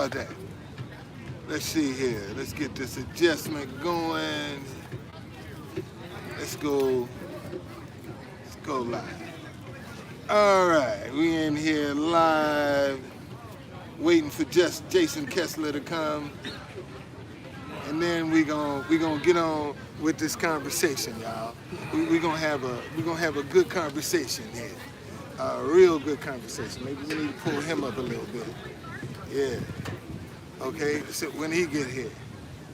about that? Let's see here. Let's get this adjustment going. Let's go live. All right, we in here live, waiting for just Jason Kessler to come, and then we gonna get on with this conversation, y'all. We gonna have a good conversation here, a real good conversation. Maybe we need to pull him up a little bit. Yeah. Okay. So when he get here.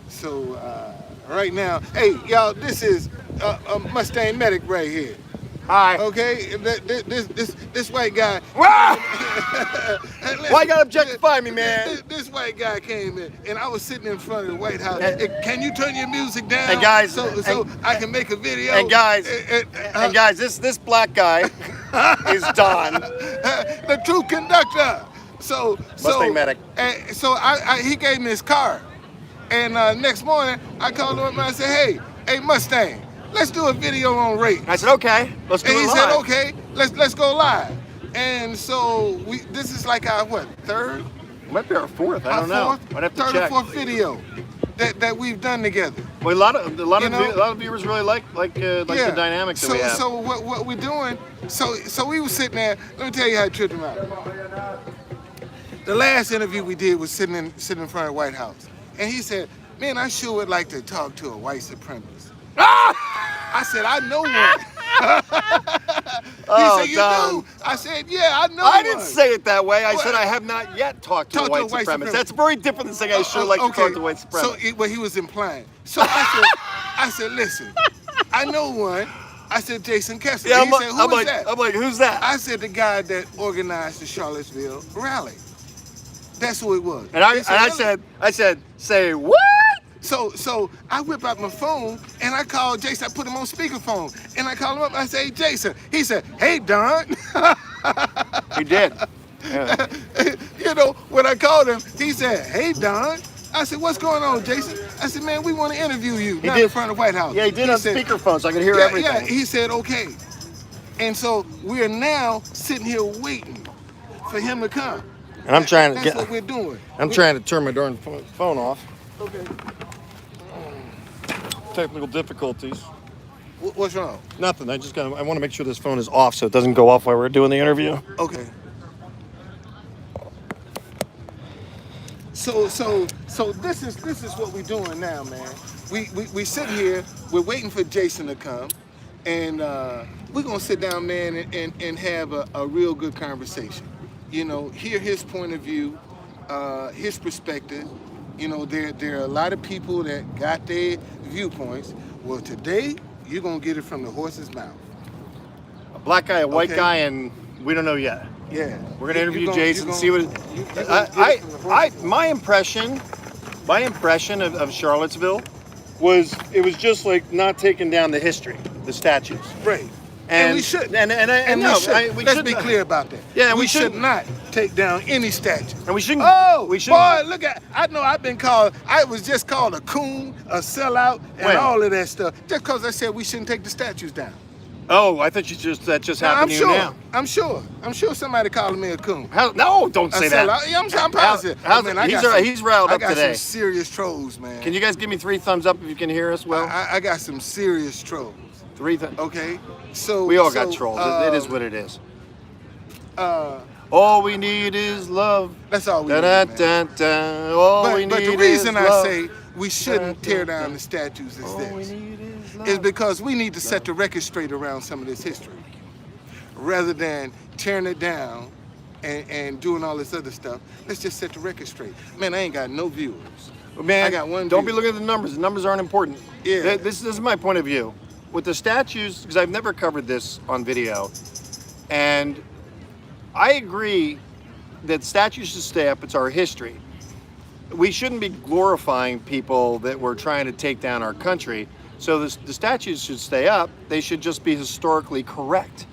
So right now, hey y'all, this is MustangMedic right here. Hi. Okay, this white guy. Why you gotta objectify me, man? This white guy came in, and I was sitting in front of the White House. Can you turn your music down? And guys, so I can make a video. And guys, this black guy is Don, the true conductor. MustangMedic. So he gave me his card, and next morning I called him up and I said, hey Mustang, let's do a video on race. I said, okay, let's do it live. And he said, okay, let's go live. And so this is like our third? Might be our fourth. I don't know. I'd have to third check. or fourth video that we've done together. Well, a lot of viewers really like the dynamics that we have. So what we're doing? So we were sitting there. Let me tell you how it tripped him out. The last interview we did was sitting in front of the White House, and he said, "Man, I sure would like to talk to a white supremacist." I said, "I know one." He said, "You do?" I said, "Yeah, I know I one." didn't say it that way. I said I have not yet talked to a white supremacist. That's very different than saying I sure like to talk to a white supremacist. So what he was implying. So I said, listen, I know one. I said, Jason Kessler. Yeah, He said, who is that? I'm like, who's that? I said, the guy that organized the Charlottesville rally. That's who it was. And I said, say what? So I whip out my phone and I called Jason. I put him on speakerphone and I called him up. I said, hey, Jason. He said, hey, Don. He did. Yeah. You know, when I called him, he said, hey, Don. I said, what's going on, Jason? I said, man, we want to interview you. Not in front of the White House. Yeah, he did on speakerphone so I could hear everything. Yeah, he said, okay. And so we are now sitting here waiting for him to come. And I'm trying to That's what we're doing. I'm trying to turn my darn phone off. Okay. Technical difficulties. What's wrong? Nothing. I want to make sure this phone is off so it doesn't go off while we're doing the interview. Okay. So this is what we're doing now, man. We sit here, we're waiting for Jason to come, and we're gonna sit down, man, and have a real good conversation. You know, hear his point of view, his perspective. You know, there are a lot of people that got their viewpoints. Well, today you're gonna get it from the horse's mouth. A black guy, a white guy, and we don't know yet. Yeah. We're gonna interview Jason, see what. My impression of Charlottesville was it was just like not taking down the history, the statues. Right. And we shouldn't. Let's be clear about that. Yeah, we should not take down any statue. And we shouldn't. Oh, we shouldn't. Boy, look at. I know I've been called. I was just called a coon, a sellout, and all of that stuff. Just because I said we shouldn't take the statues down. Oh, I thought that just happened to you now. I'm sure somebody calling me a coon. No, don't say that. I'm positive. He's riled up today. I got some serious trolls, man. Can you guys give me 3 thumbs up if you can hear us well? I got some serious trolls. 3 thumbs. Okay. So we all got trolls. It is what it is. All we need is love. That's all we need, man. But the reason I say we shouldn't tear down the statues is because we need to set the record straight around some of this history, rather than tearing it down and doing all this other stuff. Let's just set the record straight. Man, I ain't got no viewers. Man, I got one. Don't be looking at the numbers. The numbers aren't important. Yeah. This is my point of view. With the statues, because I've never covered this on video, and I agree that statues should stay up. It's our history. We shouldn't be glorifying people that were trying to take down our country. So the statues should stay up. They should just be historically correct,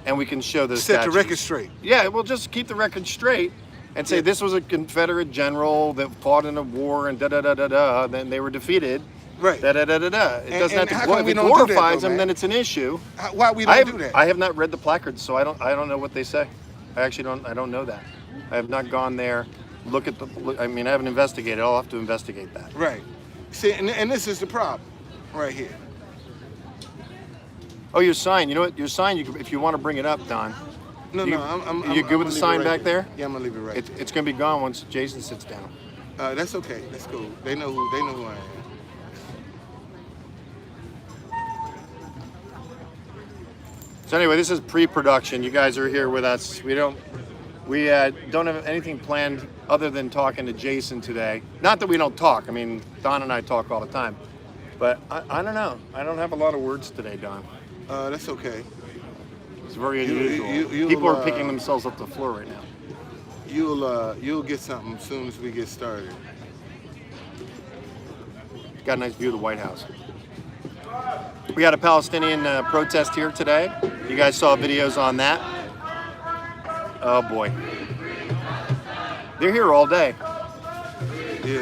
and we can show those statues. Set the record straight. Yeah, we'll just keep the record straight and say this was a Confederate general that fought in a war and da-da-da-da-da, then they were defeated. Right. Da-da-da-da-da. It doesn't have to, if it glorifies glorifies them, then it's an issue. Why we don't do that? I have not read the placards, so I don't know what they say. I don't know that. I have not gone there look at the. I mean, I haven't investigated. I'll have to investigate that. Right. See, and this is the problem, right here. Oh, your sign. You know what? Your sign. If you want to bring it up, Don. No, you, no, I'm. You good with the sign back there? Yeah, I'm gonna leave it right. It's gonna be gone once Jason sits down. That's okay. That's cool. They know who I am. So anyway, this is pre-production. You guys are here with us. We don't have anything planned other than talking to Jason today. Not that we don't talk. I mean, Don and I talk all the time. But I don't know. I don't have a lot of words today, Don. That's okay. It's very unusual. People are picking themselves up the floor right now. You'll get something as soon as we get started. Got a nice view of the White House. We had a Palestinian protest here today. You guys saw videos on that. Oh boy. They're here all day. Yeah.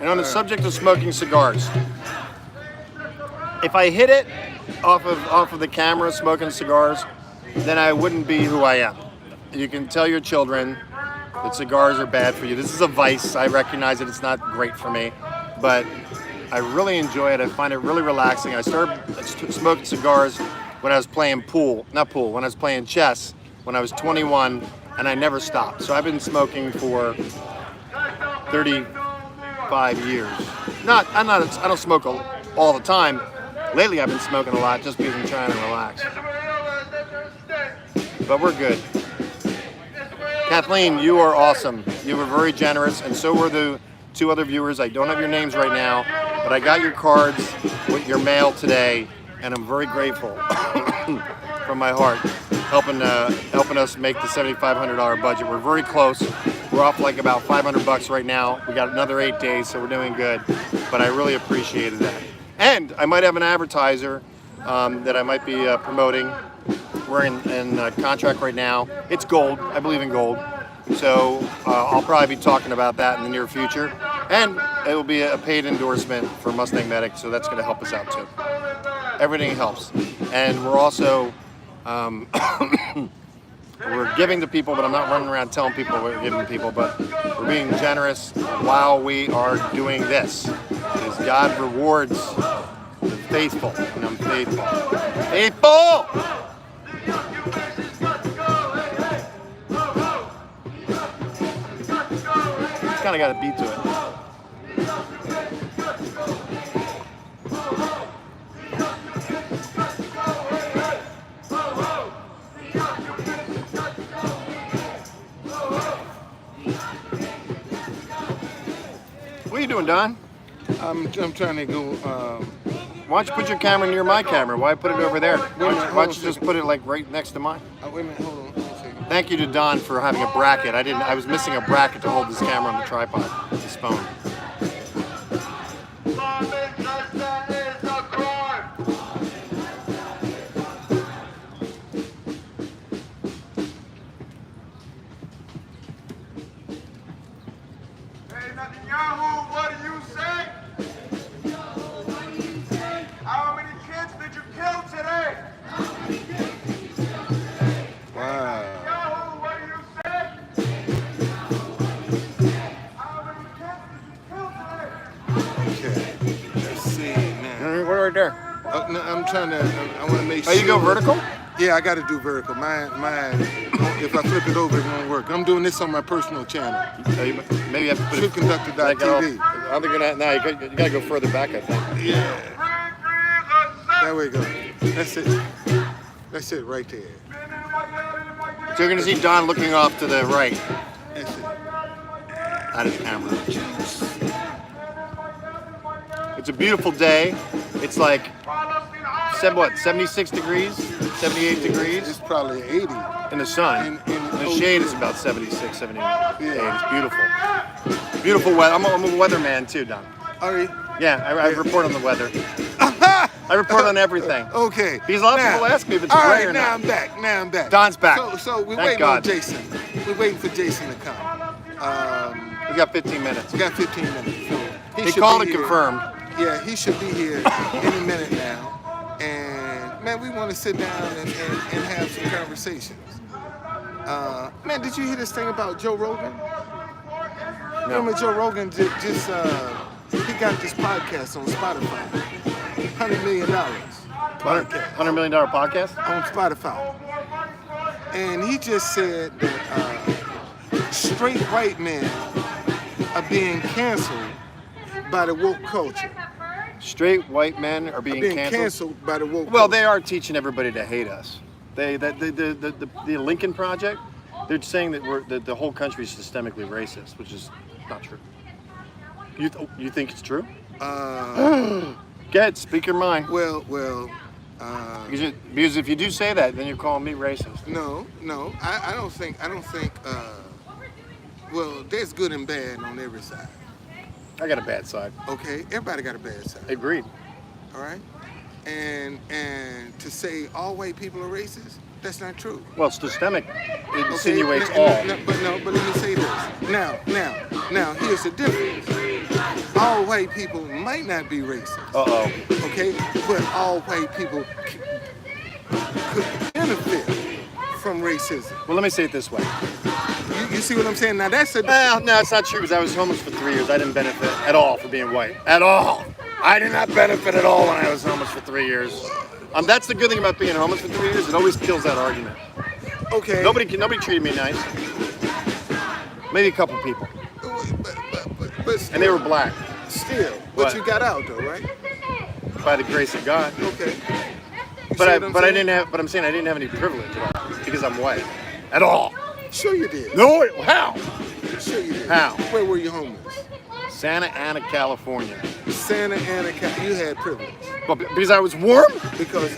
And on the subject of smoking cigars, if I hit it off of the camera smoking cigars, then I wouldn't be who I am. You can tell your children that cigars are bad for you. This is a vice. I recognize that it's not great for me, but I really enjoy it. I find it really relaxing. I started smoking cigars when I was playing when I was playing chess when I was 21, and I never stopped. So I've been smoking for 35 years. I don't smoke all the time. Lately I've been smoking a lot just because I'm trying to relax. But we're good. Kathleen, you are awesome. You were very generous, and so were the two other viewers. I don't have your names right now, but I got your cards with your mail today, and I'm very grateful from my heart, helping us make the $7,500 budget. We're very close. We're off like about $500 right now. We got another 8 days, so we're doing good. But I really appreciated that. And I might have an advertiser that I might be promoting. We're in contract right now. It's gold. I believe in gold. So I'll probably be talking about that in the near future. And it will be a paid endorsement for MustangMedic, so that's going to help us out too. Everything helps. And we're also we're giving to people, but I'm not running around telling people we're giving to people, but we're being generous while we are doing this. Because God rewards the faithful, and I'm faithful. Faithful! It's kind of got a beat to it. What are you doing, Don? I'm trying to go. Why don't you put your camera near my camera? Why put it over there? Why don't you just put it like right next to mine? Wait a minute, hold on a second. Thank you to Don for having a bracket. I was missing a bracket to hold this camera on the tripod, this phone. Right there. No, I'm trying to. I want to make sure. Oh, you go vertical? Yeah, I got to do vertical. Mine. If I flip it over, it won't work. I'm doing this on my personal channel. Maybe you have to put it. Conductor.tv. I think now you got to go further back, I think. Yeah. There we go. That's it. That's it right there. So you're going to see Don looking off to the right. That's it. At his camera. It's a beautiful day. It's like 76 degrees, 78 degrees. It's probably 80. In the sun. In the shade is about 76, 78. Yeah. It's beautiful. Beautiful weather. I'm a weatherman too, Don. Are you? Yeah, I report on the weather. I report on everything. Okay. Because a lot of people ask me if it's all gray right, or now not. I'm back. Don's back. So we're Thank waiting God. on Jason. We're waiting for Jason to come. We got 15 minutes. We got 15 minutes. So He called and confirmed. Yeah, he should be here any minute now. And man, we want to sit down and have some conversations. Man, did you hear this thing about Joe Rogan? No. Remember Joe Rogan he got this podcast on Spotify. $100 million podcast. $100 million podcast? On Spotify. And he just said that straight white men are being canceled by the woke culture. Straight white men are being canceled by the woke Well, culture. they are teaching everybody to hate us. The Lincoln Project, they're saying that the whole country is systemically racist, which is not true. You think it's true? Get speak your mind. Well. Because if you do say that, then you're calling me racist. No. I don't think. Well, there's good and bad on every side. I got a bad side. Okay, everybody got a bad side. Agreed. All right, and to say all white people are racist, that's not true. Well, systemic Okay, insinuates all. But let me say this. Now, here's the difference. All white people might not be racist. Okay, but all white people could benefit from racism. Well, let me say it this way. You see what I'm saying? Now that's a. Well, no, it's not true because I was homeless for 3 years. I didn't benefit at all for being white. At all. I did not benefit at all when I was homeless for 3 years. That's the good thing about being homeless for 3 years. It always kills that argument. Okay. Nobody treated me nice. Maybe a couple people. But still, And they were black. Still. What? But you got out though, right? By the grace of God. Okay. But I'm saying I didn't have any privilege at all because I'm white. At all. Sure you did. No, how? Sure you did. How? Where were you homeless? Santa Ana, California. Santa Ana, you had privilege. But because I was warm? Because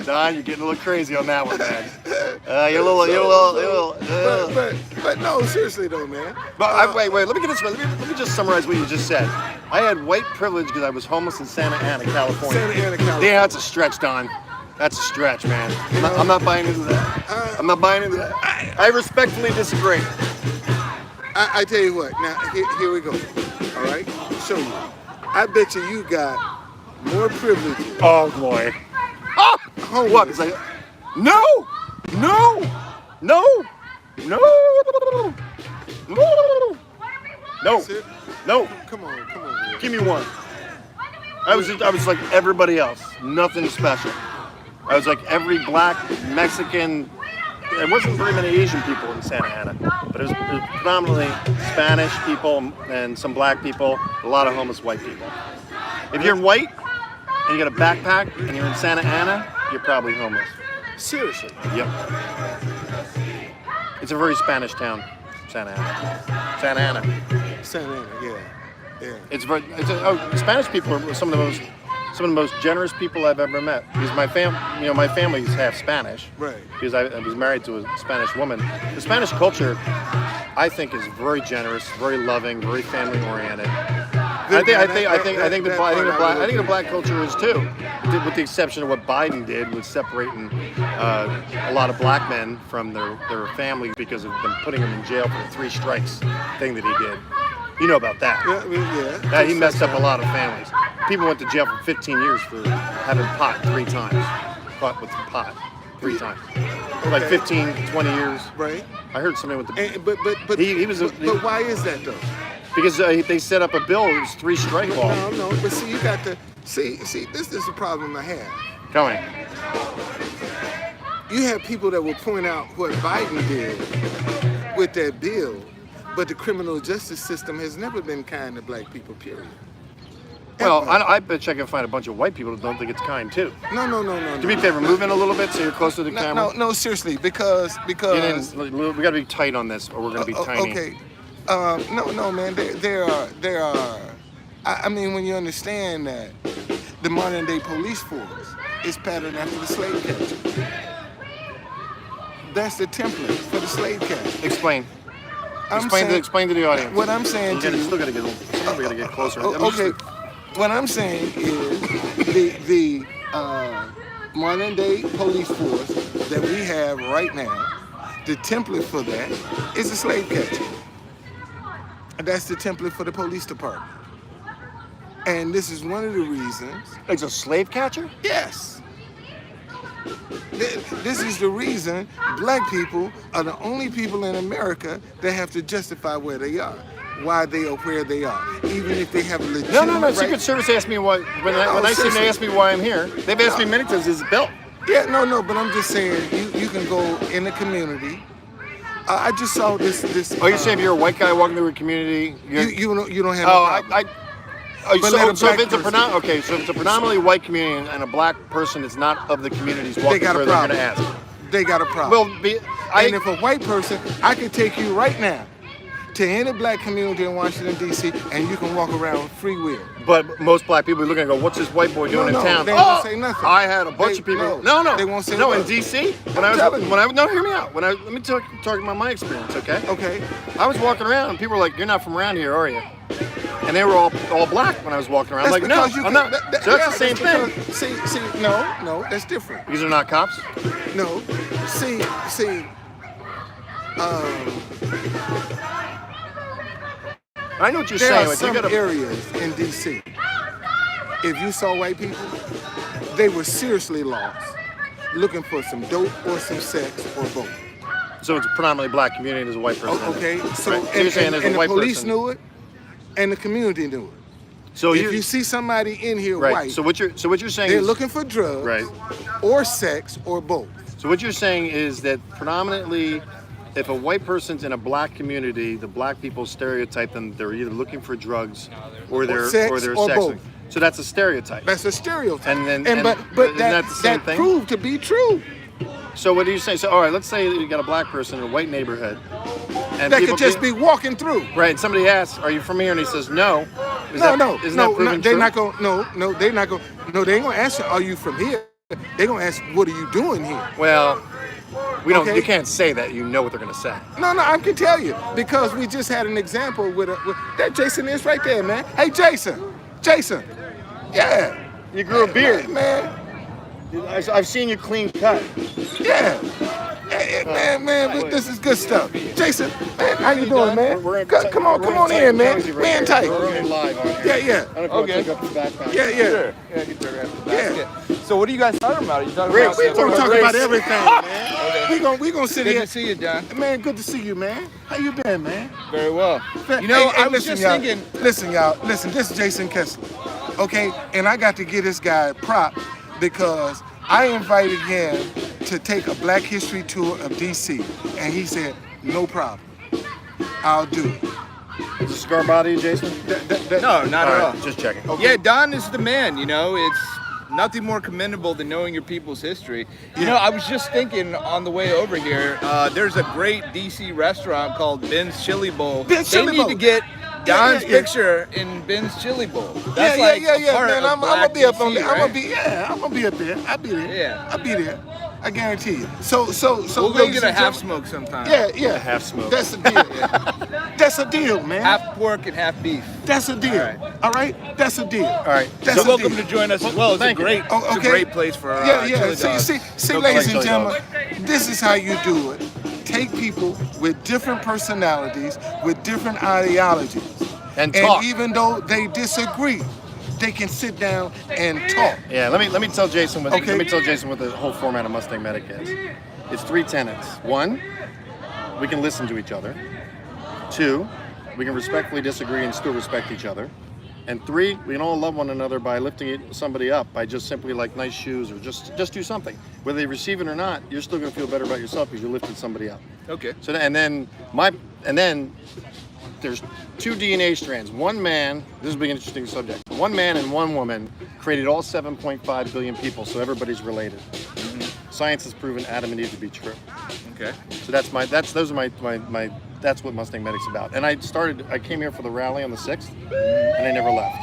Don, you're getting a little crazy on that one, man. You're a little. But no, seriously though, man. But wait. Let me get this. Let me just summarize what you just said. I had white privilege because I was homeless in Santa Ana, California. Santa Ana, California. Yeah, that's a stretch, Don. That's a stretch, man. I'm not buying into that. I'm not buying into that. I respectfully disagree. I tell you what. Now here we go. All right, show you. I bet you got more privileges. Oh boy. Homeless. What? It's like, no. Come on. Man. Give me one. I was like everybody else. Nothing special. I was like every black, Mexican. There wasn't very many Asian people in Santa Ana, but it was predominantly Spanish people and some black people, a lot of homeless white people. If you're white and you got a backpack and you're in Santa Ana, you're probably homeless. Seriously? Yep. It's a very Spanish town, Santa Ana. Santa Ana, yeah. Spanish people are some of the most generous people I've ever met. Because my family's half Spanish. Right. Because I was married to a Spanish woman. The Spanish culture, I think, is very generous, very loving, very family oriented. I think the black culture is too, with the exception of what Biden did with separating a lot of black men from their families because of them putting them in jail for the 3 strikes thing that he did. You know about that. Yeah. He messed up a lot of families. People went to jail for 15 years for having pot 3 times. Caught with pot 3 times. Okay. Like 15, 20 years. Right. I heard somebody with the... But why is that though? Because they set up a bill, it was 3 strike law. No, but see, you got to... See, this is the problem I have. Tell me. You have people that will point out what Biden did with that bill, but the criminal justice system has never been kind to black people, period. Well, I bet you I can find a bunch of white people that don't think it's kind too. No. Do me a favor, move in a little bit so you're close to the camera. No, seriously, because we got to be tight on this, or we're going to be tiny. Okay. No, man. There are. I mean, when you understand that the modern day police force is patterned after the slave catcher. That's the template for the slave catcher. Explain to the audience. What I'm saying to you. Still got to get a little. We got to get closer. Okay. What I'm saying is the modern day police force that we have right now, the template for that is a slave catcher. That's the template for the police department. And this is one of the reasons. It's a slave catcher? Yes. This is the reason black people are the only people in America that have to justify where they are, why they are where they are, even if they have a legitimate No. right. Secret Service asked me why. When I see them, they ask me why I'm here. They've asked me many times, is it built? Yeah, no, but I'm just saying you can go in the community. I just saw this. Oh, you're saying if you're a white guy walking through a community, you don't have. Oh, no problem. so if it's a predominantly white community and a black person is not of the communities walking through, they're going to ask. They got a problem. Well, and if a white person, I could take you right now to any black community in Washington, D.C., and you can walk around free will. But most black people are looking and go, what's this white boy doing in town? They won't say nothing. I had a bunch of people. No. They won't say no, in nothing. D.C., hear me out. Let me talk about my experience, okay? Okay. I was walking around and people were like, you're not from around here, are you? And they were all black when I was walking around. I'm like, no, I'm not. So that's the same thing. See, no, that's different. Because they're not cops? No. See, I know what you're there saying. are some areas in D.C., if you saw white people, they were seriously lost, looking for some dope or some sex or both. So it's a predominantly black community and there's a white person. Okay, so right. You're saying there's a white the police person. knew it, and the community knew it. So if you see somebody in here right. white, So what you're saying they're is looking for drugs, right, or sex or both. So what you're saying is that predominantly, if a white person's in a black community, the black people stereotype them. They're either looking for drugs or they're sexing. Both. So that's a stereotype. That's a stereotype. But that proved to be true. So what do you say? So all right, let's say you got a black person in a white neighborhood, and that could just be walking through. Right. And somebody asks, "Are you from here?" And he says, "No." Isn't that proven they're true? not going. No, they're not going. No, they ain't gonna ask you, "Are you from here?" They're gonna ask, "What are you doing here?" Well, we don't. Okay. You can't say that. You know what they're gonna say. No, I can tell you because we just had an example with that Jason is right there, man. Hey, Jason, yeah. You grew a beard, man. I've seen you clean cut. Yeah. Hey, man, this is good stuff. Jason, man, how you doing, man? Come on in, man. We in tight. We're live on here. Yeah. Okay. Yeah. Yeah. So what are you guys talking about? Are you talking about? We're talking about everything, man. We gonna sit Good here. to see you, John. Man, good to see you, man. How you been, man? Very well. You know, I listen, was just y'all. thinking. Listen, y'all. Listen, this is Jason Kessler. Okay, and I got to give this guy a prop because I invited him to take a Black History tour of DC, and he said, "No problem, I'll do it." Is a cigar body, Jason? No, not at all. Just checking. Okay. Yeah, Don is the man. You know, it's nothing more commendable than knowing your people's history. You know, I was just thinking on the way over here. There's a great DC restaurant called Ben's Chili Bowl. Ben's they Chili need Bowl. to get Don's Yeah. picture in Ben's Chili Bowl. That's Yeah, like man. I'm gonna be up on there. right? I'm gonna be up there. I'll be there. Yeah. I'll be there. I guarantee you. So We'll go ladies get a and half gentlemen- smoke sometime. Yeah. half smoke. That's a deal. That's a deal, man. Half pork and half beef. That's a deal. All right. All right. That's a deal. All right. That's So a welcome deal. to join us as well. It's a thank you. great, Oh, it's a okay. great place for Yeah. chili dogs. See, No ladies and chili gentlemen, dogs. this is how you do it. Take people with different personalities, with different ideologies, And talk. even though they disagree, they can sit down and talk. Yeah, let me tell Jason what Okay. let me tell Jason what the whole format of MustangMedic is. It's 3 tenets. 1, we can listen to each other. 2, we can respectfully disagree and still respect each other. And 3, we can all love one another by lifting somebody up, by just simply like nice shoes or just do something. Whether they receive it or not, you're still gonna feel better about yourself because you lifted somebody up. Okay. So and then there's 2 DNA strands. One man, this will be an interesting subject. One man and one woman created all 7.5 billion people, so everybody's related. Science has proven Adam and Eve to be true. Okay. So that's what MustangMedic's about. And I came here for the rally on the 6th, and I never left.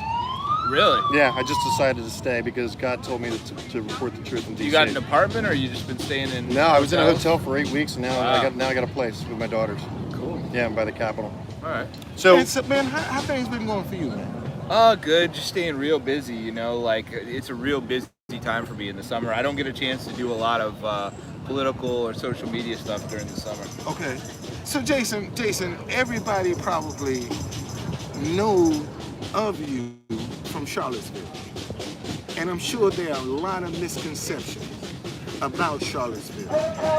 Really? Yeah, I just decided to stay because God told me to report the truth in DC. You got an apartment, or you just been staying in? No, I was in a hotels? hotel for 8 weeks, and now Wow. I got a place with my daughters. Cool. Yeah, by the Capitol. All right. So Man, how things been going for you, man? Good. Just staying real busy. You know, like it's a real busy time for me in the summer. I don't get a chance to do a lot of political or social media stuff during the summer. Okay. So Jason, everybody probably know of you from Charlottesville. And I'm sure there are a lot of misconceptions about Charlottesville.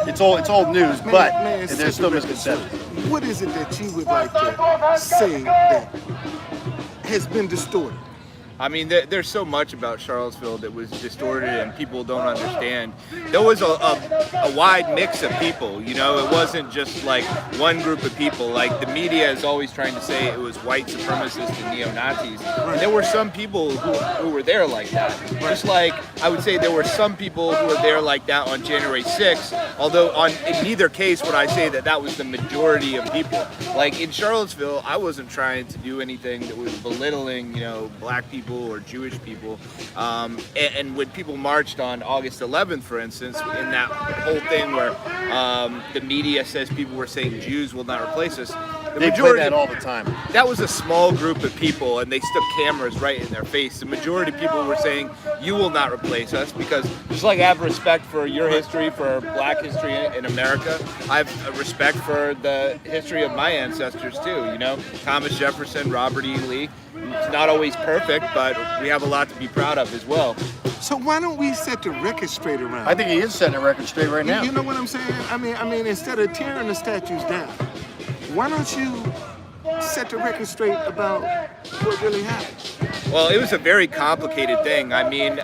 It's old news, but there's still misconceptions. What is it that you would like to say that has been distorted? I mean, there's so much about Charlottesville that was distorted and people don't understand. There was a wide mix of people, you know, it wasn't just like one group of people. Like the media is always trying to say it was white supremacists and neo-Nazis. And there were some people who were there like that. Just like I would say there were some people who were there like that on January 6th, although in neither case would I say that was the majority of people. Like in Charlottesville, I wasn't trying to do anything that was belittling, you know, black people or Jewish people, and when people marched on August 11th, for instance, in that whole thing where the media says people were saying Jews will not replace us, they play that all the time. That was a small group of people, and they stuck cameras right in their face. The majority of people were saying you will not replace us, because just like I have respect for your history, for black history in America, I have a respect for the history of my ancestors too. You know, Thomas Jefferson, Robert E. Lee. It's not always perfect, but we have a lot to be proud of as well. So why don't we set the record straight around? I think he is setting a record straight right now. You know what I'm saying? I mean, instead of tearing the statues down, why don't you set the record straight about what really happened? Well, it was a very complicated thing. I mean,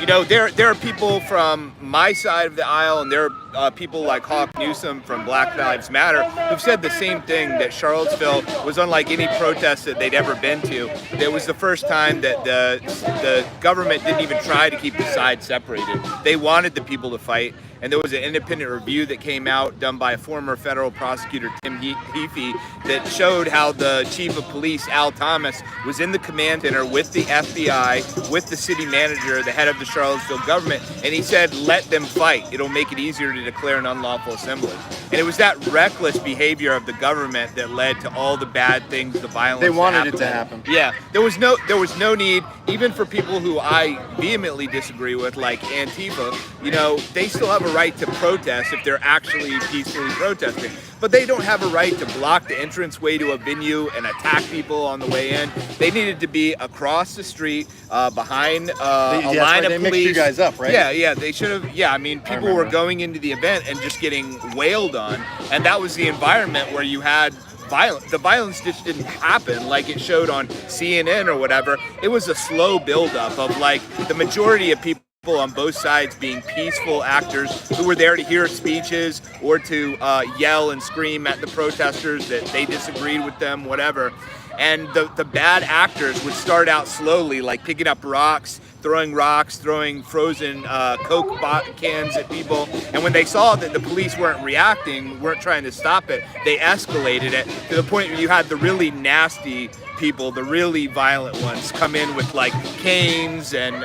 you know, there are people from my side of the aisle, and there are people like Hawk Newsom from Black Lives Matter who've said the same thing, that Charlottesville was unlike any protest that they'd ever been to. It was the first time that the government didn't even try to keep the sides separated. They wanted the people to fight. And there was an independent review that came out done by a former federal prosecutor, Tim Heaphy, that showed how the chief of police, Al Thomas, was in the command center with the FBI, with the city manager, the head of the Charlottesville government, and he said, let them fight. It'll make it easier to declare an unlawful assembly. And it was that reckless behavior of the government that led to all the bad things, the violence. They wanted it to happen. Yeah, there was no need, even for people who I vehemently disagree with, like Antifa. You know, they still have a right to protest if they're actually peacefully protesting, but they don't have a right to block the entranceway to a venue and attack people on the way in. They needed to be across the street, behind a line of they police. mixed you guys up, right? Yeah, they should have. Yeah, I mean, people were going into the event and just getting wailed on, and that was the environment where you had violence. The violence just didn't happen like it showed on CNN or whatever. It was a slow buildup of like the majority of people on both sides being peaceful actors who were there to hear speeches or to yell and scream at the protesters that they disagreed with them, whatever. And the bad actors would start out slowly, like picking up rocks, throwing frozen Coke cans at people. And when they saw that the police weren't reacting, weren't trying to stop it, they escalated it to the point where you had the really nasty people, the really violent ones, come in with like canes and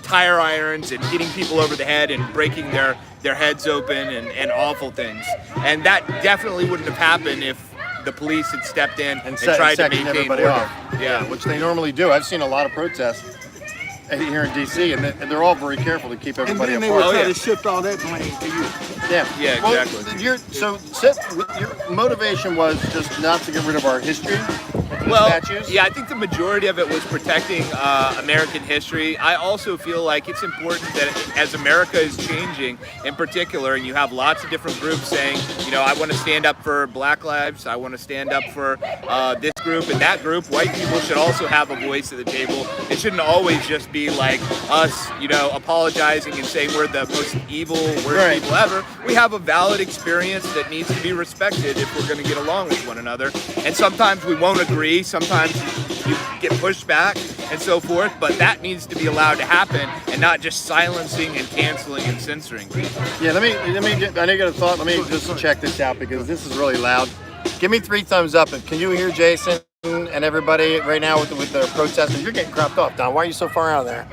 tire irons and hitting people over the head and breaking their heads open and awful things. And that definitely wouldn't have happened if the police had stepped in and tried to maintain everybody order. off. Yeah, which they normally do. I've seen a lot of protests here in DC, and they're all very careful to keep everybody and then apart. they would try to shift all that blame to you. Yeah, well, exactly. Your motivation was just not to get rid of our history. Statues? Yeah, I think the majority of it was protecting American history. I also feel like it's important that as America is changing in particular, and you have lots of different groups saying, you know, I want to stand up for Black lives, I want to stand up for this group and that group. White people should also have a voice at the table. It shouldn't always just be like us, you know, apologizing and saying we're the most evil, worst people ever. We have a valid experience that needs to be respected if we're going to get along with one another. And sometimes we won't agree. Sometimes you get pushed back and so forth, but that needs to be allowed to happen and not just silencing and canceling and censoring. Yeah, let me get, I know you got a thought. Let me just check this out because this is really loud. Give me 3 thumbs up. And can you hear Jason and everybody right now with the protesters? You're getting cropped off, Don. Why are you so far out of there?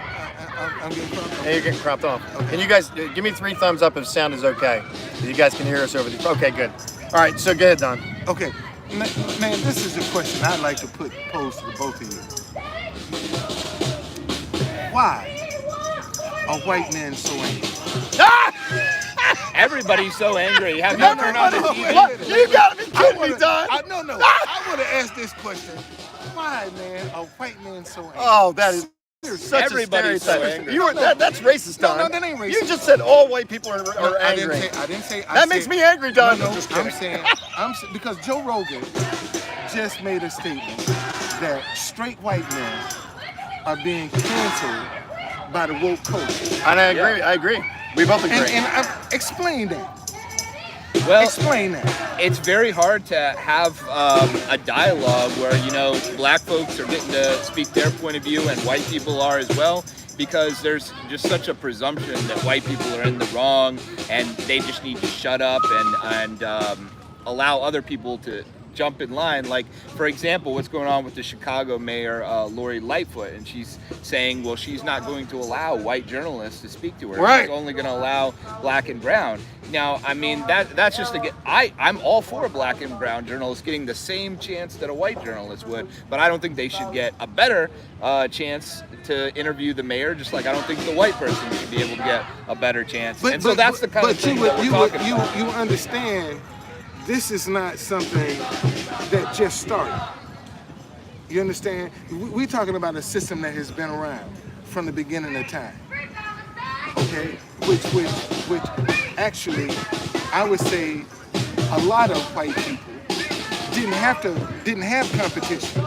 I'm getting cropped off. Yeah, you're getting cropped off. Okay. Can you guys give me 3 thumbs up if sound is okay? You guys can hear us over the. Okay, good. All right, so go ahead, Don. Okay. Man, this is a question I'd like to pose to the both of you. Why are white men so angry? Everybody's so angry. Have you turned on the TV? Look, you gotta be kidding me, Don. No. I would have asked this question. Why, man, a white man so angry? Oh, that is such Everybody's a stereotype. so angry. You were, that's racist, Don. No, that ain't racist. You just said all white people are angry. I didn't say. That makes me angry, Don. No, I'm just kidding. I'm saying because Joe Rogan just made a statement that straight white men are being canceled by the woke culture. And I agree. I agree. We both agree. And explain that. Well, Explain that. it's very hard to have a dialogue where, you know, black folks are getting to speak their point of view and white people are as well, because there's just such a presumption that white people are in the wrong and they just need to shut up and allow other people to jump in line. Like, for example, what's going on with the Chicago mayor, Lori Lightfoot, and she's saying, well, she's not going to allow white journalists to speak to her. Right. She's only going to allow black and brown. Now, I mean, that's just I'm all for black and brown journalists getting the same chance that a white journalist would, but I don't think they should get a better chance to interview the mayor, just like I don't think the white person should be able to get a better chance. So that's the kind of thing that we're talking about. You understand, this is not something that just started. You understand? We're talking about a system that has been around from the beginning of time. Okay? Which actually, I would say a lot of white people didn't have competition.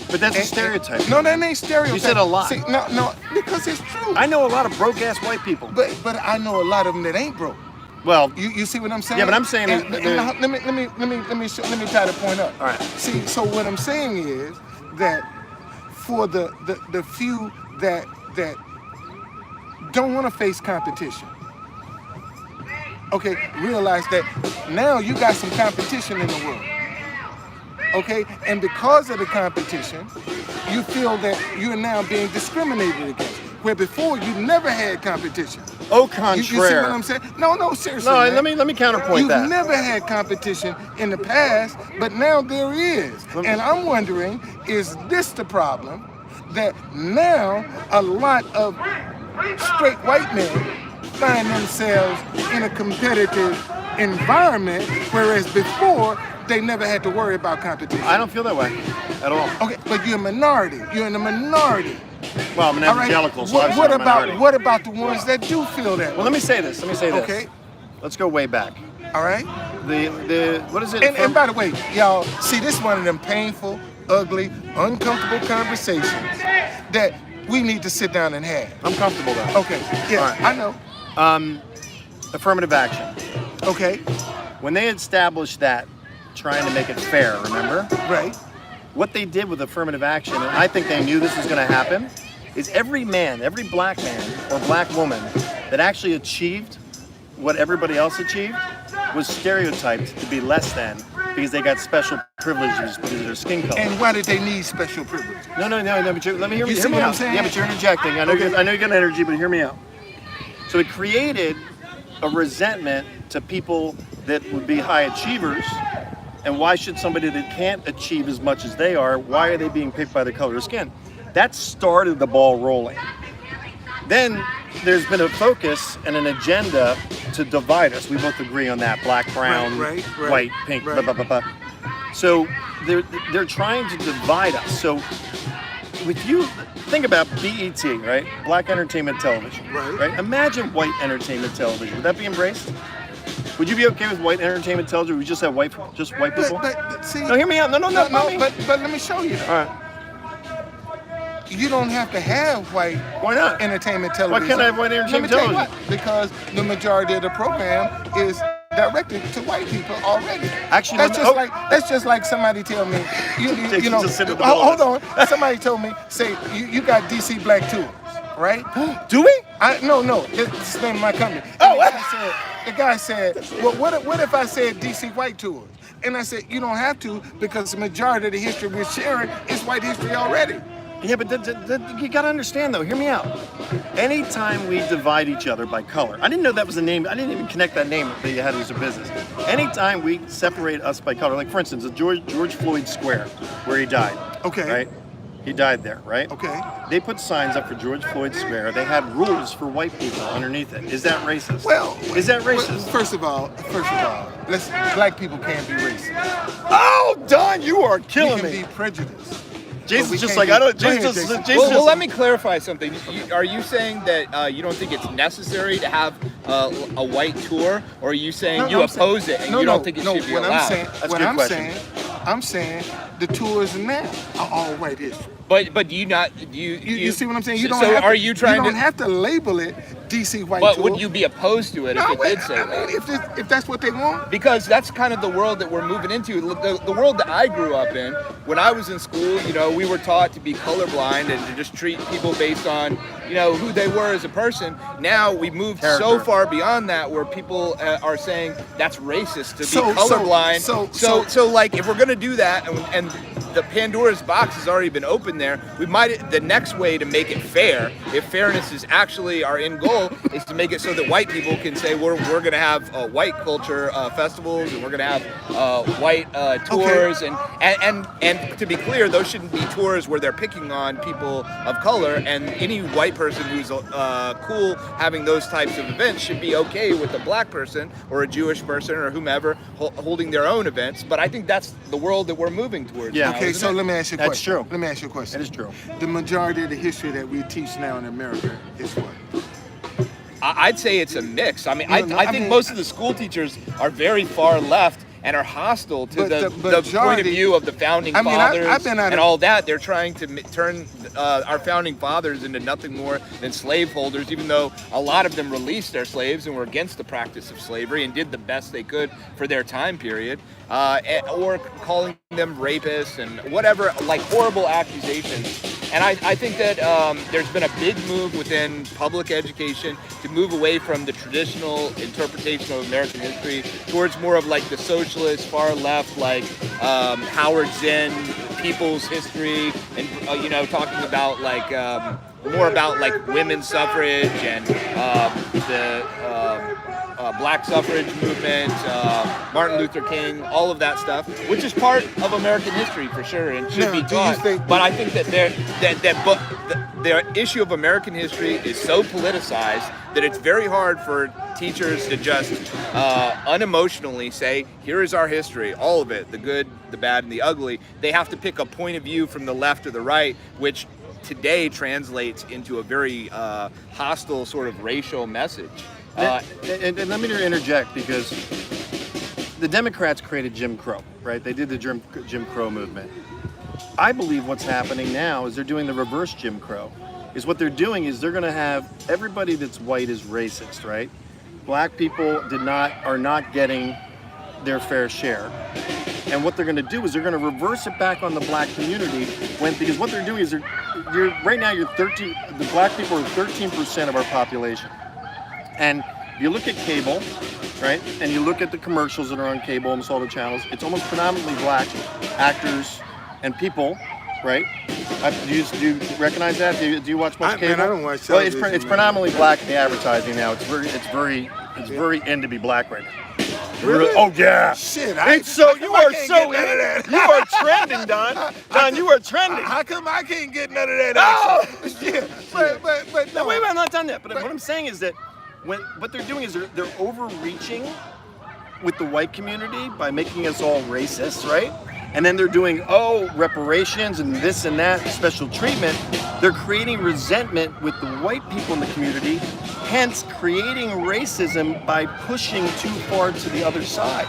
But that's a stereotype. No, that ain't stereotype. You said a lot. See, no, because it's true. I know a lot of broke-ass white people. But I know a lot of them that ain't broke. Well, you see what I'm saying? yeah, but I'm saying let me tie the point up. All right. See, so what I'm saying is that for the few that don't want to face competition, okay, realize that now you got some competition in the world. Okay, and because of the competition, you feel that you're now being discriminated against. Where before you never had competition. Au You see contraire. what I'm saying? No, seriously. No, man. let me counterpoint that. You've never had competition in the past, but now there is. And I'm wondering, is this the problem? That now a lot of straight white men find themselves in a competitive environment, whereas before they never had to worry about competition. I don't feel that way at all. Okay, but you're a minority. You're in the minority. Well, I'm an All right. evangelical, so What I'm a minority. what about the ones that do feel that way? Well, let me say this. Okay. Let's go way back. All right. The what is it? And by the way, y'all, see, this is one of them painful, ugly, uncomfortable conversations that we need to sit down and have. I'm comfortable though. Okay. Yeah, All right. I know. Affirmative action. Okay. When they established that, trying to make it fair, remember? Right. What they did with affirmative action, and I think they knew this was going to happen, is every black man or black woman that actually achieved what everybody else achieved was stereotyped to be less than because they got special privileges because of their skin color. And why did they need special privilege? No, but let me hear You me see what out. I'm saying? Yeah, but you're interjecting. I know you got energy, but hear me out. So it created a resentment to people that would be high achievers. And why should somebody that can't achieve as much as they are, why are they being picked by the color of skin? That started the ball rolling. Then there's been a focus and an agenda to divide us. We both agree on that. Black, brown, Right. white, pink, Right. blah, blah, blah, blah. So they're trying to divide us. So if you think about BET, right? Black Entertainment Television. Right. Imagine white entertainment television. Would that be embraced? Would you be okay with white entertainment television? We just have white people. But see. No, hear me out. No. But let me show you. All right. You don't have to have white Why not? entertainment television. Why can't I have white entertainment Let me tell you television? what, because the majority of the program is directed to white people already. Actually, that's just like somebody tell me, you know, Just sit at the hold ball. on. Somebody told me, say, you got DC Black Tours, right? Do we? No, this is the name of my company. Oh, the guy said, well, what if I said DC White Tours? And I said, you don't have to, because the majority of the history we're sharing is white history already. Yeah, but you gotta understand though, hear me out. Anytime we divide each other by color, I didn't know that was the name, I didn't even connect that name that you had as a business. Anytime we separate us by color, like for instance, George Floyd Square, where he died. Okay. Right? He died there, right? Okay. They put signs up for George Floyd Square. They had rules for white people underneath it. Is that racist? Well, is that racist? Well, first of all, black people can't be racist. Oh, Don, you are killing We me. can be prejudiced. Jason's just like, I don't. Well, let me clarify something. Are you saying that you don't think it's necessary to have a white tour, or are you saying you oppose it and you don't think it should be allowed? I'm saying the tours now are all white history. But do you not? You see what I'm saying? You don't so have are to, you trying you don't have to label it DC white But tour. would you be opposed to it if it did say that? If that's what they want. Because that's kind of the world that we're moving into. The world that I grew up in, when I was in school, we were taught to be colorblind and to just treat people based on, who they were as a person. Now we've moved so far beyond that where people are saying that's racist to be colorblind. So like if we're gonna do that and the Pandora's box has already been opened there, the next way to make it fair, if fairness is actually our end goal, is to make it so that white people can say we're going to have white culture festivals and we're going to have white tours, and to be clear, those shouldn't be tours where they're picking on people of color, and any white person who's cool having those types of events should be okay with a black person or a Jewish person or whomever holding their own events. But I think that's the world that we're moving towards. Yeah. Now, Okay, so let me ask you a question. That's true. Let me ask you a question. That is true. The majority of the history that we teach now in America is what? I'd say it's a mix. I mean, I think most of the school teachers are very far left and are hostile to the point of view of the founding fathers and all that. They're trying to turn our founding fathers into nothing more than slaveholders, even though a lot of them released their slaves and were against the practice of slavery and did the best they could for their time period, or calling them rapists and whatever, like horrible accusations. And I think that there's been a big move within public education to move away from the traditional interpretation of American history towards more of like the socialist, far left, like Howard Zinn, people's history, and talking about like more about like women's suffrage and the black suffrage movement, Martin Luther King, all of that stuff, which is part of American history for sure and should be taught. But I think that the issue of American history is so politicized that it's very hard for teachers to just unemotionally say, here is our history, all of it, the good, the bad, and the ugly. They have to pick a point of view from the left or the right, which today translates into a very hostile sort of racial message. And let me interject, because the Democrats created Jim Crow, right? They did the Jim Crow movement. I believe what's happening now is they're doing the reverse Jim Crow. Is what they're doing is they're going to have everybody that's white is racist, right? Black people are not getting their fair share. And what they're going to do is they're going to reverse it back on the black community because what they're doing is right now the black people are 13% of our population. And you look at cable, right? And you look at the commercials that are on cable, almost all the channels, it's almost predominantly black actors and people, right? Do you recognize that? Do you watch much cable? Man, I don't watch television. Well, it's predominantly black in the advertising now. It's very in to be black right now. Really? Oh yeah. Shit. You are trending, Don. Don, you are trending. How come I can't get none of that action? Yeah. But no. No, wait, I'm not done yet. But what I'm saying is that what they're doing is they're overreaching with the white community by making us all racist, right? And then they're doing reparations and this and that, special treatment. They're creating resentment with the white people in the community, hence creating racism by pushing too far to the other side.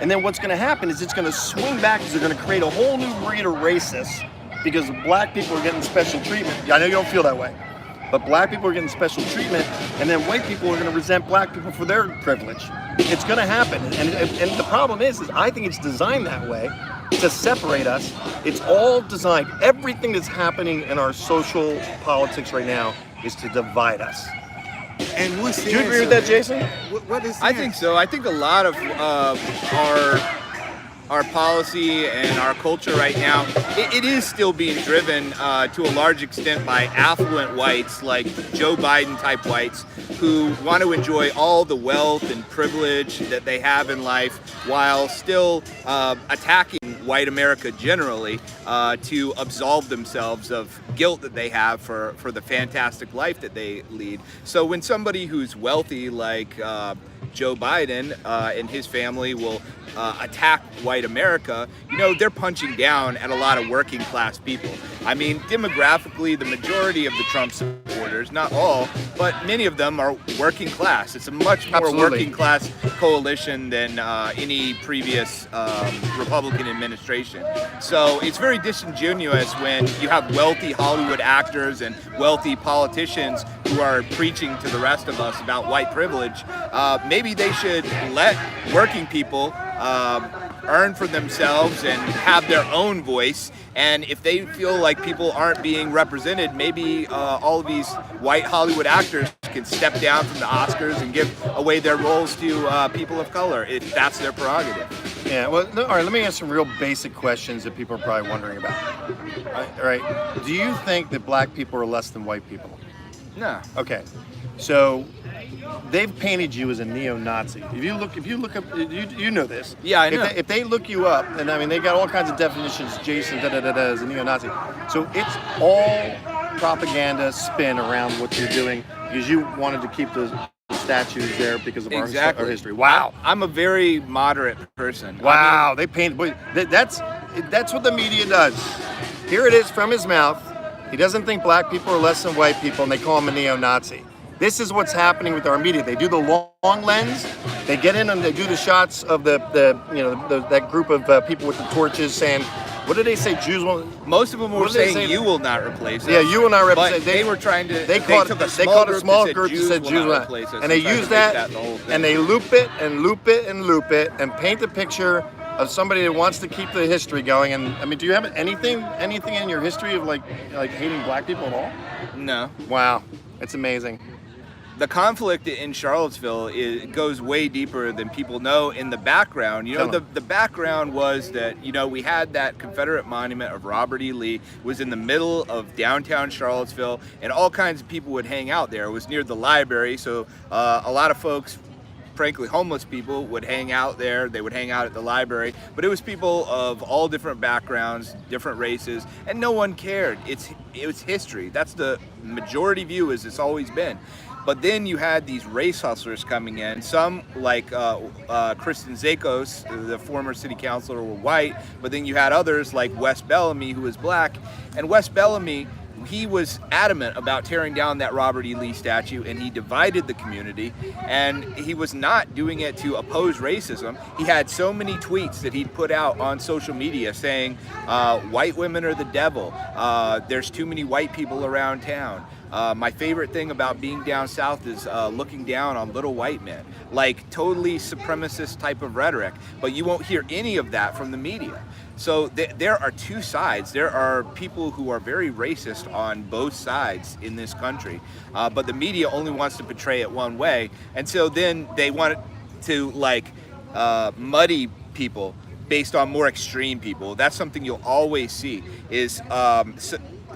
And then what's going to happen is it's going to swing back, because they're going to create a whole new breed of racists because black people are getting special treatment. I know you don't feel that way, but black people are getting special treatment, and then white people are going to resent black people for their privilege. It's going to happen, and the problem is I think it's designed that way to separate us. It's all designed. Everything that's happening in our social politics right now is to divide us. And what's the Do you agree with that, Jason? What is the I think so. I think a lot of our policy and our culture right now, it is still being driven to a large extent by affluent whites, like Joe Biden type whites, who want to enjoy all the wealth and privilege that they have in life while still attacking white America generally to absolve themselves of guilt that they have for the fantastic life that they lead. So when somebody who's wealthy like Joe Biden and his family will attack white America, you know, they're punching down at a lot of working class people. I mean, demographically, the majority of the Trump supporters, not all, but many of them are working class. It's a much more working class coalition than any previous Republican administration. So it's very disingenuous when you have wealthy Hollywood actors and wealthy politicians who are preaching to the rest of us about white privilege. Maybe they should let working people earn for themselves and have their own voice. And if they feel like people aren't being represented, maybe all of these white Hollywood actors can step down from the Oscars and give away their roles to people of color, if that's their prerogative. Yeah, well, all right, let me ask some real basic questions that people are probably wondering about. All right, do you think that black people are less than white people? No. Okay, so they've painted you as a neo-Nazi. If you look up, you know this. Yeah, I know. If they look you up, and I mean, they got all kinds of definitions. Jason, as a neo-Nazi. So it's all propaganda spin around what you're doing because you wanted to keep the statues there because of our history. Wow. I'm a very moderate person. Wow, they paint. That's what the media does. Here it is from his mouth. He doesn't think black people are less than white people, and they call him a neo-Nazi. This is what's happening with our media. They do the long lens. They get in and they do the shots of that group of people with the torches saying, what did they say? Jews won't. Most of them were saying you will not replace us. Yeah, you will not replace. But they were trying to. They called a small group that said Jews will not replace us, and they use that, and they loop it and loop it and loop it and paint a picture of somebody that wants to keep the history going. And I mean, do you have anything in your history of like hating black people at all? No. Wow, it's amazing. The conflict in Charlottesville goes way deeper than people know. In the background, you know, the background was that, you know, we had that Confederate monument of Robert E. Lee. It was in the middle of downtown Charlottesville, and all kinds of people would hang out there. It was near the library, so a lot of folks, frankly, homeless people would hang out there. They would hang out at the library, but it was people of all different backgrounds, different races, and no one cared. It was history. That's the majority view, as it's always been. But then you had these race hustlers coming in. Some, like Kristen Zakos, the former city councilor, were white. But then you had others like Wes Bellamy, who was black. And Wes Bellamy, he was adamant about tearing down that Robert E. Lee statue, and he divided the community. And he was not doing it to oppose racism. He had so many tweets that he'd put out on social media saying, white women are the devil. There's too many white people around town. My favorite thing about being down south is looking down on little white men, like totally supremacist type of rhetoric, but you won't hear any of that from the media. So there are two sides. There are people who are very racist on both sides in this country, but the media only wants to portray it one way, and so then they want to muddy people based on more extreme people. That's something you'll always see is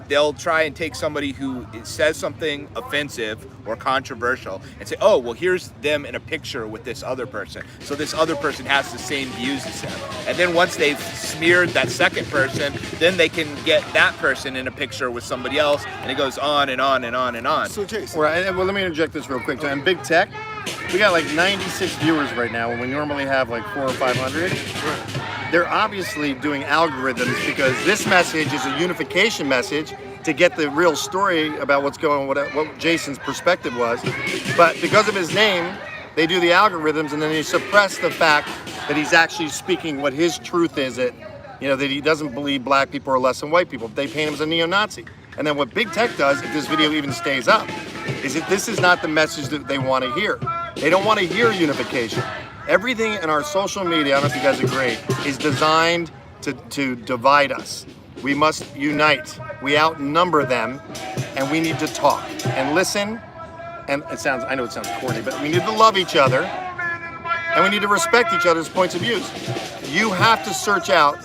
they'll try and take somebody who says something offensive or controversial and say, oh, well, here's them in a picture with this other person. So this other person has the same views as them. And then once they've smeared that second person, then they can get that person in a picture with somebody else, and it goes on and on and on and on. So Jason. Well, let me interject this real quick. In big tech, we got like 96 viewers right now when we normally have like 400 or 500. Right. They're obviously doing algorithms because this message is a unification message to get the real story about what's going on, what Jason's perspective was. But because of his name, they do the algorithms and then they suppress the fact that he's actually speaking what his truth is, that he doesn't believe black people are less than white people. They paint him as a neo-Nazi. And then what big tech does, if this video even stays up, is that this is not the message that they want to hear. They don't want to hear unification. Everything in our social media, I don't know if you guys agree, is designed to divide us. We must unite. We outnumber them, and we need to talk and listen. And I know it sounds corny, but we need to love each other, and we need to respect each other's points of views. You have to search out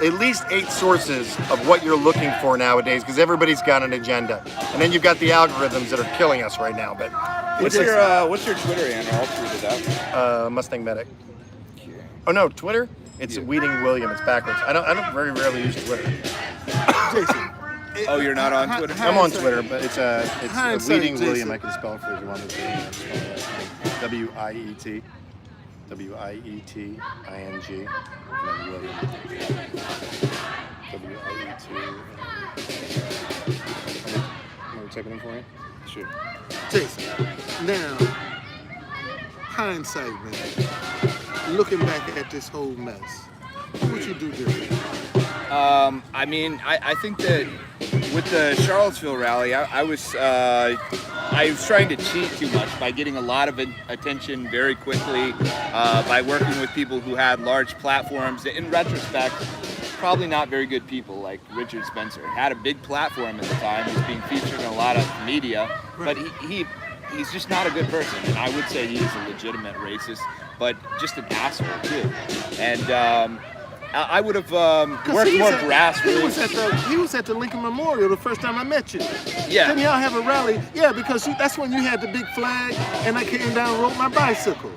at least 8 sources of what you're looking for nowadays, because everybody's got an agenda. And then you've got the algorithms that are killing us right now. But what's your Twitter handle? I'll tweet it out. MustangMedic. Oh no, Twitter? It's Weeding William. It's backwards. I don't very rarely use Twitter. Jason. Oh, you're not on Twitter? I'm on Twitter, but it's Weeding Jason. William. I can spell it for you if you want me to. W-I-E-T. W-I-E-T-I-N-G. And then William. W-I-E-T. Want me to type it in for you? Sure. Jason, now, hindsight, man, looking back at this whole mess, what would you do differently? I mean, I think that with the Charlottesville rally, I was trying to cheat too much by getting a lot of attention very quickly, by working with people who had large platforms. In retrospect, probably not very good people, like Richard Spencer. Had a big platform at the time. He was being featured in a lot of media, but he's just not a good person. And I would say he's a legitimate racist, but just an asshole too. And I would have worked more grassroots. He was at the Lincoln Memorial the first time I met you. Yeah. Didn't y'all have a rally? Yeah, because that's when you had the big flag, and I came down and rode my bicycle.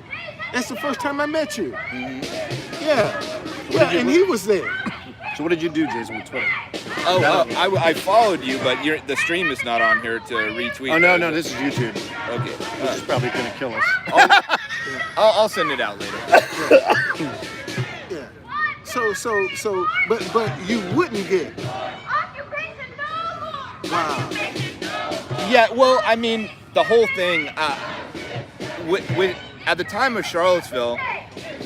That's the first time I met you. Mm-hmm. Yeah, and he was there. So what did you do, Jason, with Twitter? I followed you, but the stream is not on here to retweet. Oh, no, this is YouTube. Okay. Which is probably going to kill us. I'll send it out later. Yeah. So, but you wouldn't get. Wow. Yeah, well, I mean, the whole thing, at the time of Charlottesville,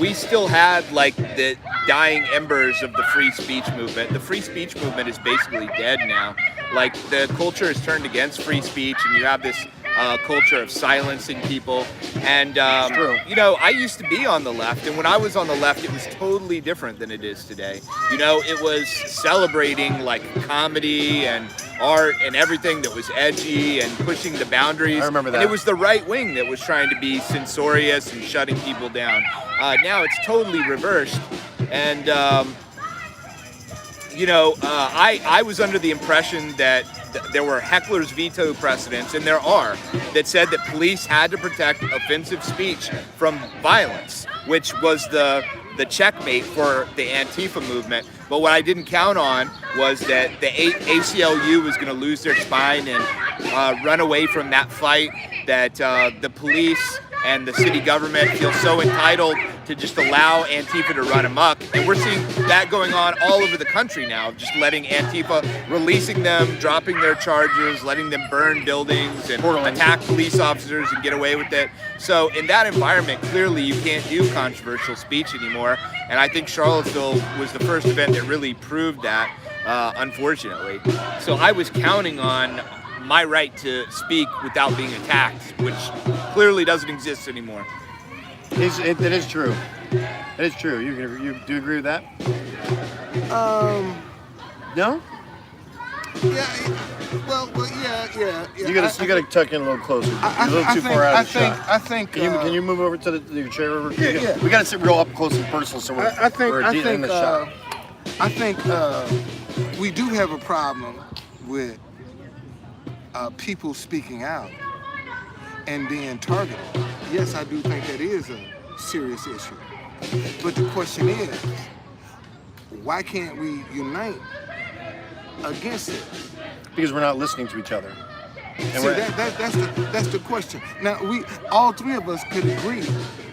we still had like the dying embers of the free speech movement. The free speech movement is basically dead now. Like, the culture has turned against free speech, and you have this culture of silencing people. And, you know, I used to be on the left, and when I was on the left, it was totally different than it is today. You know, it was celebrating like comedy and art and everything that was edgy and pushing the boundaries. I remember that. And it was the right wing that was trying to be censorious and shutting people down. Now it's totally reversed. And, you know, I was under the impression that there were heckler's veto precedents, and there are, that said that police had to protect offensive speech from violence, which was the checkmate for the Antifa movement. But what I didn't count on was that the ACLU was going to lose their spine and run away from that fight, that the police and the city government feel so entitled to just allow Antifa to run amok. And we're seeing that going on all over the country now, just letting Antifa, releasing them, dropping their charges, letting them burn buildings and attack police officers and get away with it. So in that environment, clearly you can't do controversial speech anymore. And I think Charlottesville was the first event that really proved that, unfortunately. So I was counting on my right to speak without being attacked, which clearly doesn't exist anymore. It is true. It is true. You do you agree with that? No? Yeah. Well, yeah. You gotta tuck in a little closer. You're a little too far out of the shot. I think. Can you move over to your chair over? Yeah. We gotta sit real up close and personal, so we're in the shot. I think we do have a problem with people speaking out and being targeted. Yes, I do think that is a serious issue. But the question is, why can't we unite against it? Because we're not listening to each other. And see, that's the question. Now, all three of us could agree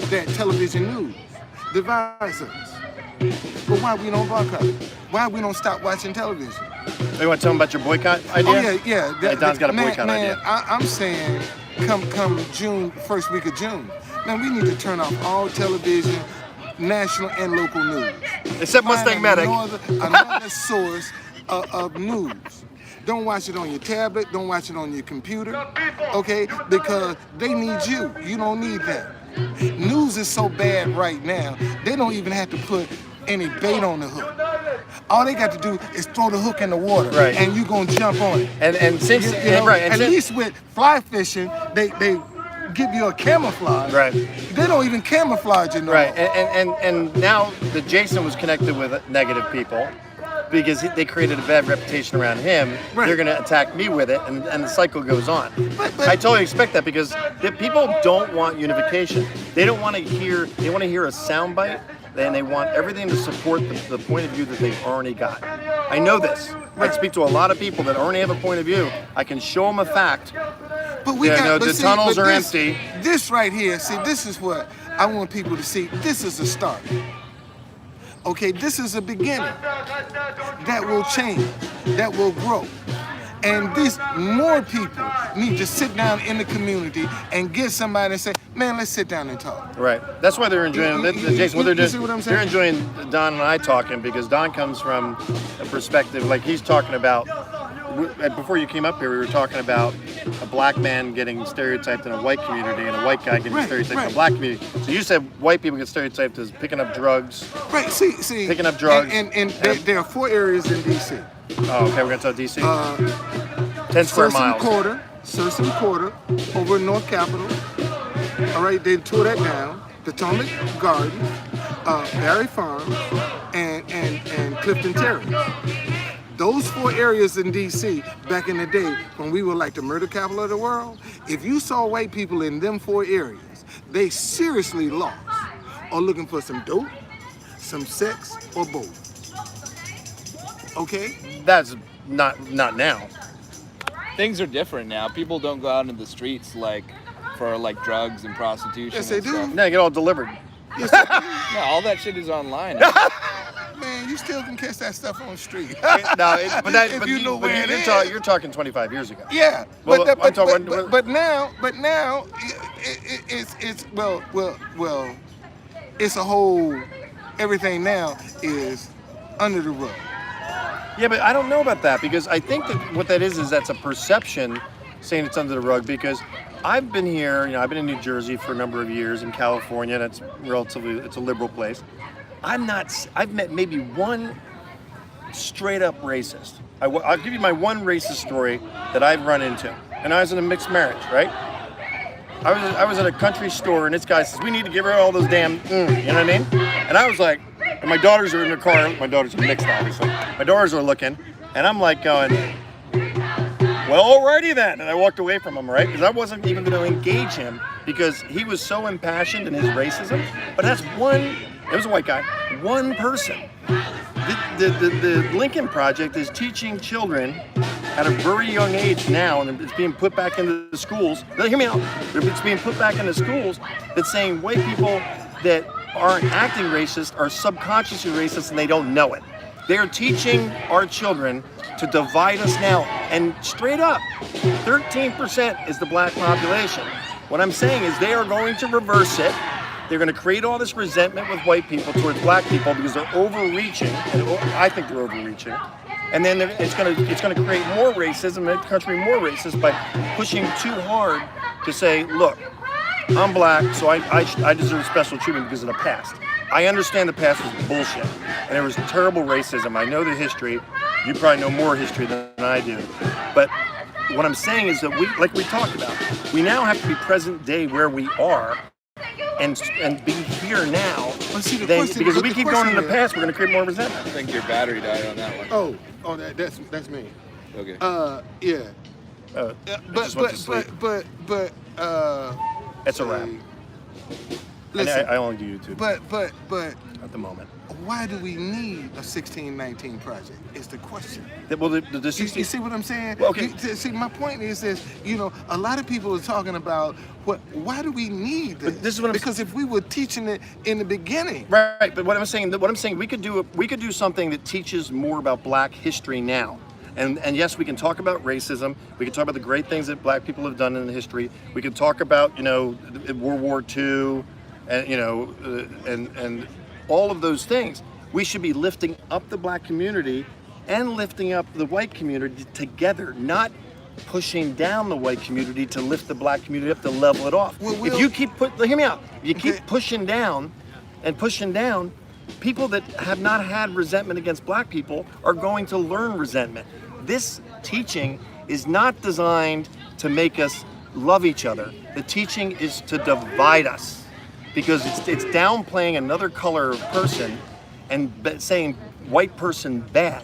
that television news divides us. But why we don't boycott it? Why we don't stop watching television? You want to tell them about your boycott idea? Oh, yeah. Don's got a boycott idea. I'm saying come June, first week of June. Man, we need to turn off all television, national and local news. Except MustangMedic. Another source of news. Don't watch it on your tablet. Don't watch it on your computer. Okay? Because they need you. You don't need them. News is so bad right now, they don't even have to put any bait on the hook. All they got to do is throw the hook in the water, right, and you're going to jump on it. And since, at least with fly fishing, they give you a camouflage. Right. They don't even camouflage it no more. Right. And now that Jason was connected with negative people, because they created a bad reputation around him, they're going to attack me with it, and the cycle goes on. But I totally expect that, because the people don't want unification. They don't want to hear. They want to hear a soundbite and they want everything to support the point of view that they've already got. I know this. I speak to a lot of people that already have a point of view. I can show them a fact. But we got the tunnels are empty. This right here, see, this is what I want people to see. This is a start. Okay, this is a beginning that will change, that will grow. And these more people need to sit down in the community and get somebody and say, man, let's sit down and talk. Right. That's why they're enjoying, Jason, what they're doing, see what I'm saying? they're enjoying Don and I talking, because Don comes from a perspective, like he's talking about, before you came up here, we were talking about a black man getting stereotyped in a white community and a white guy getting stereotyped in a black community. So you said white people get stereotyped as picking up drugs. Right, see. Picking up drugs. And there are 4 areas in D.C. Oh, okay, we're going to talk D.C. 10 square miles. Sursum Quarter, over in North Capitol. All right, they tore that down. Potomac Gardens, Barry Farms, and Clifton Terrace. Those 4 areas in D.C. back in the day when we were like the murder capital of the world, if you saw white people in them 4 areas, they seriously lost or looking for some dope, some sex, or both. Okay? That's not now. Things are different now. People don't go out into the streets for drugs and prostitution. Yes, they and do. stuff. No, they get all delivered. Yes, they do. No, all that shit is online. Man, you still can catch that stuff on the street. You're talking 25 years ago. Yeah, Well, but now it's it's a whole, everything now is under the rug. Yeah, but I don't know about that, because I think that what that is that's a perception saying it's under the rug, because I've been here, I've been in New Jersey for a number of years, in California, that's it's a liberal place. I've met maybe one straight up racist. I'll give you my one racist story that I've run into. And I was in a mixed marriage, right? I was at a country store, and this guy says, we need to get rid of all those damn, you know what I mean? And I was like, and my daughters are in the car. My daughters are mixed, obviously. My daughters are looking, and I'm like going, well, alrighty then. And I walked away from him, right? Because I wasn't even going to engage him, because he was so impassioned in his racism. But that's it was a white guy, one person. The Lincoln Project is teaching children at a very young age now, and it's being put back into the schools. Hear me out. It's being put back into schools that's saying white people that aren't acting racist are subconsciously racist, and they don't know it. They're teaching our children to divide us now, and straight up, 13% is the black population. What I'm saying is they are going to reverse it. They're going to create all this resentment with white people towards black people because they're overreaching, and I think they're overreaching. And then it's going to create more racism, make the country more racist by pushing too hard to say, look, I'm black, so I deserve special treatment because of the past. I understand the past was bullshit, and there was terrible racism. I know the history. You probably know more history than I do. But what I'm saying is that like we talked about, we now have to be present day where we are, and be here now. Well, see, because if we keep going in the past, we're going to create more resentment. I think your battery died on that one. Oh, that's me. Okay. Yeah. But It's a wrap. Listen, I only do YouTube. But at the moment. Why do we need a 1619 project? Is the question. The 16... You see what I'm saying? Well, okay. See, my point is this. A lot of people are talking about why do we need this? But this is what because if we were teaching it in the beginning. Right. But what I'm saying, we could do something that teaches more about black history now. And yes, we can talk about racism. We can talk about the great things that black people have done in the history. We can talk about, World War II, and and all of those things. We should be lifting up the black community and lifting up the white community together, not pushing down the white community to lift the black community up to level it off. If you keep hear me out. If you keep pushing down, people that have not had resentment against black people are going to learn resentment. This teaching is not designed to make us love each other. The teaching is to divide us, because it's downplaying another color of person and saying white person bad.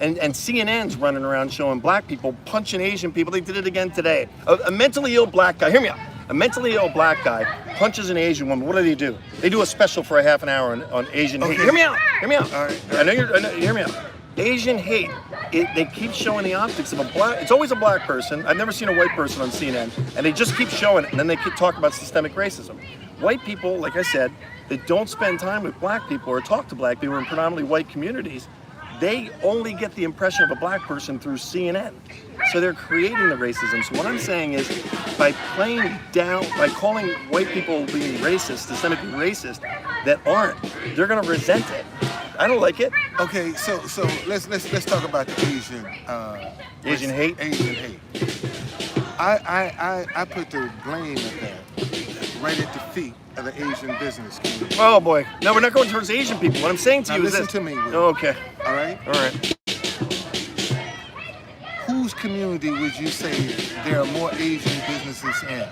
And CNN's running around showing black people punching Asian people. They did it again today. A mentally ill black guy, hear me out. A mentally ill black guy punches an Asian woman. What do? They do a special for a half an hour on Asian hate. Hear me out. Hear me out. All right. I know hear me out. Asian hate. They keep showing the optics of a black. It's always a black person. I've never seen a white person on CNN, and they just keep showing it, and then they keep talking about systemic racism. White people, like I said, that don't spend time with black people or talk to black people in predominantly white communities, they only get the impression of a black person through CNN. So they're creating the racism. So what I'm saying is, by calling white people being racist, systemically racist, that aren't, they're gonna resent it. I don't like it. Okay, so let's talk about the Asian hate. Asian hate. I put the blame of that right at the feet of the Asian business community. Oh boy. No, we're not going towards Asian people. What I'm saying to you is listen this. to me, Will. Oh, okay. All right? All right. Whose community would you say there are more Asian businesses in?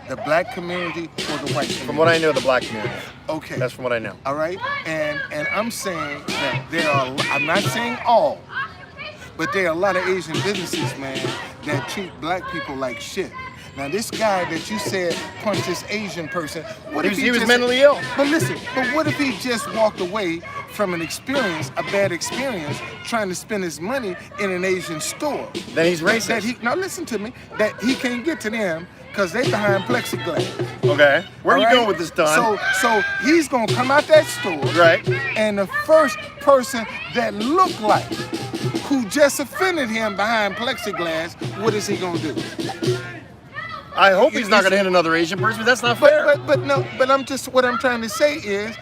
The black community or the white community? From what I know, the black community. Okay. That's from what I know. All right? And I'm saying that there are, I'm not saying all, but there are a lot of Asian businesses, man, that treat black people like shit. Now, this guy that you said punched this Asian person, what if he was mentally ill? But listen, what if he just walked away from an experience, a bad experience, trying to spend his money in an Asian store? Then he's racist. Now listen to me, that he can't get to them because they behind plexiglass. Okay. Where are you going with this, Don? So he's gonna come out that store, right? And the first person that looked like who just offended him behind plexiglass, what is he gonna do? I hope he's not going to hit another Asian person, but that's not fair. But I'm just, what I'm trying to say is,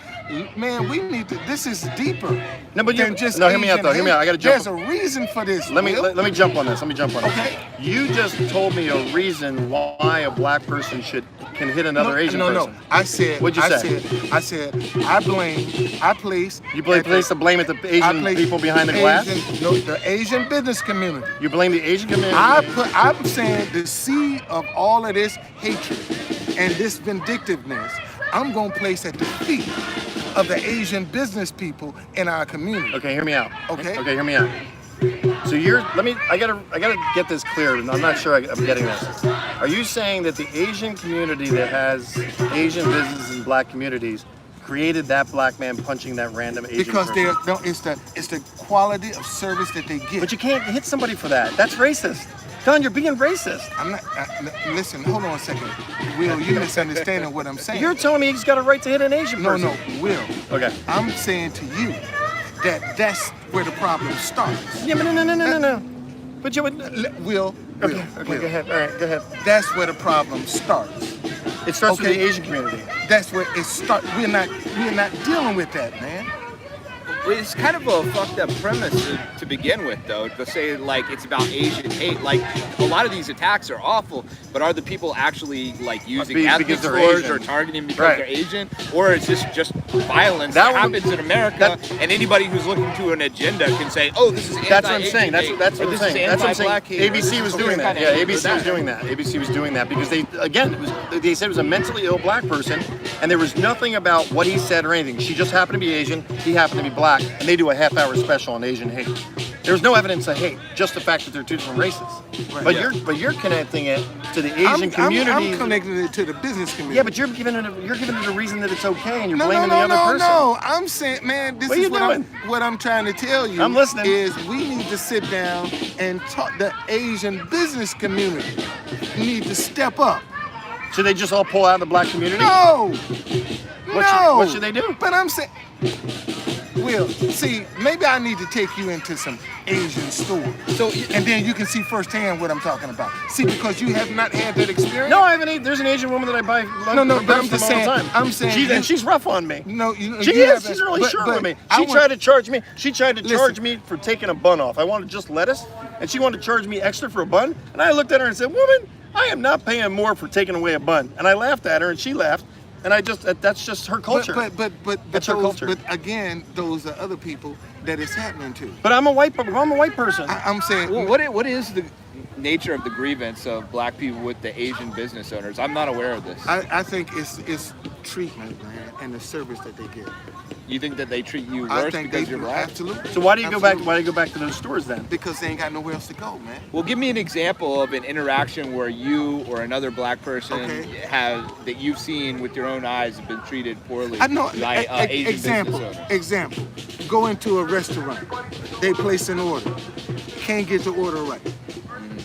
man, we need to, this is deeper. No, but than just hear me out though. Hear me out. I got to jump. There's a reason for this. Let me jump on this. Okay. You just told me a reason why a black person can hit another Asian person. No. I said. What'd you say? I said. I place. You place the blame at the Asian people behind the glass. The Asian business community. You blame the Asian community. I'm saying the seed of all of this hatred and this vindictiveness, I'm gonna place at the feet of the Asian business people in our community. Okay, hear me out. Okay, hear me out. So I gotta get this clear. I'm not sure I'm getting this. Are you saying that the Asian community that has Asian businesses and black communities created that black man punching that random Asian person? Because it's the quality of service that they get. But you can't hit somebody for that. That's racist. Don, you're being racist. I'm not. Listen, hold on a second. Will, you're misunderstanding what I'm saying. You're telling me he's got a right to hit an Asian person. No, Will. Okay. I'm saying to you that that's where the problem starts. Yeah, but no. But you would. Will. Okay, go ahead. All right, go ahead. That's where the problem starts. It starts with the Asian community. That's where it starts. We're not dealing with that, man. It's kind of a fucked up premise to begin with, though, to say, like, it's about Asian hate. Like, a lot of these attacks are awful, but are the people actually, like, using ethnic slurs or targeting because they're Asian? Or is this just violence that happens in America, and anybody who's looking to an agenda can say, oh, this is anti-Asian That's what I'm saying. That's what I'm saying. That's what I'm saying. Hate. ABC was doing that. Yeah, ABC was doing that. ABC was doing that because they said it was a mentally ill black person, and there was nothing about what he said or anything. She just happened to be Asian. He happened to be black. And they do a half-hour special on Asian hate. There's no evidence of hate, just the fact that they're two different races. Right. But you're connecting it to the Asian community. I'm connecting it to the business community. Yeah, but you're giving it a reason that it's okay, and you're blaming the other person. No. I'm saying, man, this is what I'm trying to tell you. I'm listening. Is we need to sit down and talk. The Asian business community need to step up. Should they just all pull out of the black community? No. What should they do? But I'm saying. Will, see, maybe I need to take you into some Asian store, and then you can see firsthand what I'm talking about. See, because you have not had that experience. No, I haven't. There's an Asian woman that I buy. But I'm just saying. I'm saying. She's rough on me. No, she is. She's really short with me. She tried to charge me. She tried to charge me for taking a bun off. I wanted just lettuce, and she wanted to charge me extra for a bun. And I looked at her and said, "Woman, I am not paying more for taking away a bun." And I laughed at her, and she laughed. And that's just her culture. But that's her culture. But again, those are other people that it's happening to. But I'm a white person. I'm saying. Well, what is the nature of the grievance of black people with the Asian business owners? I'm not aware of this. I think it's treatment, man, and the service that they get. You think that they treat you I worse think because they you're black? absolutely. So why do you go back? Absolutely. Why do you go back to those stores then? Because they ain't got nowhere else to go, man. Well, give me an example of an interaction where you or another black person that you've seen with your own eyes have been treated poorly I know. by Asian Example. business owners. Example. Go into a restaurant. They place an order. Can't get the order right.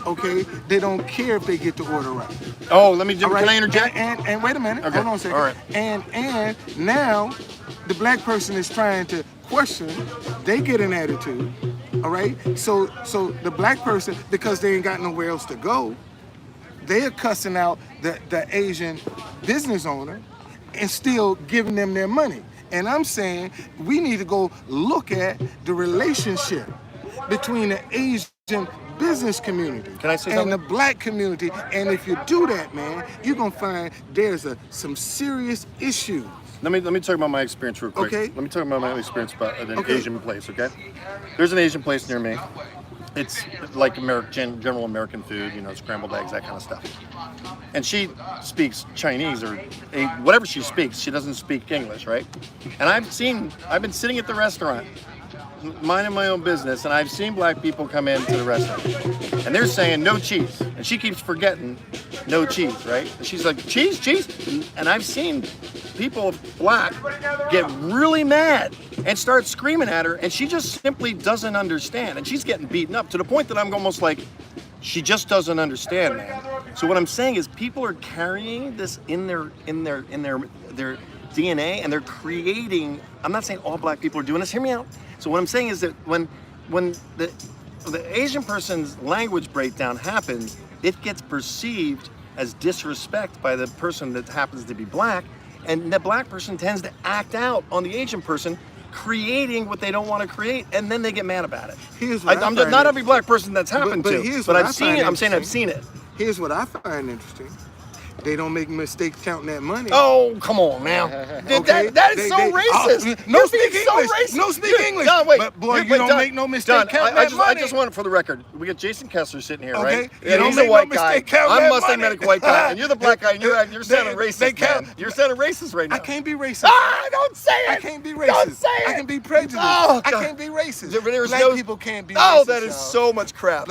Okay. They don't care if they get the order right. Oh, let me. All right? Can I interject? And wait a minute. Okay. Hold on a second. All right. And now the black person is trying to question. They get an attitude. All right. So the black person, because they ain't got nowhere else to go, they are cussing out the Asian business owner and still giving them their money. And I'm saying we need to go look at the relationship between the Asian business community Can I say and something? the black community. And if you do that, man, you're gonna find there's some serious issues. Let me talk about my experience real quick. Okay. Let me talk about my experience about an Okay. Asian place. Okay. There's an Asian place near me. It's like general American food, you know, scrambled eggs, that kind of stuff. And she speaks Chinese or whatever she speaks. She doesn't speak English, right? And I've been sitting at the restaurant, minding my own business, and I've seen black people come into the restaurant, and they're saying no cheese, and she keeps forgetting no cheese, right? And she's like, cheese, and I've seen people black get really mad and start screaming at her, and she just simply doesn't understand, and she's getting beaten up to the point that I'm almost like, she just doesn't understand, man. So what I'm saying is, people are carrying this in their DNA, and they're creating. I'm not saying all black people are doing this. Hear me out. So what I'm saying is that when the Asian person's language breakdown happens, it gets perceived as disrespect by the person that happens to be black, and the black person tends to act out on the Asian person, creating what they don't want to create, and then they get mad about it. Here's what I'm not every black person that's happened but to, here's but what I've I seen find it. I'm saying I've interesting. seen it. Here's what I find interesting. They don't make mistakes counting that money. Oh, come on now. Okay? That is so racist. No You're speak being so English. racist. No speak English. Don, wait. But boy, Wait, you don't Don, make no mistake Don, counting I that money. I just want it for the record. We got Jason Kessler sitting here, Okay. right? You And don't he's make a no white guy. mistake counting I'm that Mustang money. Medic white guy, and you're the black guy, and you're sounding They racist, count. man. You're sounding racist right now. I can't be racist. Ah, don't say it. I can't be racist. Don't say it. I can be prejudiced. Oh, I God. can't be racist. There's Black no- people can't be Oh, racist. that is y'all. so much crap.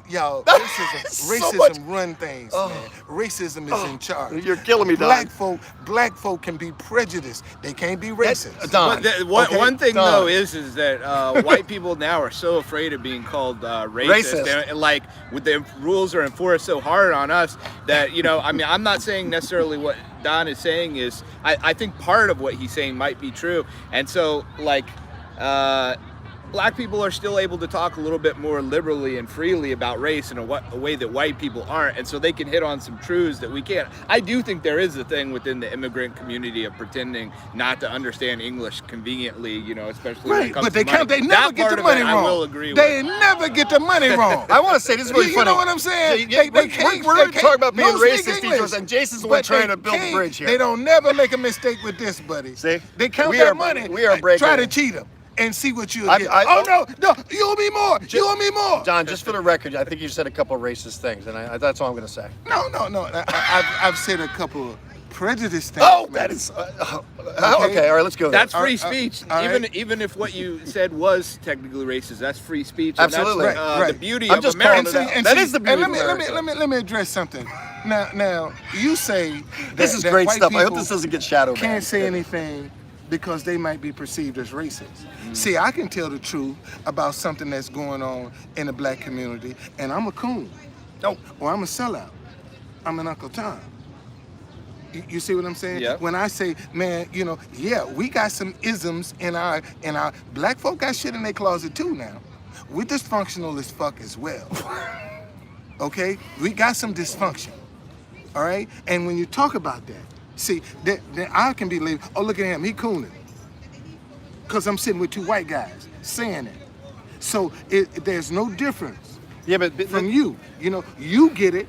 Y'all, So racism much- run things, Oh. man. Racism is in charge. You're killing me, Don. Black folk can be prejudiced. They can't be racist. Don. But Okay, one thing Don. though is that white people now are so afraid of being called racist. Racist. And, like, with the rules are enforced so hard on us that, you know, I mean, I'm not saying necessarily what Don is saying is. I think part of what he's saying might be true, and so like. Black people are still able to talk a little bit more liberally and freely about race in a way that white people aren't, and so they can hit on some truths that we can't. I do think there is a thing within the immigrant community of pretending not to understand English conveniently, you know, especially when it Right, comes but to they money. count. They That never get part the of it, money wrong. I will agree They with. never get the money wrong. I want to say this is really You funny. know what I'm saying? Yeah, They can't- we're they talking can't- about being no speak racist, English. and Jason's the one But trying they to build a can't. bridge here. They don't never make a mistake with this, buddy. See? They count We that are- money. we are breaking Try to it. cheat them and see what you'll I- get. I- Oh no, you owe me more. You owe me more. Don, just for the record, I think you said a couple of racist things, and that's all I'm going to say. No. I've said a couple of prejudice things. Oh, man. that is okay. All right, let's go. there. That's free speech. all right. Even if what you said was technically racist, that's free speech. And Absolutely. That's, Right. the beauty I'm of just America. calling it out. That is the beauty and of America. let me address something. Now you say that, This is that great white stuff. I hope people this doesn't get shadowed. can't say anything because they might be perceived as racist. See, I can tell the truth about something that's going on in the black community, and I'm a coon. No. Or I'm a sellout. I'm an Uncle Tom. You see what I'm saying? Yeah. When I say, man, you know, yeah, we got some isms in our black folk got shit in their closet too now. We dysfunctional as fuck as well. Okay? We got some dysfunction. All right? And when you talk about that, see, that I can be labeled, oh, look at him, he cooning. Because I'm sitting with two white guys saying it. So there's no difference Yeah, but from you. You know, you get it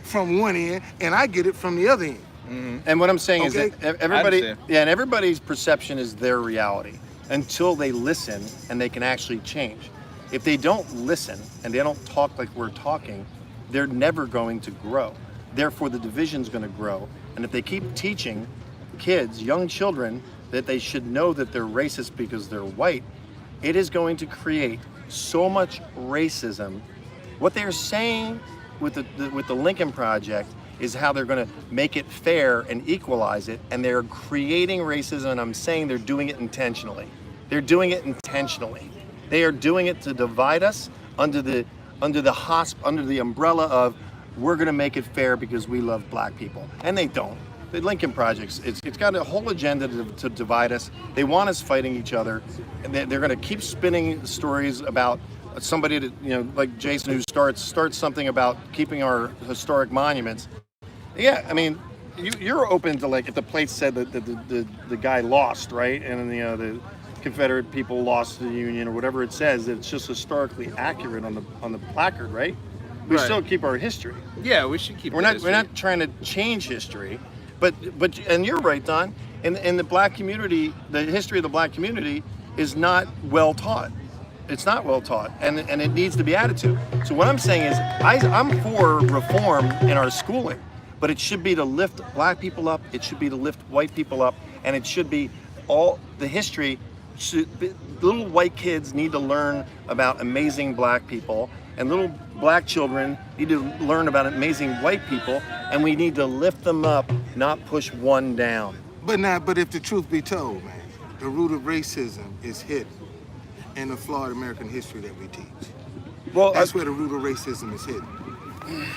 from one end, and I get it from the other end. And what I'm saying is Okay. that everybody, understand. yeah, and everybody's perception is their reality until they listen and they can actually change. If they don't listen and they don't talk like we're talking, they're never going to grow. Therefore, the division's going to grow. And if they keep teaching kids, young children, that they should know that they're racist because they're white, it is going to create so much racism. What they're saying with the Lincoln Project is how they're going to make it fair and equalize it, and they're creating racism, and I'm saying they're doing it intentionally. They're doing it intentionally. They are doing it to divide us under the umbrella of we're going to make it fair because we love black people, and they don't. The Lincoln Project, it's got a whole agenda to divide us. They want us fighting each other, and they're going to keep spinning stories about somebody that, you know, like Jason, who starts something about keeping our historic monuments. Yeah, I mean, you're open to, like, if the plate said that the guy lost, right, and the Confederate people lost the Union or whatever it says, it's just historically accurate on the placard, right? We still keep our history. Yeah, we should keep. We're not trying to change history, but and you're right, Don. In the black community, the history of the black community is not well taught. It's not well taught, and it needs to be added to. So what I'm saying is, I'm for reform in our schooling, but it should be to lift black people up. It should be to lift white people up, and it should be all the history. Little white kids need to learn about amazing black people, and little black children need to learn about amazing white people, and we need to lift them up, not push one down. But if the truth be told, man, the root of racism is hidden in the flawed American history that we teach. Well, that's where the root of racism is hidden.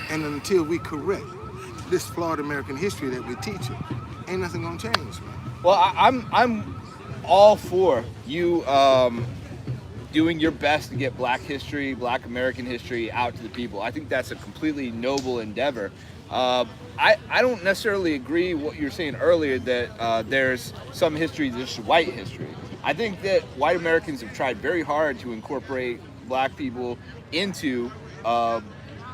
And until we correct this flawed American history that we teach, ain't nothing gonna change, man. Well, I'm all for you doing your best to get black history, black American history out to the people. I think that's a completely noble endeavor. I don't necessarily agree what you were saying earlier that there's some history that's just white history. I think that white Americans have tried very hard to incorporate black people into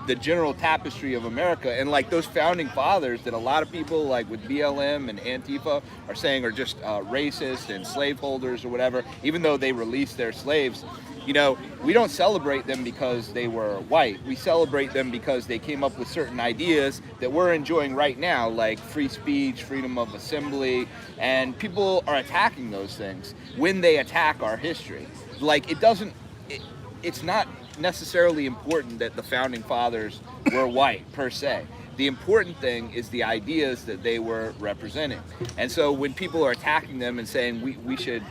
the general tapestry of America, and like those founding fathers that a lot of people like with BLM and Antifa are saying are just racist and slaveholders or whatever, even though they released their slaves. You know, we don't celebrate them because they were white. We celebrate them because they came up with certain ideas that we're enjoying right now, like free speech, freedom of assembly, and people are attacking those things when they attack our history. Like, it's not necessarily important that the founding fathers were white per se. The important thing is the ideas that they were representing. And so when people are attacking them and saying we should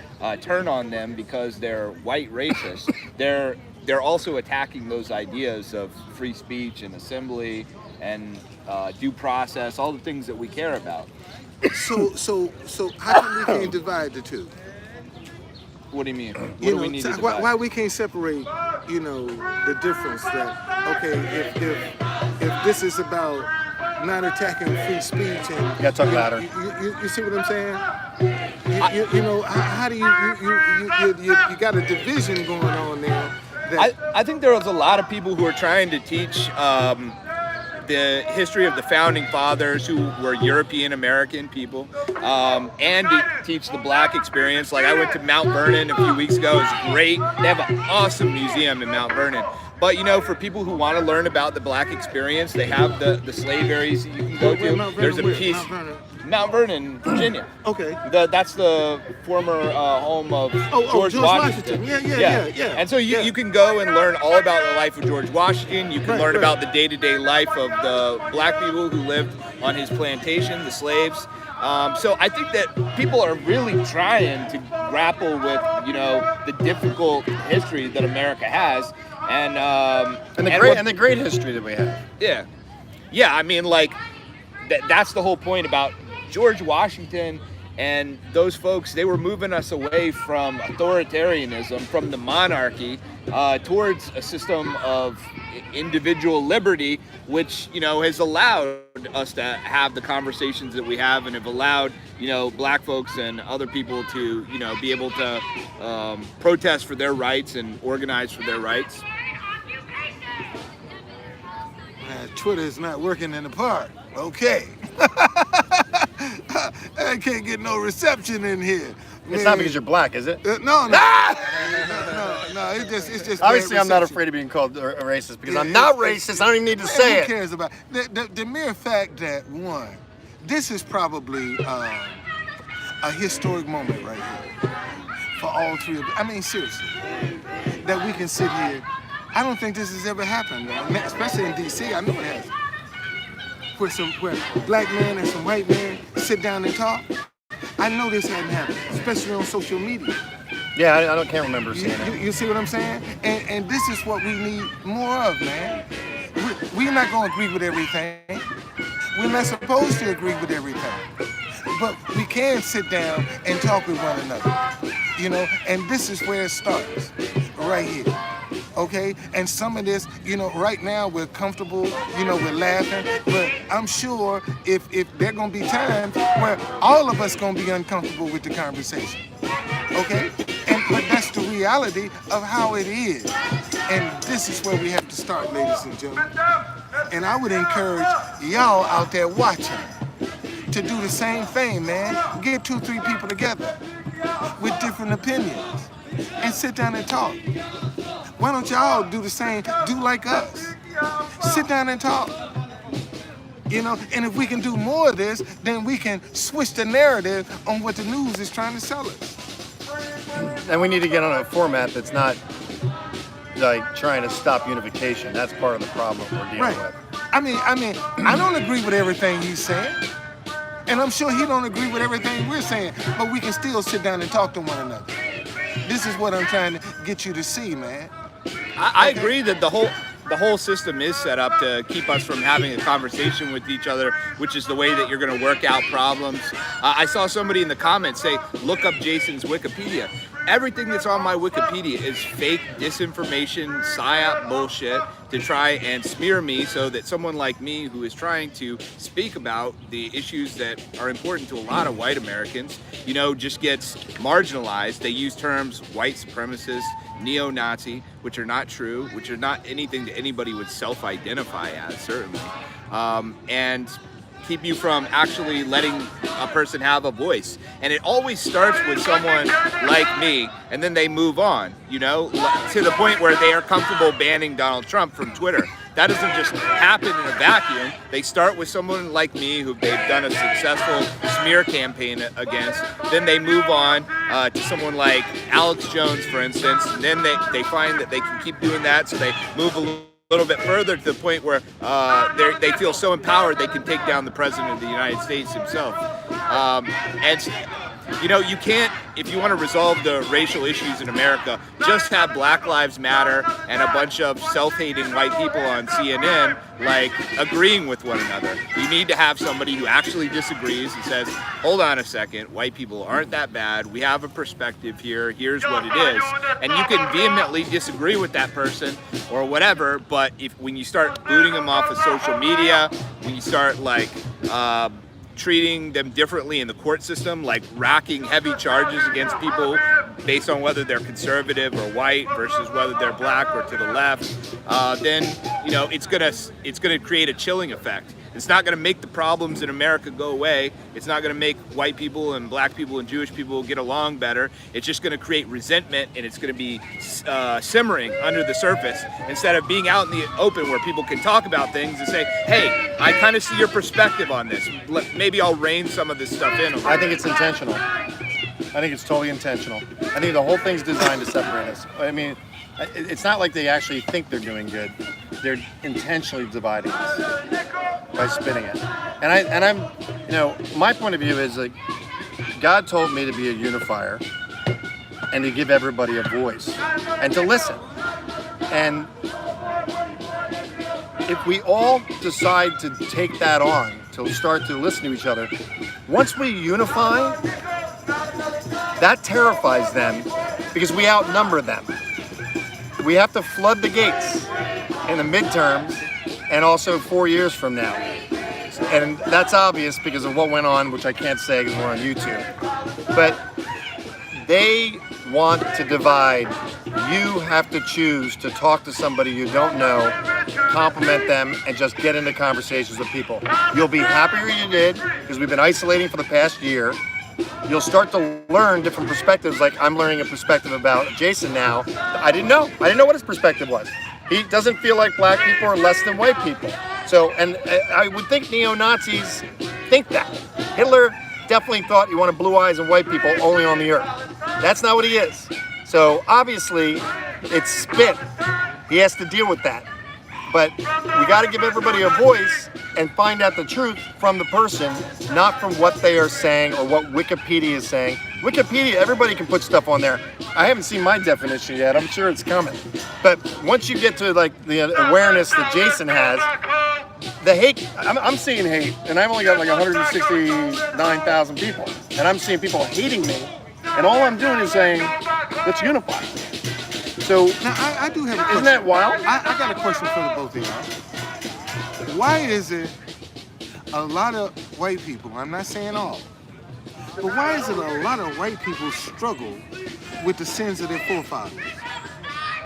turn on them because they're white racists, they're also attacking those ideas of free speech and assembly and due process, all the things that we care about. So how come we can't divide the two? What do you mean? What do we need to divide? Why we can't separate, the difference that, okay, if this is about not attacking free speech and you gotta talk louder. You see what I'm saying? How do you got a division going on there? I think there was a lot of people who are trying to teach the history of the founding fathers who were European American people, and to teach the black experience. Like, I went to Mount Vernon a few weeks ago. It's great. They have an awesome museum in Mount Vernon. But for people who want to learn about the black experience, they have the slave areas that you can go to. There's a piece. Mount Vernon, Virginia. Okay. That's the former home of George Washington. Yeah. And so you can go and learn all about the life of George Washington. You can learn about the day-to-day life of the black people who lived on his plantation, the slaves. So I think that people are really trying to grapple with, the difficult history that America has, and the great history that we have. Yeah. I mean, like, that's the whole point about George Washington and those folks. They were moving us away from authoritarianism, from the monarchy, towards a system of individual liberty, which has allowed us to have the conversations that we have, and have allowed black folks and other people to be able to protest for their rights and organize for their rights. Twitter is not working in the park. Okay. I can't get no reception in here. It's not because you're black, is it? No. It's just. Obviously, I'm not afraid of being called a racist because I'm not racist. I don't even need to say it. Who cares about the mere fact that, one, this is probably a historic moment right here for all three of us. I mean, seriously, that we can sit here. I don't think this has ever happened, man. Especially in D.C. I know it hasn't. Where black men and some white men sit down and talk. I know this hadn't happened, especially on social media. Yeah, I can't remember seeing it. You see what I'm saying? And this is what we need more of, man. We're not going to agree with everything. We're not supposed to agree with everything. But we can sit down and talk with one another, you know? And this is where it starts, right here. Okay, and some of this, you know, right now we're comfortable, you know, we're laughing, but I'm sure if there gonna be times where all of us gonna be uncomfortable with the conversation, okay? But that's the reality of how it is, and this is where we have to start, ladies and gentlemen. And I would encourage y'all out there watching to do the same thing, man. Get 2-3 people together with different opinions and sit down and talk. Why don't y'all do the same, do like us? Sit down and talk. You know, and if we can do more of this, then we can switch the narrative on what the news is trying to sell us. And we need to get on a format that's not like trying to stop unification. That's part of the problem we're dealing with. I mean, I don't agree with everything he's saying. And I'm sure he don't agree with everything we're saying, but we can still sit down and talk to one another. This is what I'm trying to get you to see, man. I agree that the whole system is set up to keep us from having a conversation with each other, which is the way that you're going to work out problems. I saw somebody in the comments say, look up Jason's Wikipedia. Everything that's on my Wikipedia is fake disinformation, psyop bullshit to try and smear me so that someone like me who is trying to speak about the issues that are important to a lot of white Americans, you know, just gets marginalized. They use terms white supremacist, neo-Nazi, which are not true, which are not anything that anybody would self-identify as, certainly, and keep you from actually letting a person have a voice. And it always starts with someone like me, and then they move on, you know, to the point where they are comfortable banning Donald Trump from Twitter. That doesn't just happen in a vacuum. They start with someone like me who they've done a successful smear campaign against. Then they move on to someone like Alex Jones, for instance. And then they find that they can keep doing that, so they move a little bit further to the point where they feel so empowered they can take down the president of the United States himself. And you know, you can't, if you want to resolve the racial issues in America, just have Black Lives Matter and a bunch of self-hating white people on CNN, like, agreeing with one another. You need to have somebody who actually disagrees and says, hold on a second, white people aren't that bad, we have a perspective here, here's what it is. And you can vehemently disagree with that person or whatever, but when you start booting them off of social media, when you start, like, treating them differently in the court system, like racking heavy charges against people based on whether they're conservative or white versus whether they're black or to the left, then, you know, it's gonna create a chilling effect. It's not gonna make the problems in America go away. It's not gonna make white people and black people and Jewish people get along better. It's just gonna create resentment, and it's gonna be simmering under the surface instead of being out in the open where people can talk about things and say, hey, I kind of see your perspective on this. Maybe I'll rein some of this stuff in. I think it's intentional. I think it's totally intentional. I think the whole thing's designed to separate us. I mean, it's not like they actually think they're doing good. They're intentionally dividing us by spinning it. And I'm, you know, my point of view is like, God told me to be a unifier and to give everybody a voice and to listen. And if we all decide to take that on, to start to listen to each other, once we unify, that terrifies them because we outnumber them. We have to flood the gates in the midterms and also 4 years from now. And that's obvious because of what went on, which I can't say because we're on YouTube. But they want to divide. You have to choose to talk to somebody you don't know, compliment them, and just get into conversations with people. You'll be happier you did because we've been isolating for the past year. You'll start to learn different perspectives. Like I'm learning a perspective about Jason now. I didn't know what his perspective was. He doesn't feel like black people are less than white people. So, and I would think neo-Nazis think that. Hitler definitely thought he wanted blue eyes and white people only on the earth. That's not what he is. So obviously, it's spin. He has to deal with that. But we got to give everybody a voice and find out the truth from the person, not from what they are saying or what Wikipedia is saying. Wikipedia, everybody can put stuff on there. I haven't seen my definition yet. I'm sure it's coming. But once you get to like the awareness that Jason has, the hate, I'm seeing hate, and I've only got like 169,000 people, and I'm seeing people hating me, and all I'm doing is saying, let's unify. So Now, I do have a question. isn't that wild? I got a question for the both of y'all. Why is it a lot of white people, I'm not saying all, but why is it a lot of white people struggle with the sins of their forefathers?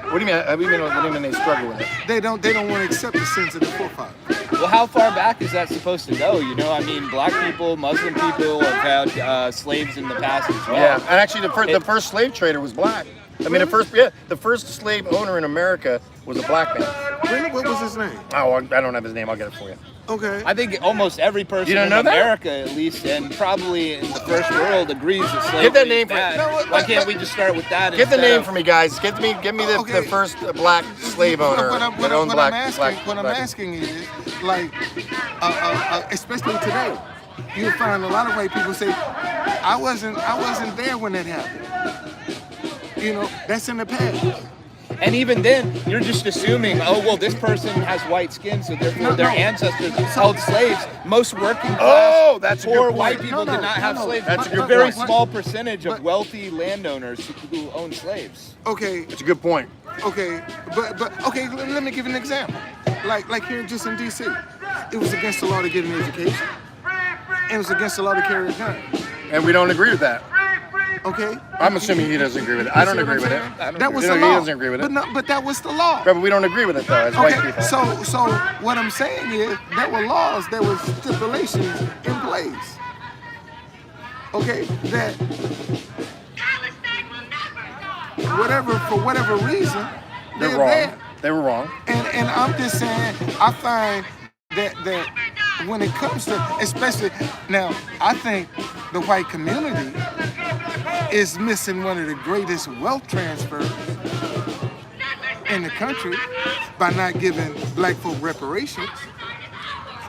What do you mean? What do you mean they struggle with it? They don't want to accept the sins of their forefathers. Well, how far back is that supposed to go? You know, I mean, black people, Muslim people have had slaves in the past as well. Yeah, and actually the first slave trader was black. I mean, the first slave owner in America was a black man. Really? What was his name? Oh, I don't have his name. I'll get it for you. Okay. I think almost every person You don't in know that? America, at least, and probably in the first world, agrees that slavery Give that name is for- bad. No, Why can't we just start with that? Get the instead name of- for me, guys. Give me the, Okay. the first black slave owner What that owned I'm black. asking is, like, especially today, you'll find a lot of white people say, I wasn't there when that happened. You know, that's in the past. And even then, you're just assuming, oh, well, this person has white skin, so therefore their ancestors held slaves. Most working class, Oh, that's a good poor point. white people No, did not have no, slaves. that's a good a very point. small percentage of wealthy landowners who own slaves. Okay, It's a good point. okay, but okay, let me give you an example. Like here just in DC, it was against the law to get an education, and it was against the law to carry a gun. And we don't agree with that. Okay? I'm assuming he doesn't agree with it. I don't See what agree I'm with it. saying? I don't That agree was with the it. law. He doesn't agree with it. But that was the law. But we don't agree with it though, as white Okay, people. so what I'm saying is there were laws, there were stipulations in place. Okay, that for whatever reason, They're they're wrong. there. They were wrong. And I'm just saying, I find that when it comes to, especially now, I think the white community is missing one of the greatest wealth transfers in the country by not giving black folk reparations.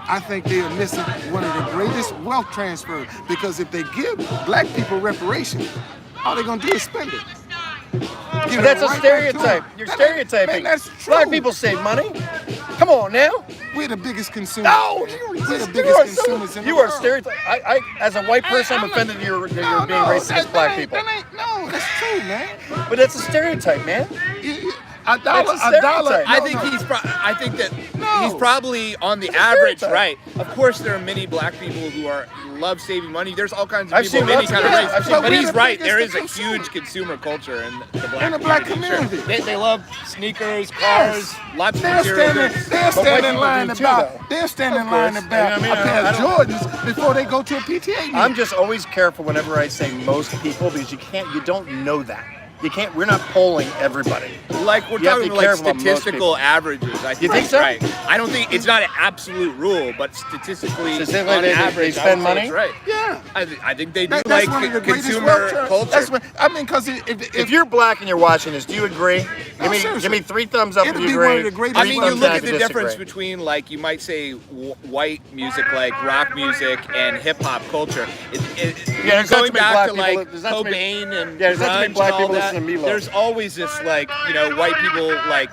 I think they are missing one of the greatest wealth transfers because if they give black people reparations, all they're gonna do is spend it. Give But it that's a right back to stereotype. them. You're Man, stereotyping. that's true. Black people save money. Come on now. We're the biggest consumers. No, We're the biggest consumers in the you are world. stereotyping. I, as a white person, I'm offended that you're being racist against black people. No, that's true, man. But that's a stereotype, man. A dollar, That's a a dollar. stereotype. I no, think no. I think that No. he's probably on the It's a average stereotype. right. Of course, there are many black people who love saving money. There's all kinds of I've people of seen any lots kind of of that. race. I've seen- But But he's we're the right. There is biggest a huge consumer culture in the black In the black Sure. community. They love sneakers, cars, lots of material goods. They'll white stand in people line do too, about. though. They'll stand in Of line course. about I mean, a pair I of Jordans before they go to a PTA meeting. I'm just always careful whenever I say most people because you don't know that. You can't. We're not polling everybody. Like we're You have to talking be like careful about most people. statistical averages. I think think so? Right. I don't think it's not an absolute rule, but statistically, Statistically, on they average, spend I would say money? it's right. Yeah. I think they do That's like one of the greatest consumer wealth tra- culture. That's what I mean, because If you're black and you're watching this, do you agree? No, Give seriously. me 3 thumbs up It'd if you be agree. one of the greatest I mean, you thumbs look down at if the you difference disagree. between, like, you might say white music, like rock music, and hip hop culture. there's not Going too many back black to people- like there's not too many- Cobain and Yeah, there's not too many grunge black and all people that. listening to Meatloaf. There's always this, like, white people like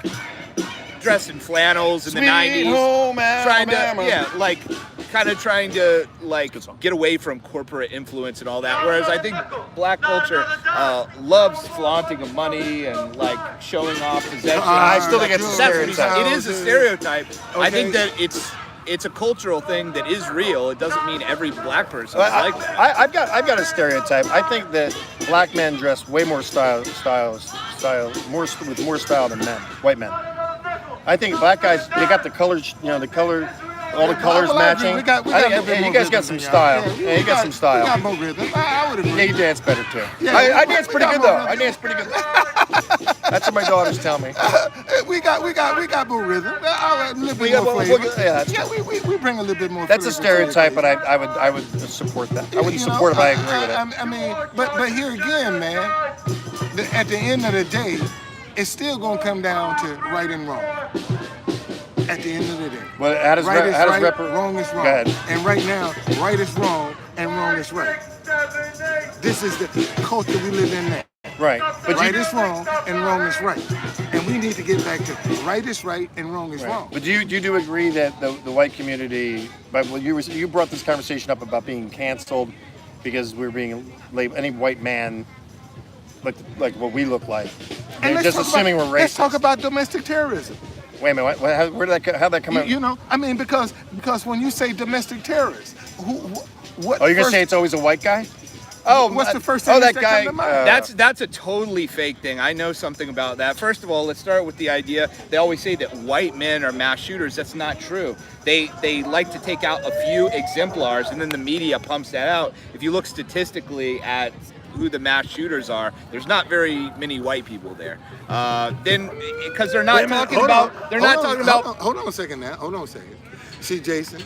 dressed in flannels in the Sweet 90s, home trying to Alabama. trying to like get away from corporate influence and all that. Whereas I think black culture loves flaunting of money and like showing off possessions. I still think it's a That's what he's saying. stereotype. It is a stereotype. I Okay. think that it's a cultural thing that is real. It doesn't mean every black person is like that. I've got a stereotype. I think that black men dress way more with more style than men, white men. I think black guys, they got the colors, all the colors Well, I agree. matching. We got I think a bit you more guys got rhythm some than y'all. style. Yeah, Yeah, you got some style. We got more rhythm. I would agree. Yeah, you dance better too. Yeah, I we dance pretty got good more though. rhythm. I dance pretty good. That's what my daughters tell me. We got more rhythm. A little We bit got more more- flavor. yeah, that's we bring a little bit more. That's a flavor to it, stereotype, but baby. I would support that. I wouldn't You know, support it, but I agree with it. I mean, but here again, man. At the end of the day, it's still gonna come down to right and wrong. At the end of the day. Well, how does Right is how does right, wrong is wrong. Go ahead. And right now, right is wrong and wrong is right. This is the culture we live in now. Right, but Right is wrong and wrong is right. And we need to get back to right is right and wrong is wrong. But you do agree that the white community, but you brought this conversation up about being canceled because we're being labeled, any white man like what we look like. And They're just assuming we're racist. Let's talk about domestic terrorism. Wait a minute, where did how'd that come out? You know, I mean, because when you say domestic terrorists, what? Oh, you're gonna say it's always a white guy? Oh, what's the first thing that that guy? come to mind? That's a totally fake thing. I know something about that. First of all, let's start with the idea. They always say that white men are mass shooters. That's not true. They like to take out a few exemplars, and then the media pumps that out. If you look statistically at who the mass shooters are, there's not very many white people there. Then, because they're not talking about, Hold on a second now. Hold on a second. See, Jason.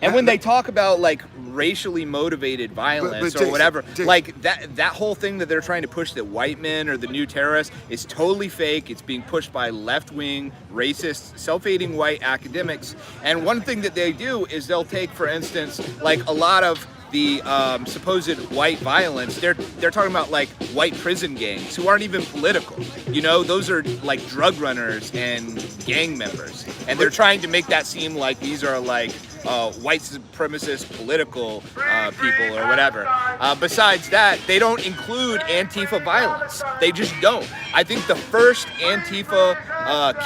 And when they talk about like racially motivated violence Jason, or whatever, Jason. like that whole thing that they're trying to push that white men are the new terrorists is totally fake. It's being pushed by left-wing, racist, self-hating white academics. And one thing that they do is they'll take, for instance, like a lot of the supposed white violence, they're talking about like white prison gangs who aren't even political. You know, those are like drug runners and gang members. And they're trying to make that seem like these are like white supremacist political people or whatever. Besides that, they don't include Antifa violence. They just don't. I think the first Antifa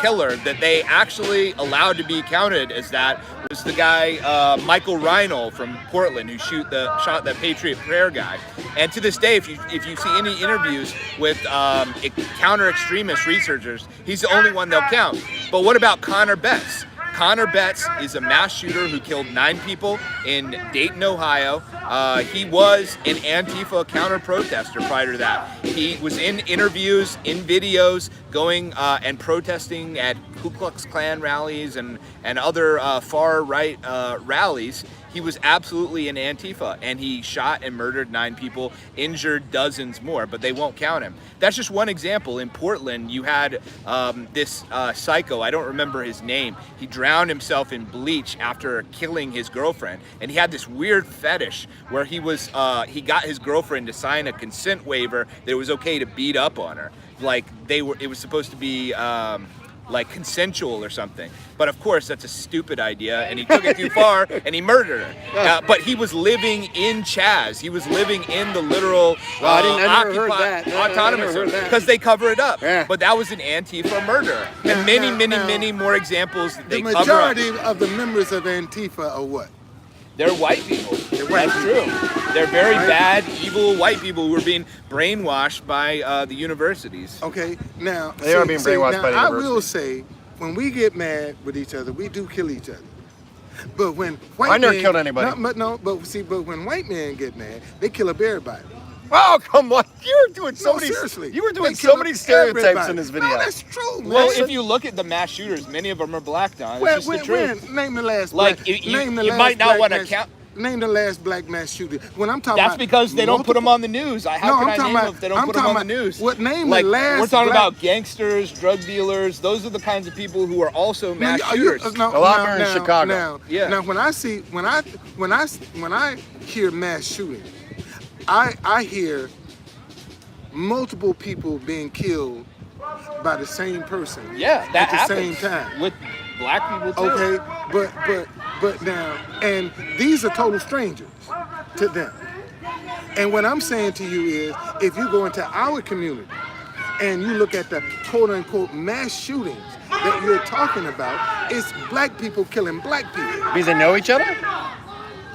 killer that they actually allowed to be counted as that was the guy Michael Reinl from Portland who shot that Patriot Prayer guy. And to this day, if you see any interviews with counter-extremist researchers, he's the only one they'll count. But what about Connor Betts? Connor Betts is a mass shooter who killed 9 people in Dayton, Ohio. He was an Antifa counter-protester prior to that. He was in interviews, in videos, going and protesting at Ku Klux Klan rallies and other far-right rallies. He was absolutely an Antifa, and he shot and murdered 9 people, injured dozens more, but they won't count him. That's just one example. In Portland, you had this psycho, I don't remember his name. He drowned himself in bleach after killing his girlfriend, and he had this weird fetish where he got his girlfriend to sign a consent waiver that it was okay to beat up on her. Like it was supposed to be like consensual or something. But of course, that's a stupid idea, and he took it too far, and he murdered her. But he was living in Chaz. He was living in the literal I never heard that. autonomous because they cover it up. Yeah. But that was an Antifa murder. And many more examples that they cover up. The majority of the members of Antifa are what? They're white people. That's true. They're very bad, evil white people who are being brainwashed by the universities. Okay, now they are being brainwashed by the I universities. will say, when we get mad with each other, we do kill each other. But when white I never men, killed anybody. But when white men get mad, they kill up everybody. Oh, come on. You were doing so many seriously. You were doing They kill so many stereotypes everybody. in this video. No, that's true, man. Well, if you look at the mass shooters, many of them are black, Don. It's just the truth. Name the last Like, black, you name the might last not black want to mass- count. Name the last black mass shooter. When I'm talking That's about because they don't put them on the news. How can I name them if they don't I'm put them talking on the news? What name like, the last we're talking black- about gangsters, drug dealers. Those are the kinds of people who are also mass shooters. A lot more in Chicago. Now, when I hear mass shooting, I hear multiple people being killed by the same person. Yeah, that at the happens same time. with black people too. Okay, but now, and these are total strangers to them. And what I'm saying to you is, if you go into our community and you look at the quote unquote mass shootings that you're talking about, it's black people killing black people. Because they know each other?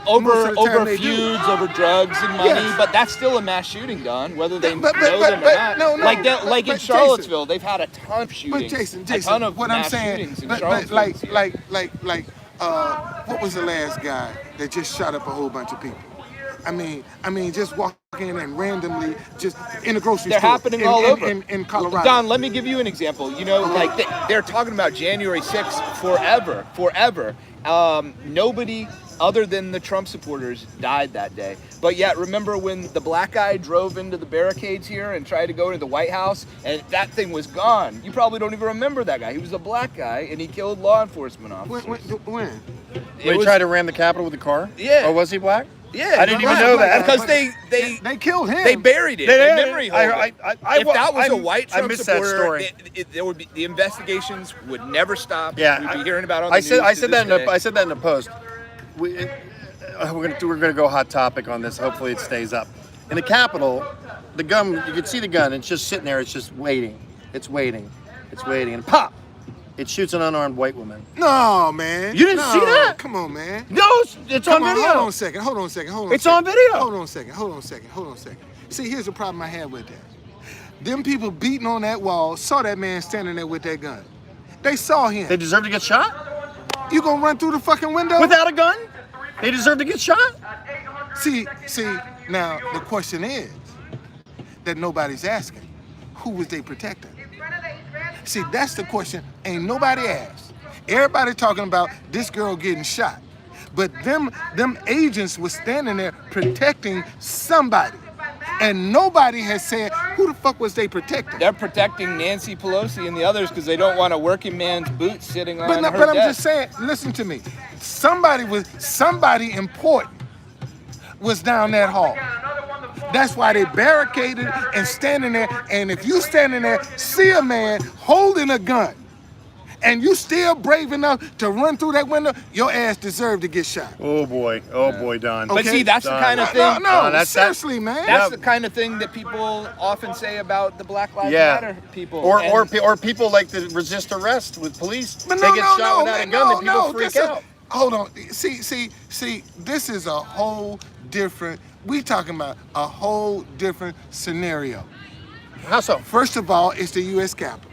Over feuds, over drugs and money, Yes. but that's still a mass shooting, Don. Whether they But- know them or not. no, like in but Charlottesville, they've had a ton of But shootings. Jason, a ton of what I'm mass saying, shootings in but Charlottesville. like, what was the last guy that just shot up a whole bunch of people? I mean, just walking and randomly, just in the grocery They're store. happening all over. In Colorado. Don, let me give you an example. You know, like they're talking about January 6th forever. Nobody other than the Trump supporters died that day. But yet, remember when the black guy drove into the barricades here and tried to go to the White House, and that thing was gone? You probably don't even remember that guy. He was a black guy, and he killed law enforcement officers. When? He tried to ram the Capitol with the car? Yeah. Or was he black? Yeah, I didn't even know that. Because they killed him. They buried it in memory hole. If that was a white Trump I missed supporter, that story. there would be, the investigations would never stop. Yeah, we'd be hearing about it on the I said news to that this day. I said that in a post. We're gonna go hot topic on this. Hopefully it stays up. In the Capitol, the gun, you can see the gun. It's just sitting there. It's just waiting. It's waiting, and pop! It shoots an unarmed white woman. No, man. You didn't see that? Come on, man. No, it's on video. Hold on a second. It's on video. Hold on a second. See, here's the problem I had with that. Them people beating on that wall saw that man standing there with that gun. They saw him. They deserve to get shot? You gonna run through the fucking window? Without a gun? They deserve to get shot? See, now the question is that nobody's asking, who was they protecting? See, that's the question ain't nobody asked. Everybody talking about this girl getting shot. But them agents was standing there protecting somebody. And nobody has said, who the fuck was they protecting? They're protecting Nancy Pelosi and the others because they don't want a working man's boot sitting on her But I'm desk. just saying, listen to me. Somebody important was down that hall. That's why they barricaded and standing there. And if you standing there, see a man holding a gun, and you still brave enough to run through that window, your ass deserved to get shot. Oh boy, Don. But see, that's the kind of thing. No, seriously, man. That's the kind of thing that people often say about the Black Lives Matter people. Or people like to resist arrest with police. They get shot without a gun, and people freak out. Hold on. See, this is a whole different, we talking about a whole different scenario. How so? First of all, it's the U.S. Capitol.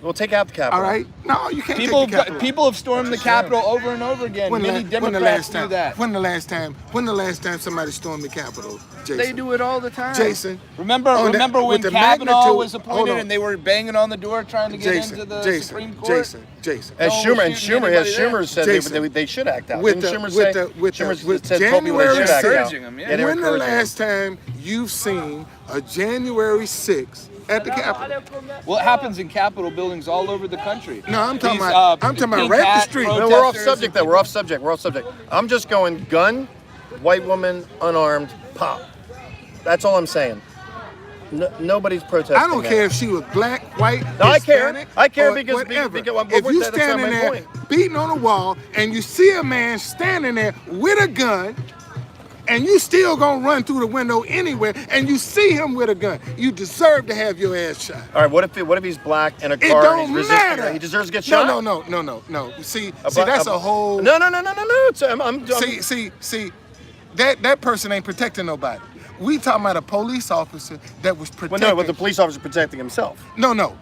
We'll take out the Capitol. All right? No, you can't take the Capitol. People have stormed the Capitol over and over again. Many Democrats do that. When the last time somebody stormed the Capitol, Jason? They do it all the time. Jason. Remember when Kavanaugh was appointed and they were banging on the door trying to get into the Supreme Court? Jason. As Schumer said they should act out. Didn't Schumer said January should act out. When the last time you've seen a January 6th at the Capitol? Well, it happens in Capitol buildings all over the country. No, I'm talking about right up the street. No, we're off subject though. We're off subject. I'm just going gun, white woman, unarmed, pop. That's all I'm saying. Nobody's protesting. I don't care if she was black, white, no, Hispanic, I care or because whatever. if you standing there beating on a wall and you see a man standing there with a gun, and you still gonna run through the window anywhere, and you see him with a gun, you deserve to have your ass shot. All right, what if he's black in a car? It don't and he's matter. He deserves to get shot. No. See, that's a whole. No. See, that person ain't protecting nobody. We talking about a police officer that was protecting. Well, no, but the police officer protecting himself. No.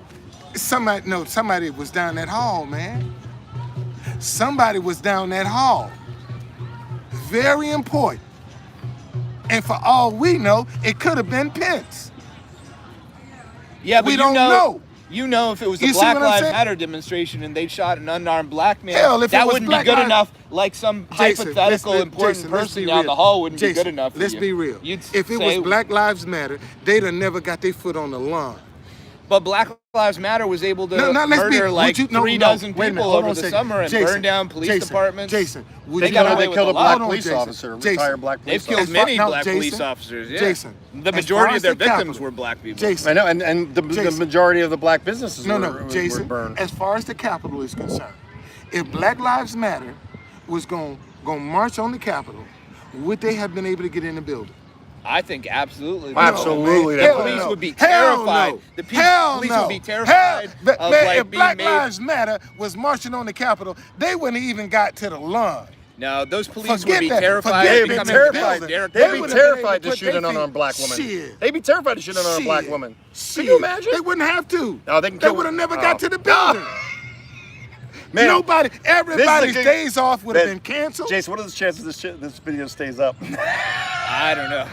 Somebody was down that hall, man. Somebody was down that hall. Very important. And for all we know, it could have been Pence. Yeah, but we don't know. You know, if it was a Black Lives Matter demonstration and they shot an unarmed black man, that wouldn't be good enough. Like some hypothetical important person down the hall wouldn't be good enough. Let's be real. If it was Black Lives Matter, they'd have never got their foot on the lawn. But Black Lives Matter was able to murder like 3 dozen people over the summer and burn down police departments. Jason, they killed a black police officer, retired black police officer. They've killed many black police officers. Yeah. Jason, the majority of their victims were black people. Jason, I know, and the majority of the black businesses were burned. As far as the Capitol is concerned, if Black Lives Matter was going to march on the Capitol, would they have been able to get in the building? I think absolutely. Absolutely. The police would be terrified. The police would be terrified of if Black Lives Matter was marching on the Capitol, they wouldn't even got to the lawn. No, those police would be terrified. They'd be terrified. They'd be terrified to shoot an unarmed black woman. They'd be terrified to shoot an unarmed black woman. Can you imagine? They wouldn't have to. No, they would have never got to the building. Man, everybody's days off would have been canceled. Jason, what are the chances this video stays up? I don't know.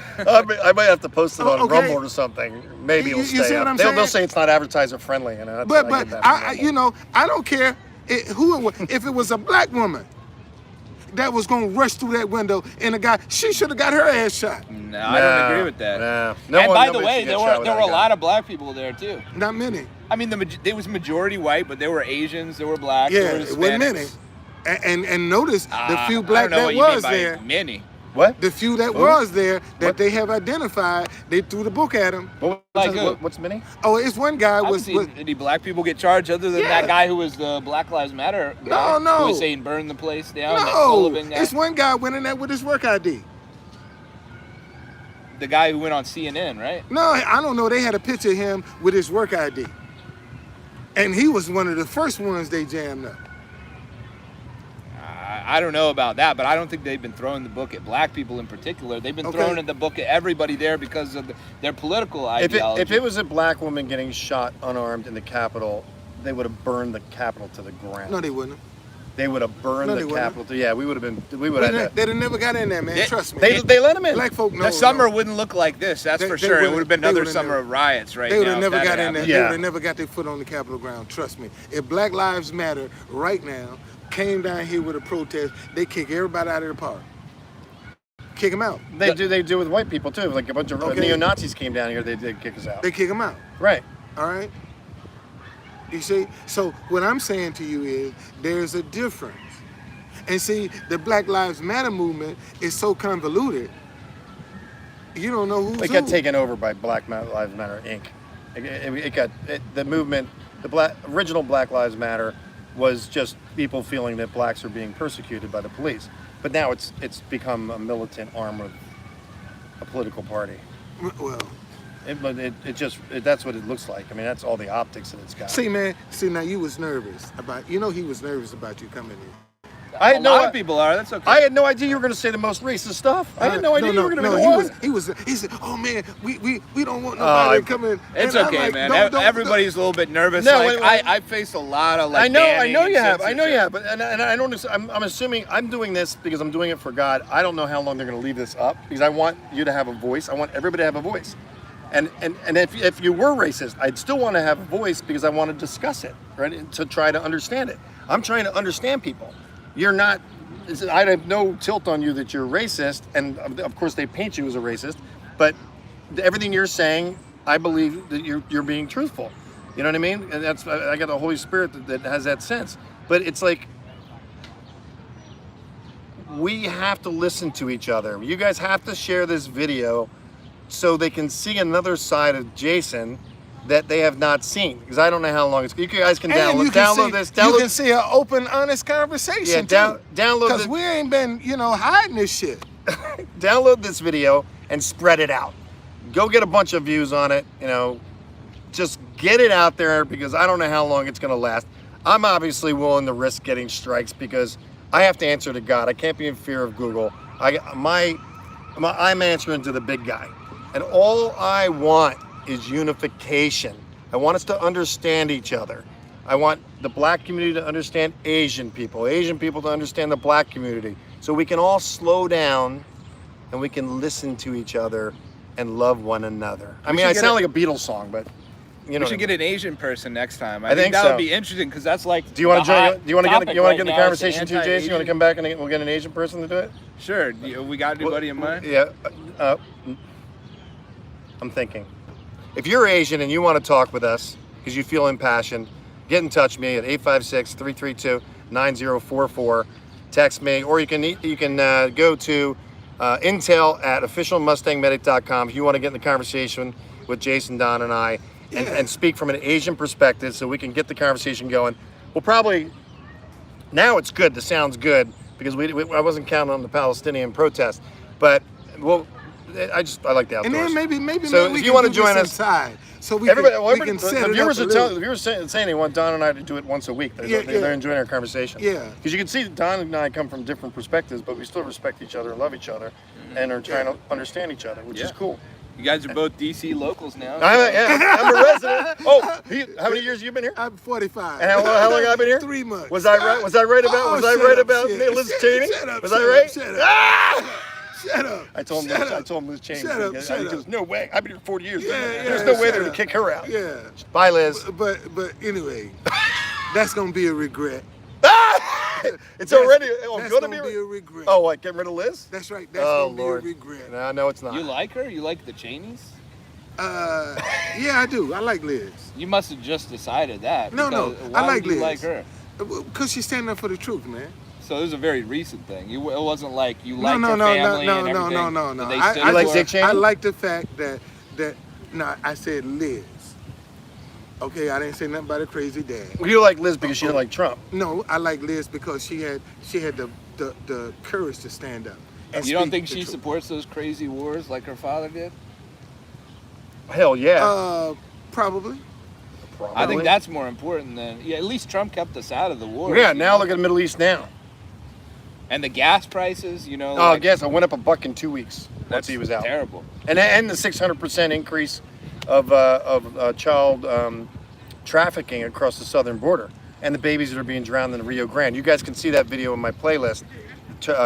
I might have to post it on Okay. Rumble or something. Maybe it'll You stay see what up. I'm They'll saying? say it's not advertiser friendly. But you know, I don't care who it was. If it was a black woman that was gonna rush through that window and a guy, she should have got her ass shot. No, I don't agree with that. No. And by the way, there were a lot of black people there too. Not many. I mean, it was majority white, but there were Asians, there were blacks, Yeah, there were it wasn't many. Hispanics. And notice the few I black don't know that what you mean was by there. many. What? The few that Who? was there that What? they have identified, they threw the book at him. What's mini? Oh, it's one guy I haven't was. seen any black people get charged other than Yeah. that guy who was the Black Lives Matter guy. No. Who was saying burn the place down. That No, Sullivan guy. it's one guy went in there with his work ID. The guy who went on CNN, right? No, I don't know. They had a picture of him with his work ID. And he was one of the first ones they jammed up. I don't know about that, but I don't think they've been throwing the book at black people in particular. They've been Okay. throwing the book at everybody there because of their political ideology. If it was a black woman getting shot unarmed in the Capitol, they would have burned the Capitol to the ground. No, they wouldn't. They would have burned No, the they wouldn't. Capitol. Yeah, we would have. They'd have never got in there, man. Trust me. They let them in. Black folk know. the summer wouldn't look like this, that's They- for they sure. It would've- would have been they another would've summer never- of riots right They would now. have if never that got had in there. happened. They Yeah. would have never got their foot on the Capitol ground. Trust me. If Black Lives Matter right now came down here with a protest, they kick everybody out of the park. Kick them out. They do with white people too. Like a bunch of Okay. neo-Nazis came down here, they'd kick us out. They kick them out. Right. All right. You see? So what I'm saying to you is there's a difference. And see, the Black Lives Matter movement is so convoluted. You don't know who's It got taken over by Black Lives Matter Inc. The movement, original Black Lives Matter was just people feeling that blacks are being persecuted by the police. But now it's become a militant arm of a political party. Well, That's what it looks like. I mean, that's all the optics that it's got. see, man. See, now you was nervous about. He was nervous about you coming in. I A had lot of people are. That's okay. I had no idea you were going to say the most racist stuff. I had no idea you were going to be the one. He said, "Oh man, we don't want nobody to come in." It's And I'm okay, like, man. don't- Everybody's a little bit nervous. No, like, wait. I face a lot of I know banning you and have. I know you censorship. have. But and I don't. I'm assuming I'm doing this because I'm doing it for God. I don't know how long they're going to leave this up because I want you to have a voice. I want everybody to have a voice. And if you were racist, I'd still want to have a voice because I want to discuss it, right? To try to understand it. I'm trying to understand people. You're not. I have no tilt on you that you're racist, and of course they paint you as a racist. But everything you're saying, I believe that you're being truthful. You know what I mean? And that's I got the Holy Spirit that has that sense. But it's like we have to listen to each other. You guys have to share this video so they can see another side of Jason that they have not seen. Because I don't know how long it's. You guys can And you can download see, this. You can see an open, honest conversation. Yeah, download because we ain't been, hiding this shit. Download this video and spread it out. Go get a bunch of views on it. Just get it out there because I don't know how long it's going to last. I'm obviously willing to risk getting strikes because I have to answer to God. I can't be in fear of Google. I'm answering to the big guy, and all I want is unification. I want us to understand each other. I want the black community to understand Asian people to understand the black community, so we can all slow down and we can listen to each other and love one another. I mean, I sound like a Beatles song, but We should get an Asian person next time. I think that so. would be interesting because that's like. Do you want to join? Do you want to get right in the now, conversation too, it's Jason? You want to come back and we'll get an Asian person to do it? Sure. We got anybody in mind? Yeah. I'm thinking. If you're Asian and you want to talk with us because you feel impassioned, get in touch with me at 856-332-9044. Text me, or you can go to intel@officialmustangmedic.com if you want to get in the conversation with Jason, Don, and I, and speak from an Asian perspective so we can get the conversation going. We'll probably, now it's good, the sound's good, because I wasn't counting on the Palestinian protest, but I like the outdoors. And then maybe So we if you can want to do join this us, inside, so we can set the it up viewers a are little. the viewers saying they want Don and I to do it once a week. They're enjoying our conversation. Yeah. Because you can see Don and I come from different perspectives, but we still respect each other and love each other, and are trying to understand each other, which is cool. You guys are both DC locals now. I'm a resident. Oh, how many years have you been here? I'm 45. And how long have I been here? 3 months. Was I right? Was I right about Liz Cheney? Shut up, Was I right? Shut up. Shut up. I told him. Shut I up. told him Liz Cheney. Shut up, He shut goes, up. no way. I've been here 40 years. Yeah, There's yeah, no way shut they're gonna up. kick her out. Yeah. Bye, Liz. But anyway, that's gonna be a regret. It's already That's gonna be a regret. Oh, what? Getting rid of Liz? That's right. That's Oh gonna Lord. be a regret. No, it's not. You like her? You like the Cheneys? Yeah, I do. I like Liz. You must have just decided that. No, because I why like would you Liz. like her? Because she's standing up for the truth, man. So it was a very recent thing. It wasn't like you No, liked no, her no, family no, and no, everything. no, no. that they I stood like for? Dick Cheney? I like the fact that no, I said Liz. Okay, I didn't say nothing about a crazy dad. You like Liz because she didn't like Trump. No, I like Liz because she had the courage to stand up. And You don't speak think the she truth. supports those crazy wars like her father did? Hell yeah. Probably. I think that's more important than at least Trump kept us out of the war. Yeah. Now look at the Middle East now. And the gas prices, you know. Oh, like, yes, I went up $1 in 2 weeks once that's he was out. terrible. And the 600% increase of child trafficking across the southern border, and the babies that are being drowned in the Rio Grande. You guys can see that video in my playlist,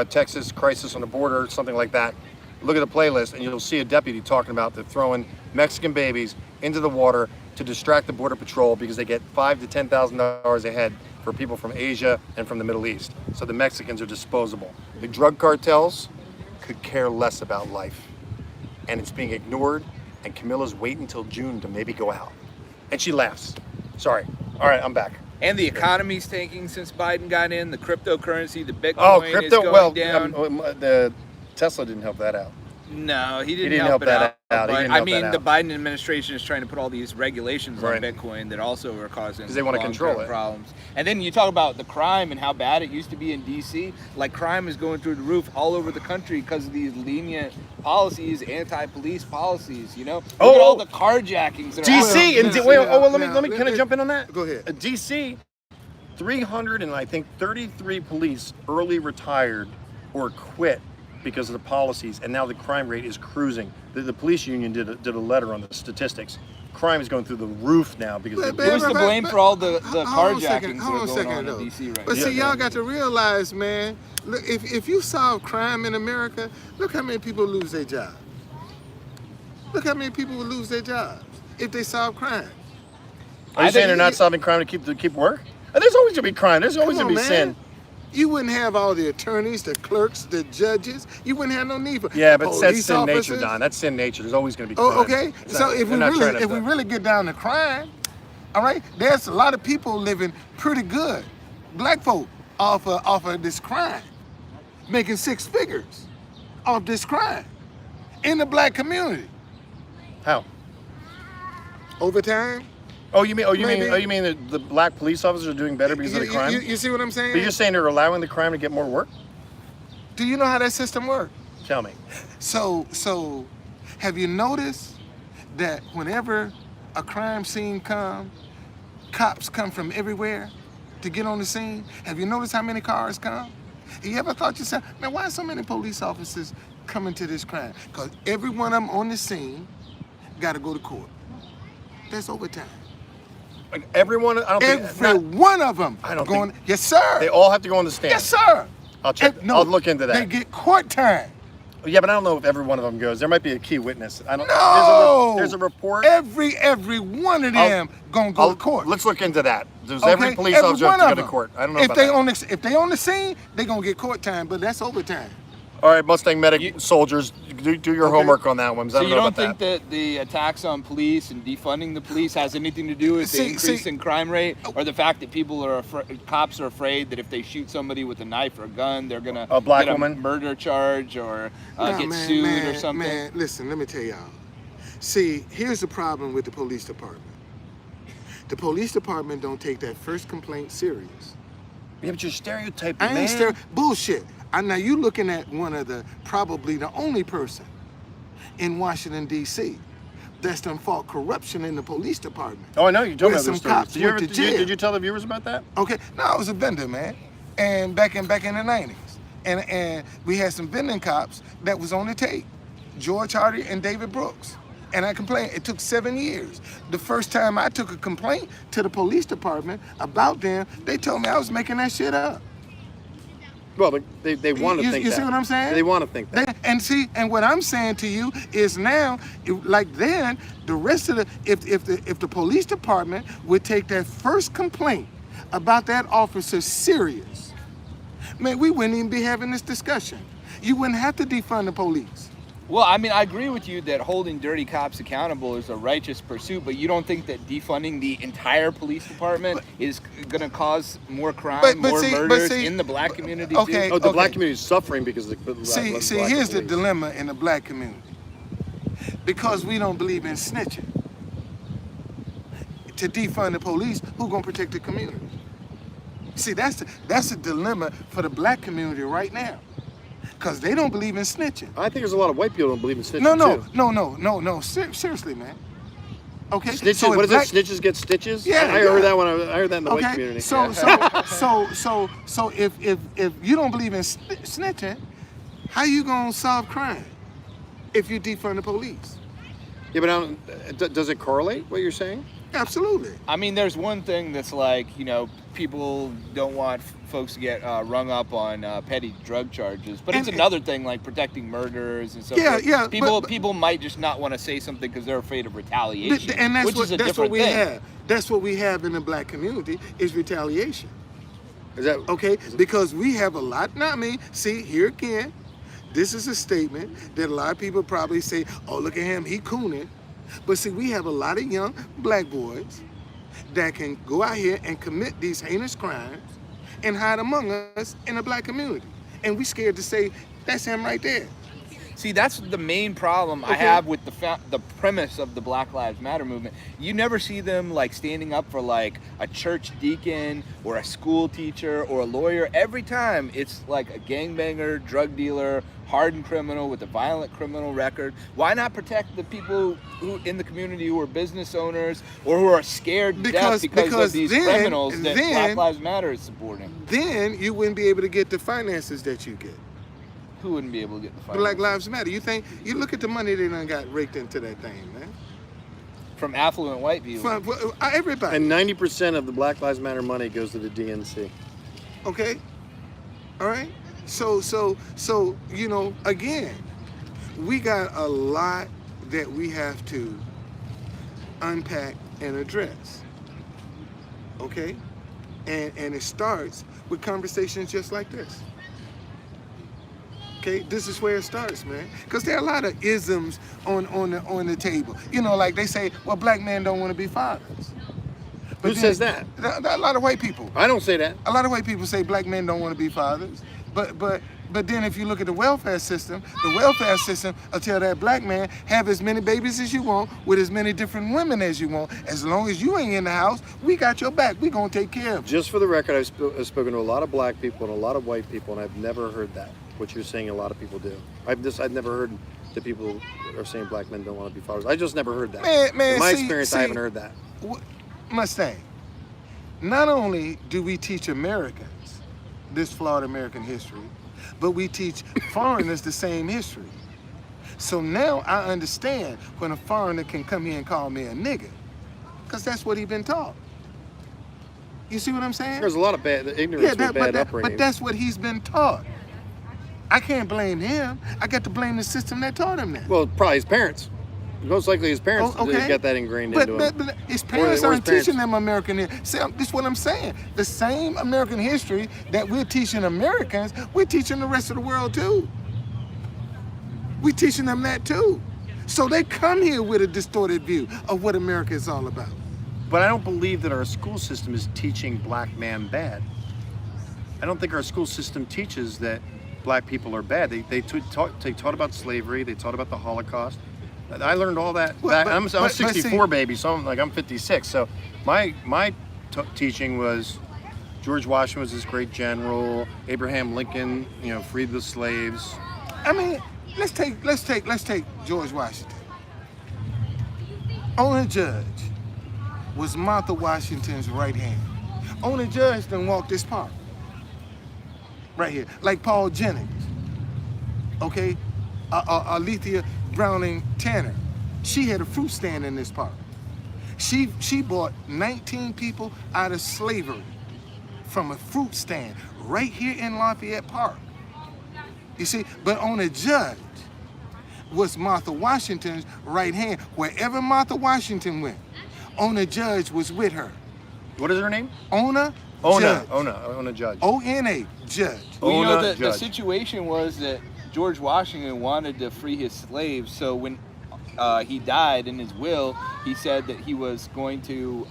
Texas Crisis on the Border, something like that. Look at the playlist, and you'll see a deputy talking about they're throwing Mexican babies into the water to distract the border patrol because they get $5,000 to $10,000 a head for people from Asia and from the Middle East. So the Mexicans are disposable. The drug cartels could care less about life, and it's being ignored. And Camilla's waiting until June to maybe go out, and she laughs. Sorry. All right, I'm back. And the economy's tanking since Biden got in. The cryptocurrency, the Bitcoin Oh, is crypto. going Well, down. the Tesla didn't help that out. No, he didn't, didn't help help it that out. out. He But, didn't I help mean, that the out. Biden administration is trying to put all these regulations Right. on Bitcoin that also are causing 'Cause they wanna long-term control it. problems. And then you talk about the crime and how bad it used to be in D.C. Like crime is going through the roof all over the country because of these lenient policies, anti-police policies. You know, look at all the carjackings that are DC happening. and let me can I jump in on that? Go ahead. DC, 333 police early retired or quit because of the policies, and now the crime rate is cruising. The police union did a letter on the statistics. Crime is going through the roof now because of the Who's to blame for all the Hold on a carjackings second, that hold are on a going second, on though. in D.C. right But now? see, y'all got to realize, man, look, if you solve crime in America, look how many people lose their jobs. Look how many people would lose their jobs if they solve crime. Are you saying they're not solving crime to keep work? There's always gonna be crime. There's always Come gonna on, be man. sin. You wouldn't have all the attorneys, the clerks, the judges. You wouldn't have no need for Yeah, but that's police sin nature, officers. Don. That's sin nature. There's always gonna be crime. Oh, okay. It's So not- if they're not trying to- we really get down to crime, all right, there's a lot of people living pretty good, black folk, off of this crime, making six figures off this crime in the black community. How? Overtime. You mean Maybe. the black police officers are doing better because of the crime? You see what I'm saying? But you're saying they're allowing the crime to get more work? Do you know how that system works? Tell me. So, have you noticed that whenever a crime scene comes, cops come from everywhere to get on the scene? Have you noticed how many cars come? You ever thought to yourself, man, why so many police officers coming to this crime? Because every one of them on the scene got to go to court. That's overtime. Like everyone, I don't think Every one of them. I don't going. think- Yes, sir. they all have to go on the stand. Yes, sir. I'll check. I'll look into that. They get court time. Yeah, but I don't know if every one of them goes. There might be a key witness. I don't. No. There's a report. Every one of them gonna go to court. Let's look into that. Does Okay? every police officer have one to go of to them. court? I don't know if about they that. If they on the scene, they gonna get court time, but that's overtime. All right, Mustang soldiers, do your Okay. homework on that one. 'Cause I So don't you know don't about think that the attacks on police and defunding the police has anything to do with the increase in crime rate, or the fact that people are cops are afraid that if they shoot somebody with a knife or a gun, they're gonna A black get woman? a murder charge or Nah, get man, sued man, or something? Man, listen, let me tell y'all. See, here's the problem with the police department. The police department don't take that first complaint serious. Yeah, but you're stereotyping, I man. ain't bullshit. Now you looking at one of probably the only person in Washington D.C. that's done fought corruption in the police department. Oh, I know you told me Where about some those stories. cops went to jail. Did you tell the viewers about that? Okay, no, I was a vendor, man, and back in the '90s, and we had some vending cops that was on the tape, George Hardy and David Brooks. And I complained. It took 7 years. The first time I took a complaint to the police department about them, they told me I was making that shit up. Well, they want to think that. You see what I'm saying? They want to think that. And see, and what I'm saying to you is now, like then, the rest of the, if the police department would take that first complaint about that officer serious, man, we wouldn't even be having this discussion. You wouldn't have to defund the police. Well, I mean, I agree with you that holding dirty cops accountable is a righteous pursuit, but you don't think that defunding the entire police department is going to cause more crime, more murders in the black community okay, too? Oh, the black community is suffering because of the See, here's the dilemma in the black community. Because we don't believe in snitching. To defund the police, who's going to protect the community? See, that's a dilemma for the black community right now. Because they don't believe in snitching. I think there's a lot of white people who don't believe in snitching No. Seriously, man. Okay. Snitches, so what is it? Snitches get stitches? Yeah, I heard that one. I heard that in the white Okay. community. So if you don't believe in snitching, how you gonna solve crime if you defund the police? Yeah, but does it correlate what you're saying? Absolutely. I mean, there's one thing that's like, you know, people don't want folks to get rung up on petty drug charges, but it's another thing like protecting murderers and so forth. Yeah. People might just not want to say something because they're afraid of retaliation, And that's which is a different what we thing. have. That's what we have in the black community is retaliation. Is that Okay? Because we have a lot. Not me. See, here again, this is a statement that a lot of people probably say, "Oh, look at him, he cooning." But see, we have a lot of young black boys that can go out here and commit these heinous crimes and hide among us in the black community. And we scared to say, that's him right there. See, that's the main problem I have with the premise of the Black Lives Matter movement. You never see them like standing up for like a church deacon or a school teacher or a lawyer. Every time it's like a gangbanger, drug dealer, hardened criminal with a violent criminal record. Why not protect the people who in the community who are business owners or who are scared to death because of these criminals that Black Lives Matter is supporting? Then you wouldn't be able to get the finances that you get. Who wouldn't be able to get the finances? Black Lives Matter. You look at the money they done got raked into that thing, man. From affluent white people. From everybody. And 90% of the Black Lives Matter money goes to the DNC. Okay? All right? So, you know, again, we got a lot that we have to unpack and address. Okay? And it starts with conversations just like this. Okay, this is where it starts, man. Because there are a lot of isms on the table. You know, like they say, well, black men don't want to be fathers. But Who says that? A lot of white people. I don't say that. A lot of white people say black men don't want to be fathers. But then if you look at the welfare system will tell that black man, have as many babies as you want with as many different women as you want. As long as you ain't in the house, we got your back. We gonna take care of you. Just for the record, I've spoken to a lot of black people and a lot of white people, and I've never heard that. What you're saying a lot of people do. I've never heard that people are saying black men don't want to be fathers. I just never heard that. Man, in my experience, I haven't heard that. Mustang, not only do we teach Americans this flawed American history, but we teach foreigners the same history. So now I understand when a foreigner can come here and call me a nigger, because that's what he's been taught. You see what I'm saying? There's a lot of ignorance with bad upbringing. But that's what he's been taught. I can't blame him. I got to blame the system that taught him that. Well, probably his parents. Most likely his parents got that ingrained into him. But his parents aren't teaching them American history. See, this is what I'm saying. The same American history that we're teaching Americans, we're teaching the rest of the world too. We're teaching them that too. So they come here with a distorted view of what America is all about. But I don't believe that our school system is teaching black man bad. I don't think our school system teaches that black people are bad. They taught about slavery. They taught about the Holocaust. I learned all that. I'm 64, baby, so I'm 56. So my teaching was George Washington was this great general. Abraham Lincoln, freed the slaves. I mean, let's take George Washington. Only judge was Martha Washington's right hand. Only judge done walk this park. Right here, like Paul Jennings, okay? Alethea Browning Tanner, she had a fruit stand in this park. She bought 19 people out of slavery from a fruit stand right here in Lafayette Park. You see, but on a judge, was Martha Washington's right hand. Wherever Martha Washington went, Ona Judge was with her. What is her name? Ona Ona Judge. Judge. O-N-A, Judge. Well, you know, Ona the Judge. situation was that George Washington wanted to free his slaves, so when he died in his will, he said that he was going to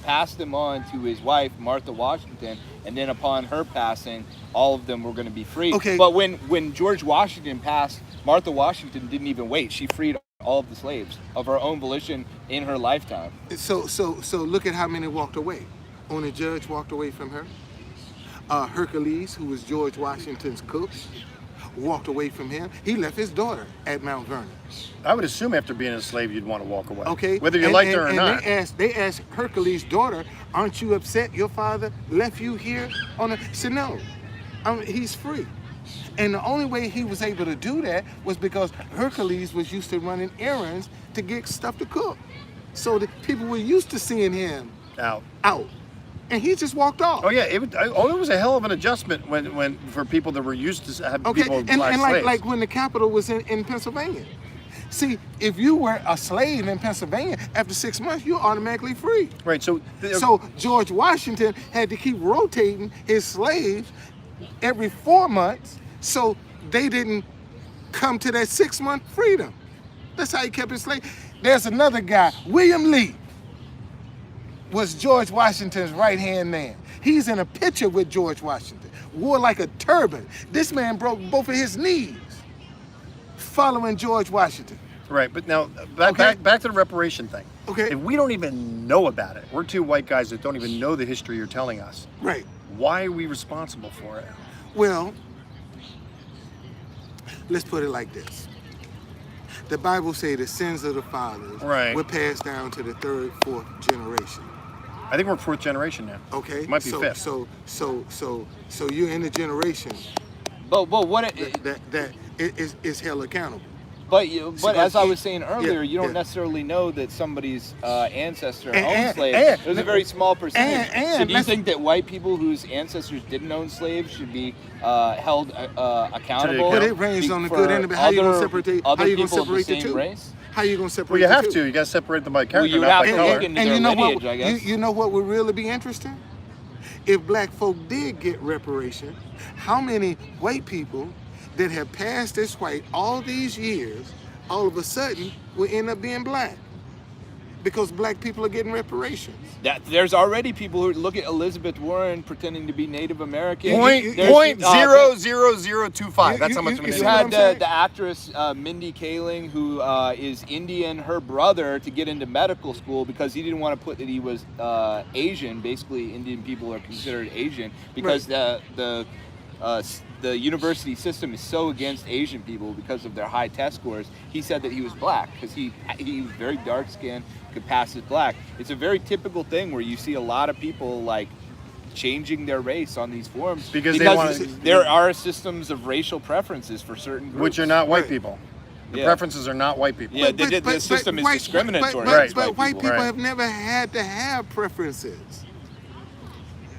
pass them on to his wife, Martha Washington, and then upon her passing, all of them were going to be free. Okay. But when George Washington passed, Martha Washington didn't even wait. She freed all of the slaves of her own volition in her lifetime. So look at how many walked away. Ona Judge walked away from her. Hercules, who was George Washington's cook, walked away from him. He left his daughter at Mount Vernon. I would assume after being a slave, you'd want to walk away. Okay. Whether you liked her or and not. They asked Hercules' daughter, "Aren't you upset your father left you here on a?" She said, "No, he's free." And the only way he was able to do that was because Hercules was used to running errands to get stuff to cook. So the people were used to seeing him out. And he just walked off. Oh yeah, it was a hell of an adjustment when for people that were used to have people and slaves. like when the Capitol was in Pennsylvania. See, if you were a slave in Pennsylvania, after 6 months, you're automatically free. Right. So George Washington had to keep rotating his slaves every 4 months, so they didn't come to that 6-month freedom. That's how he kept his slave. There's another guy, William Lee, was George Washington's right-hand man. He's in a picture with George Washington, wore like a turban. This man broke both of his knees following George Washington. Right, but now back to the reparation thing. Okay. If we don't even know about it, we're two white guys that don't even know the history you're telling us. Right. Why are we responsible for it? Well, let's put it like this. The Bible says the sins of the fathers were passed down to the 3rd, 4th generation. I think we're 4th generation now. Okay. Might be 5th. So you're in the generation But what that is held accountable. But as I was saying earlier, you don't necessarily know that somebody's ancestor owned slaves. There's a very small percentage. So do you think that white people whose ancestors didn't own slaves should be held accountable? But it rains on the good end of it. How you gonna separate the two? Race? How you gonna separate? Well, you the have two? to. You got to separate them by character, you not have by to color. look into their lineage, I guess. You know what would really be interesting? If black folk did get reparation, how many white people that have passed as white all these years, all of a sudden will end up being black? Because black people are getting reparations. There's already people who look at Elizabeth Warren pretending to be Native American. Point 0.00025. That's how much of an You idiot. had the actress Mindy Kaling, who is Indian, her brother, to get into medical school because he didn't want to put that he was Asian. Basically, Indian people are considered Asian because the university system is so against Asian people because of their high test scores. He said that he was black because he was very dark skinned, could pass as black. It's a very typical thing where you see a lot of people like changing their race on these forums because there are systems of racial preferences for certain groups. Which are not white people. The preferences are not white people. Yeah, the system is discriminatory. But white people have never had to have preferences.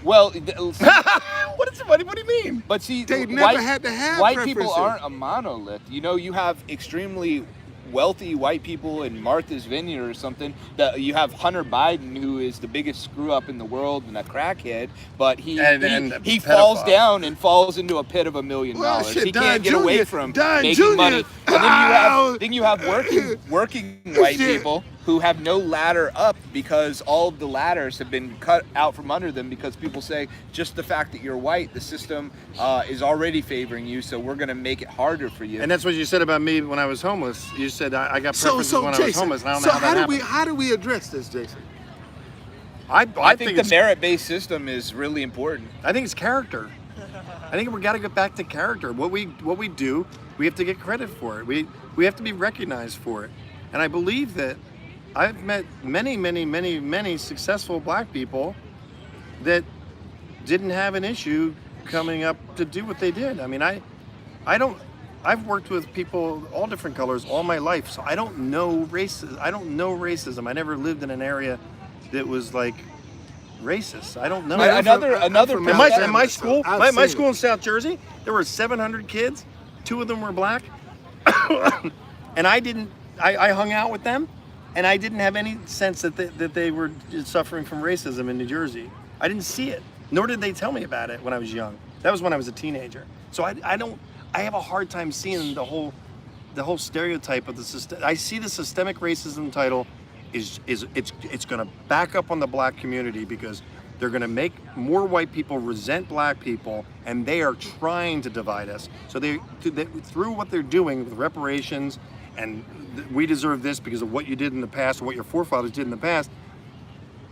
Well, what do you mean? But see, they never had to have white preferences. people aren't a monolith. You know, you have extremely wealthy white people in Martha's Vineyard or something. You have Hunter Biden, who is the biggest screw up in the world and a crackhead, but he falls down and falls into a pit of $1 million. He can't get away from making money. And then you have working white people who have no ladder up because all of the ladders have been cut out from under them because people say just the fact that you're white, the system is already favoring you, so we're going to make it harder for you. And that's what you said about me when I was homeless. You said I got preferences when Jason, I was homeless. And I don't know how do we address this, Jason? I think the merit-based system is really important. I think it's character. I think we got to get back to character. What we do, we have to get credit for it. We have to be recognized for it. And I believe that I've met many successful black people that didn't have an issue coming up to do what they did. I mean, I've worked with people all different colors all my life, so I don't know races. I don't know racism. I never lived in an area that was like racist. I don't know. In my school in South Jersey, there were 700 kids. 2 of them were black. And I hung out with them, and I didn't have any sense that they were suffering from racism in New Jersey. I didn't see it, nor did they tell me about it when I was young. That was when I was a teenager. So I have a hard time seeing the whole stereotype of the system. I see the systemic racism title it's going to back up on the black community because they're going to make more white people resent black people, and they are trying to divide us. So they through what they're doing with reparations, and we deserve this because of what you did in the past or what your forefathers did in the past.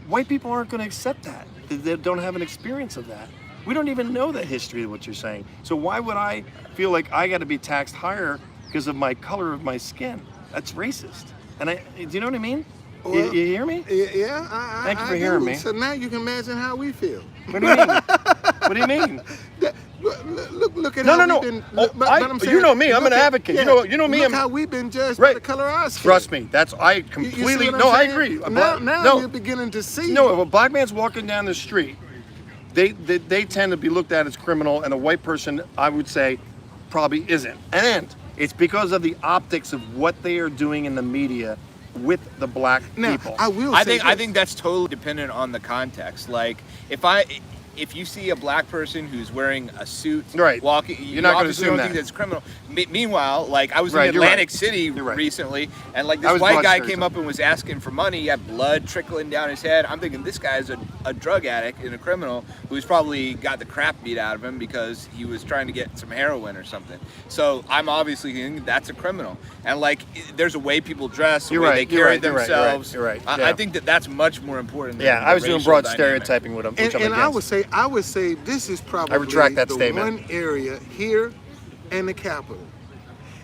White people aren't going to accept that. They don't have an experience of that. We don't even know the history of what you're saying. So why would I feel like I got to be taxed higher because of my color of my skin? That's racist. And do you know what I mean? Well, you hear me? Yeah, Thank you for hearing me. So now you can imagine how we feel. What do you mean? What do you mean? Look at No. we've been. I'm saying, you know me. I'm an advocate. Yeah, you know me. Look how we've been judged by the color of our skin. Trust me. I completely. You see what No, I'm I saying? agree. Now you're beginning to see. No, if a black man's walking down the street, they tend to be looked at as criminal, and a white person, I would say, probably isn't. And it's because of the optics of what they are doing in the media with the black people. I think that's totally dependent on the context. Like if you see a black person who's wearing a suit, walking, you're not going to assume think that's criminal. Meanwhile, like I was in Atlantic City recently, and like this white guy came up and was asking for money. He had blood trickling down his head. I'm thinking this guy's a drug addict and a criminal who's probably got the crap beat out of him because he was trying to get some heroin or something. So I'm obviously thinking that's a criminal. And like there's a way people dress, the way they carry themselves. You're right. I think that's much more important. Than I was doing broad dynamic. stereotyping with them. And I would say this is probably I retract that the statement. one area here in the Capitol.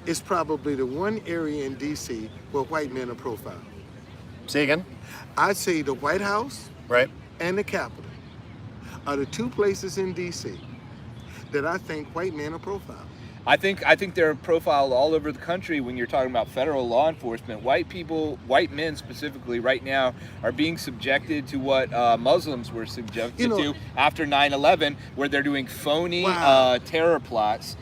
It's probably the one area in D.C. where white men are profiled. Say again? I'd say the White House and the Capitol are the two places in D.C. that I think white men are profiled. I think they're profiled all over the country when you're talking about federal law enforcement. White people, white men specifically, right now are being subjected to what Muslims were subjected to after 9/11, where they're doing phony terror plots,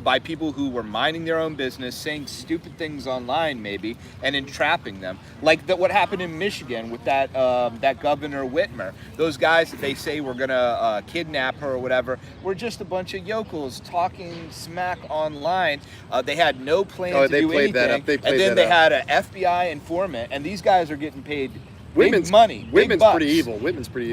by people who were minding their own business, saying stupid things online maybe, and entrapping them. Like what happened in Michigan with that Governor Whitmer. Those guys that they say were gonna kidnap her or whatever were just a bunch of yokels talking smack online. They had no plan to do anything. And then they had an FBI informant, and these guys are getting paid big money. Women's pretty evil.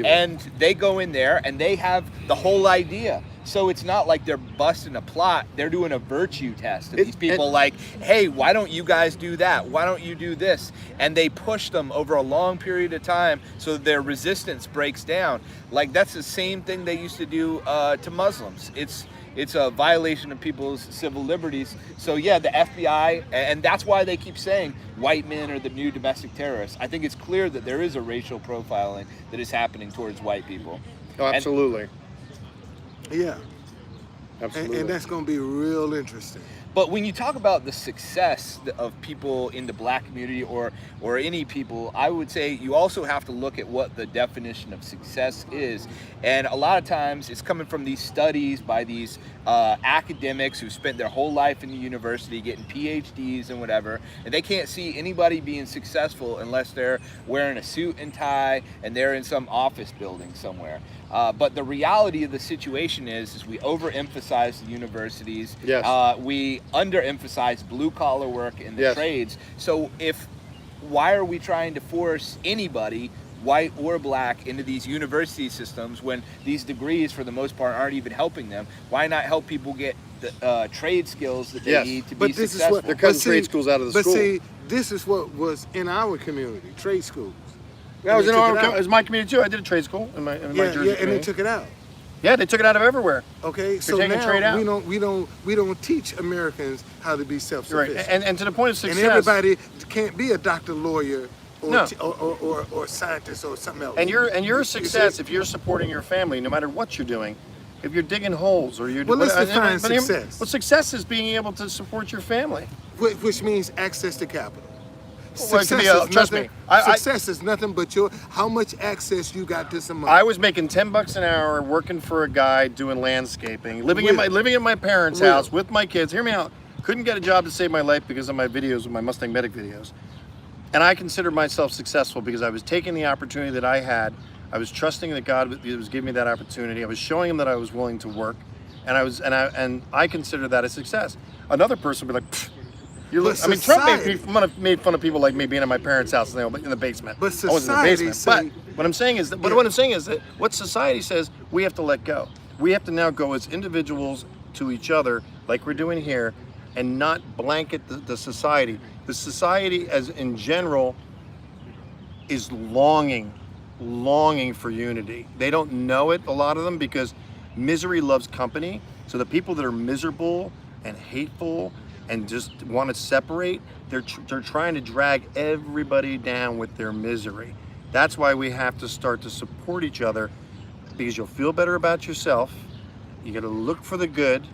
And they go in there and they have the whole idea. So it's not like they're busting a plot. They're doing a virtue test of these people like, hey, why don't you guys do that? Why don't you do this? And they push them over a long period of time so that their resistance breaks down. Like that's the same thing they used to do to Muslims. It's a violation of people's civil liberties. So yeah, the FBI, and that's why they keep saying white men are the new domestic terrorists. I think it's clear that there is a racial profiling that is happening towards white people. Oh, absolutely. Yeah. Absolutely. And that's going to be real interesting. But when you talk about the success of people in the black community or any people, I would say you also have to look at what the definition of success is. And a lot of times it's coming from these studies by these academics who spent their whole life in the university getting PhDs and whatever, and they can't see anybody being successful unless they're wearing a suit and tie and they're in some office building somewhere. But the reality of the situation is we overemphasize the universities. Yes. We underemphasize blue-collar work in the trades. So why are we trying to force anybody, white or black, into these university systems when these degrees, for the most part, aren't even helping them? Why not help people get the trade skills that they need to be successful? They're cutting trade schools out of the school. But see, this is what was in our community, trade schools. That was it was my community too. I did a trade school in my Jersey community. And they took it out. Yeah, they took it out of everywhere. Okay, so now we don't teach Americans how to be self-sufficient. Right, and to the point of success. And everybody can't be a doctor, lawyer, or scientist or something else. And your success if you're supporting your family, no matter what you're doing. If you're digging holes or you're let's define success. Well, success is being able to support your family, which means access to capital. Success is nothing but how much access you got to some money. I was making $10 an hour working for a guy doing landscaping, living in my parents' house with my kids. Hear me out. couldn't get a job to save my life because of my videos with my MustangMedic videos. And I considered myself successful because I was taking the opportunity that I had. I was trusting that God was giving me that opportunity. I was showing him that I was willing to work, and I considered that a success. Another person would be like, "You look." I mean, Trump made fun of people like me being at my parents' house in the basement. But I wasn't in the basement. society But what I'm saying is that what society says we have to let go. We have to now go as individuals to each other, like we're doing here, and not blanket the society. The society, as in general, is longing for unity. They don't know it, a lot of them, because misery loves company. So the people that are miserable and hateful and just want to separate, they're trying to drag everybody down with their misery. That's why we have to start to support each other, because you'll feel better about yourself. You got to look for the good,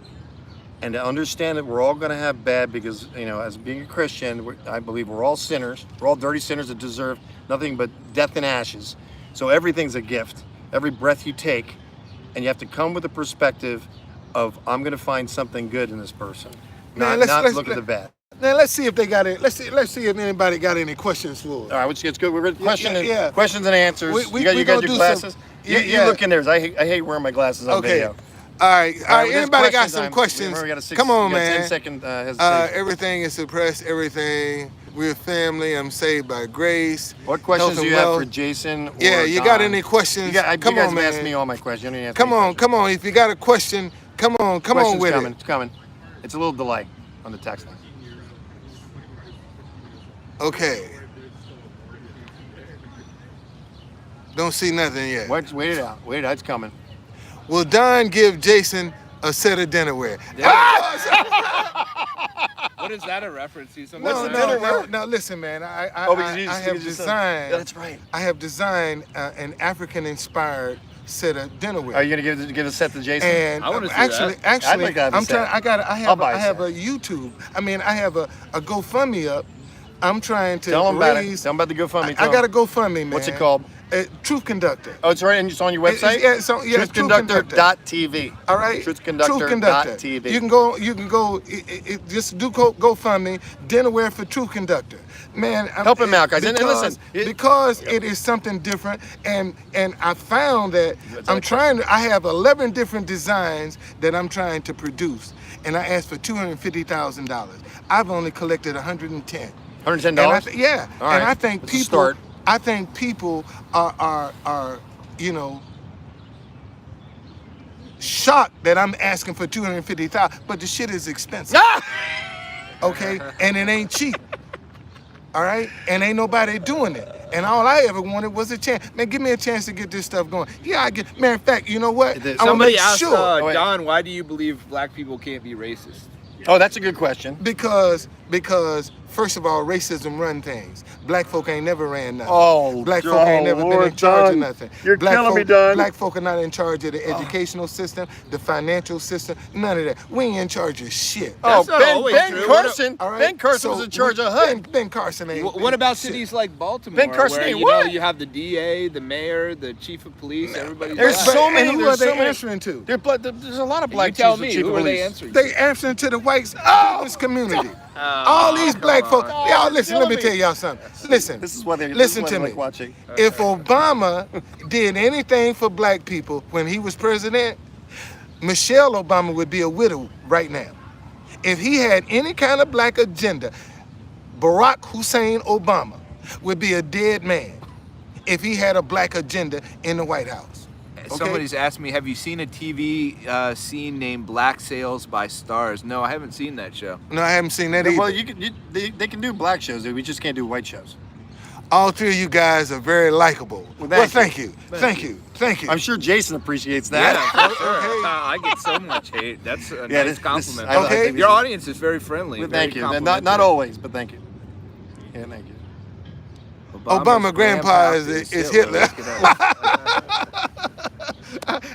and to understand that we're all going to have bad, because, you know, as being a Christian, I believe we're all sinners. We're all dirty sinners that deserve nothing but death and ashes. So everything's a gift. Every breath you take, and you have to come with a perspective of, I'm going to find something good in this person, not look at the bad. Now let's see if they got it. Let's see if anybody got any questions for us. All right, it's good. We're going to Yeah. questions and answers. You got your glasses? You look in there. I hate wearing my glasses on video. All right. Anybody got some questions? Remember, Come on, man. 10-second hesitation. Everything is suppressed. Everything. We're family. I'm saved by grace. What questions do you have for Jason? Or you Don? got any questions? Come on, man. Ask me all my questions. You come on. If you got a question, come on with it. It's coming. It's a little delay on the texting. Okay. Don't see nothing yet. Wait it out. It's coming. Will Don give Jason a set of dinnerware? What is that a reference to? No. Listen, man. I have designed. That's right. I have designed an African-inspired set of dinnerware. Are you gonna give a set to Jason? And I want to see actually, that. I'd like to have a I'm set. trying. I have a YouTube. I have a GoFundMe up. I'm trying to Tell them about it. raise. Tell them about the GoFundMe. I got a GoFundMe, man. What's it called? Truth Conductor. Oh, it's right, and it's on your website. TruthConductor.tv. All right. TruthConductor.tv. You can go. Just do GoFundMe. Dinnerware for Truth Conductor. Man, help him out, guys. And listen, because it is something different, and I found that I have 11 different designs that I'm trying to produce, and I asked for $250,000. I've only collected $110. $110. Yeah. All right. And I think That's a start. I think people are shocked that I'm asking for $250,000, but the shit is expensive. Okay, and it ain't cheap. All right, and ain't nobody doing it. And all I ever wanted was a chance. Man, give me a chance to get this stuff going. Yeah, man, in fact, you know what? Somebody asked Don, why do you believe black people can't be racist? Oh, that's a good question. Because first of all, racism run things. Black folk ain't never ran nothing. Oh, black folk ain't never been in charge of nothing. You're killing me, Don. Black folk are not in charge of the educational system, the financial system, none of that. We ain't in charge of shit. Oh, Ben Carson. All right? Ben Carson was in charge of HUD. Ben Carson ain't. What about cities like Baltimore, Ben Carson where ain't you what? know you have the DA, the mayor, the chief of police, everybody's There's black. so many. And who are they answering to? There's a lot of black You tell chiefs me, chief of who are they police. answering to? They answering to the white community. All these black folk. Y'all listen, let me tell y'all something. Listen. This is what they listen to me. like watching. If Obama did anything for black people when he was president, Michelle Obama would be a widow right now. If he had any kind of black agenda, Barack Hussein Obama would be a dead man if he had a black agenda in the White House. Okay? Somebody's asked me, have you seen a TV scene named Black Sails by Stars? No, I haven't seen that show. No, I haven't seen that either. Well, they can do black shows. We just can't do white shows. All three of you guys are very likable. Well, thank you. I'm sure Jason appreciates that. Yeah, for sure. I get so much hate. That's a nice compliment. Okay. Your audience is very friendly. Well, very thank you. Not always, but thank you. Yeah, thank you. Obama grandpa is Hitler.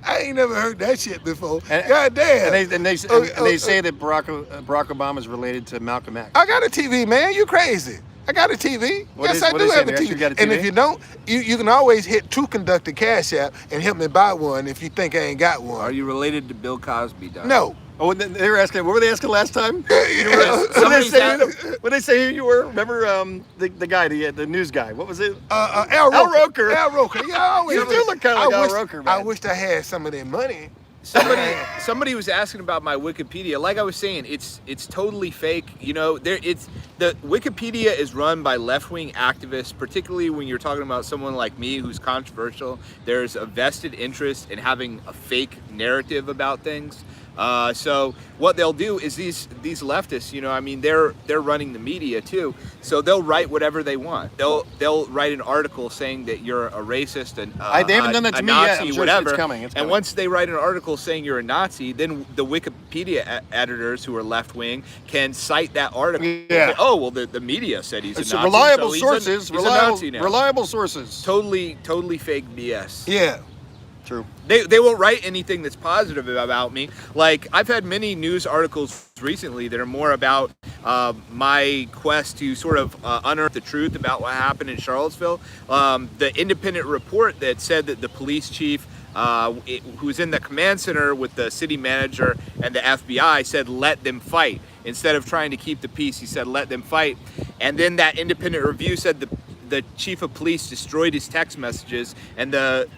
I ain't never heard that shit before. God damn. And they say that Barack Obama is related to Malcolm X. I got a TV, man. You crazy. I got a TV. Yes, I do have a TV. And if you don't, you can always hit True Conductor Cash App and help me buy one if you think I ain't got one. Are you related to Bill Cosby, Don? No. Oh, they were asking. What were they asking last time? What they say who you were? Remember the guy, the news guy. What was it? Al Roker. Al Roker. Yeah, you do look kind of like Al Roker, man. I wished I had some of their money. Somebody was asking about my Wikipedia. Like I was saying, it's totally fake. You know, the Wikipedia is run by left-wing activists, particularly when you're talking about someone like me who's controversial. There's a vested interest in having a fake narrative about things. So what they'll do is these leftists, you know, I mean, they're running the media too. So they'll write whatever they want. They'll write an article saying that you're a racist and they haven't done that to me Nazi, yet. I'm sure whatever. It's coming. And once they write an article saying you're a Nazi, then the Wikipedia editors who are left wing can cite that article. Yeah. Say, oh well, the media said he's a Nazi. Reliable so sources. He's a Nazi now. Reliable sources. Totally fake BS. Yeah. True. They won't write anything that's positive about me. Like, I've had many news articles recently that are more about my quest to sort of unearth the truth about what happened in Charlottesville. The independent report that said that the police chief who's in the command center with the city manager and the FBI said, let them fight. Instead of trying to keep the peace, he said, let them fight. And then that independent review said the chief of police destroyed his text messages, and the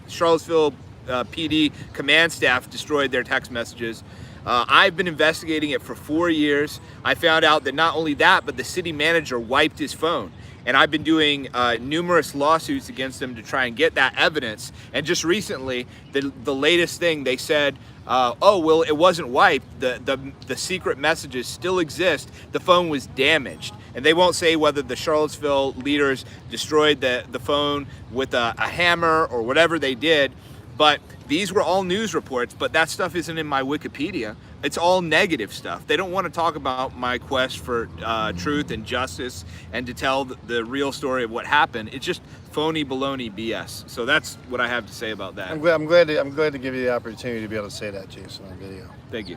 Charlottesville PD command staff destroyed their text messages. I've been investigating it for 4 years. I found out that not only that, but the city manager wiped his phone. And I've been doing numerous lawsuits against them to try and get that evidence. And just recently, the latest thing, they said, oh, well, it wasn't wiped. The secret messages still exist. The phone was damaged. And they won't say whether the Charlottesville leaders destroyed the phone with a hammer or whatever they did. But these were all news reports, but that stuff isn't in my Wikipedia. It's all negative stuff. They don't want to talk about my quest for truth and justice and to tell the real story of what happened. It's just phony baloney BS. So that's what I have to say about that. I'm glad to give you the opportunity to be able to say that, Jason, on video. Thank you.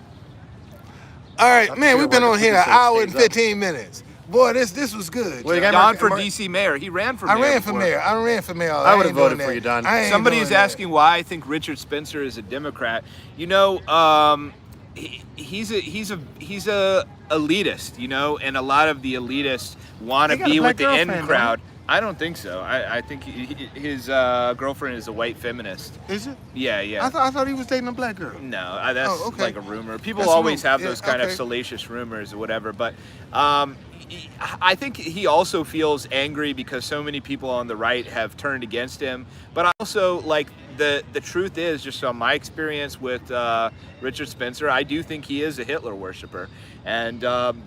All right, man, we've been on here an hour and 15 minutes. Boy, this was good. Well, Don for DC mayor. He ran for mayor. I ran for mayor. I would have voted for you, Don. Somebody is asking why I think Richard Spencer is a Democrat. You know, he's a elitist, you know, and a lot of the elitists want to be with the in crowd. I don't think so. I think his girlfriend is a white feminist. Is it? Yeah. I thought he was dating a black girl. No, that's like a rumor. People That's always rumor. have those kind of salacious rumors or whatever. But I think he also feels angry because so many people on the right have turned against him. But also, like, the truth is, just on my experience with Richard Spencer, I do think he is a Hitler worshiper. And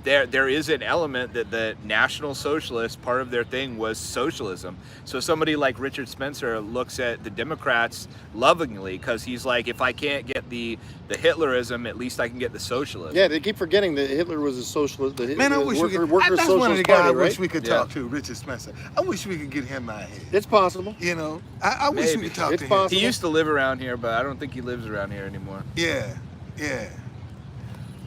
there is an element that the National Socialists, part of their thing was socialism. So somebody like Richard Spencer looks at the Democrats lovingly because he's like, if I can't get the Hitlerism, at least I can get the socialism. Yeah, they keep forgetting that Hitler was a socialist. Man, I wish worker that's socialist one of the guys party, I right? wish we could talk to, Richard Spencer. I wish we could get him out here. It's possible. You know, I wish we could talk It's to possible. He used to live around here, but I don't think he lives around here anymore. him. Yeah.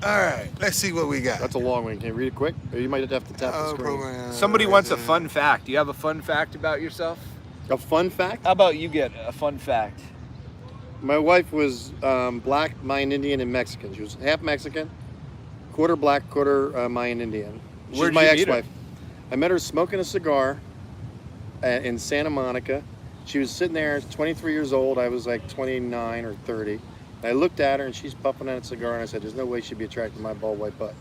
All right, let's see what we got. That's a long one. Can you read it quick? Or you might have to tap the screen. Program. Somebody wants a fun fact. Do you have a fun fact about yourself? A fun fact? How about you get a fun fact? My wife was black, Mayan Indian, and Mexican. She was half Mexican, quarter black, quarter Mayan Indian. She's Where'd my you meet her? ex-wife. I met her smoking a cigar in Santa Monica. She was sitting there, 23 years old. I was like 29 or 30. I looked at her and she's puffing on a cigar, and I said, there's no way she'd be attracted to my bald white butt.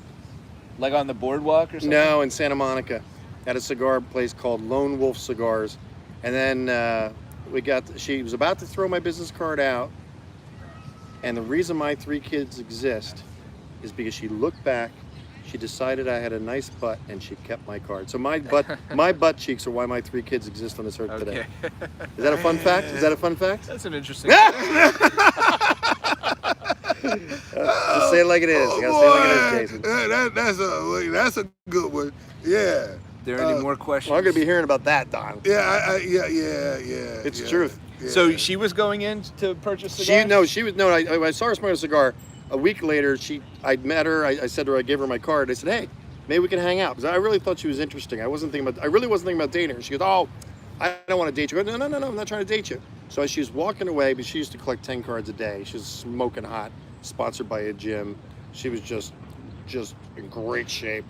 Like on the boardwalk or something? No, in Santa Monica at a cigar place called Lone Wolf Cigars. And then she was about to throw my business card out. And the reason my 3 kids exist is because she looked back, she decided I had a nice butt, and she kept my card. So my butt cheeks are why my 3 kids exist on this earth today. Is that a fun fact? Is that a fun fact? That's an interesting Just say it like it is. You gotta say it like it is, Jason. That's a good one. Yeah. There any more questions? Well, I'm gonna be hearing about that, Don. Yeah. It's the truth. Yeah. So she was going in to purchase cigars? I saw her smoking a cigar. A week later, I met her. I said to her, I gave her my card. I said, hey, maybe we can hang out, because I really thought she was interesting. I really wasn't thinking about dating her. She goes, oh, I don't want to date you. I go, no, I'm not trying to date you. So she was walking away, but she used to collect 10 cards a day. She was smoking hot. sponsored by a gym. She was just in great shape,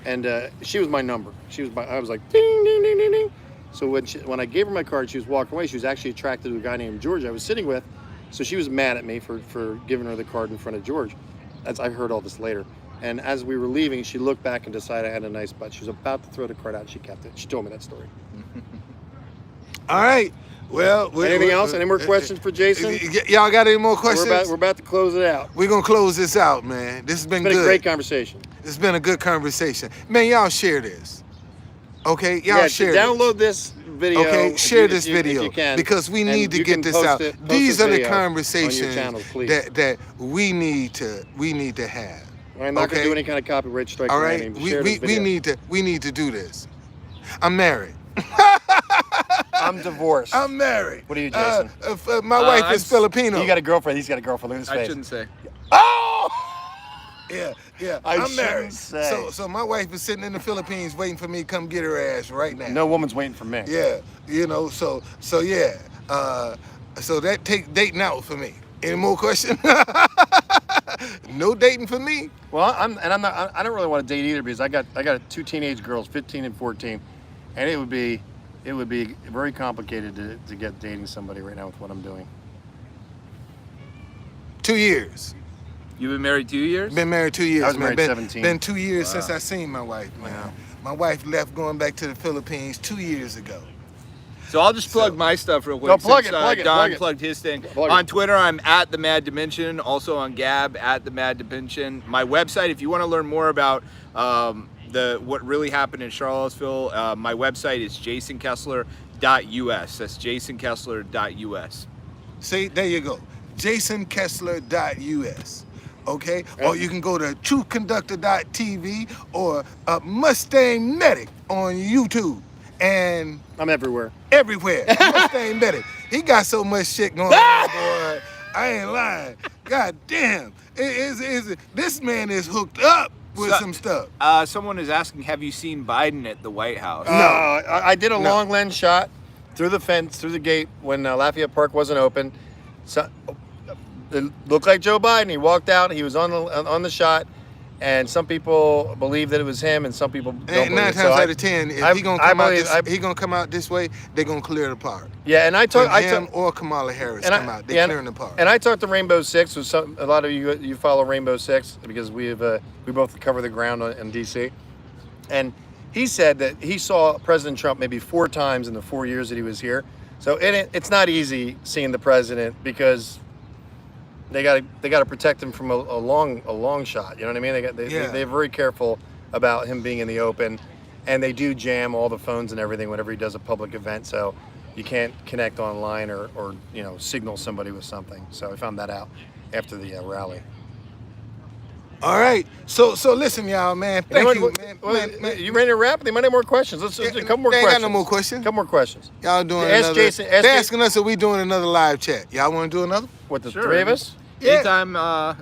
and she was my number. I was like, ding, ding, ding, ding, ding. So when I gave her my card, she was walking away. She was actually attracted to a guy named George I was sitting with. So she was mad at me for giving her the card in front of George. I heard all this later. And as we were leaving, she looked back and decided I had a nice butt. She was about to throw the card out, and she kept it. She told me that story. All right. Well, anything else? Any more questions for Jason? Y'all got any more questions? We're about to close it out. We're going to close this out, man. This has been good. It's been a great conversation. It's been a good conversation. Man, y'all share this. Okay? Y'all share download this video. Okay, share this video if you can, because we need to get this out. These are the conversations that we need to have. I'm not going to do any kind of copyright strike. All right, we need to do this. I'm married. I'm divorced. I'm married. What are you, Jason? My wife is Filipino. You got a girlfriend. He's got a girlfriend. Look at his face. I shouldn't say. Oh! Yeah. I'm married. Say. So my wife is sitting in the Philippines waiting for me to come get her ass right now. No woman's waiting for me. Yeah, so yeah. So that take dating out for me. Any more questions? No dating for me. Well, I don't really want to date either because I got 2 teenage girls, 15 and 14, and it would be very complicated to get dating somebody right now with what I'm doing. 2 years. You've been married 2 years? Been married 2 years. I was married 17. Been 2 years since I seen my wife, man. Wow. My wife left going back to the Philippines 2 years ago. So I'll just plug my stuff real quick. No, plug since, it. Don plugged his thing. On Twitter, I'm at The Mad Dimension. Also on Gab, at The Mad Dimension. My website, if you want to learn more about what really happened in Charlottesville, my website is jasonkessler.us. That's jasonkessler.us. See, there you go. jasonkessler.us. Okay? Or you can go to truthconductor.tv or MustangMedic on YouTube. And I'm everywhere. MustangMedic. He got so much shit going on, boy. I ain't lying. God damn. This man is hooked up with some stuff. Someone is asking, have you seen Biden at the White House? No, I did a long lens shot through the fence, through the gate when Lafayette Park wasn't open. So, it looked like Joe Biden. He walked out. He was on the shot. And some people believe that it was him, and some people don't believe it. 9 times out of 10, if he gonna come out this way, they're gonna clear the park. Yeah, and him or Kamala Harris come out, they're clearing the park. And I talked to Rainbow Six. A lot of you follow Rainbow Six because we both cover the ground in D.C. And he said that he saw President Trump maybe 4 times in the 4 years that he was here. So it's not easy seeing the president because they got to protect him from a long shot. You know what I mean? They're very careful about him being in the open, and they do jam all the phones and everything whenever he does a public event. So you can't connect online or signal somebody with something. So I found that out after the rally. All right. So listen, y'all, man. Thank you, man. You ready to wrap? They might have more questions. Let's do a couple more questions. They ain't got no more questions. Couple more questions. Y'all doing Ask Jason. They're asking us if we doing another live chat. Y'all want to do another? What, the 3 of us? Yeah. Anytime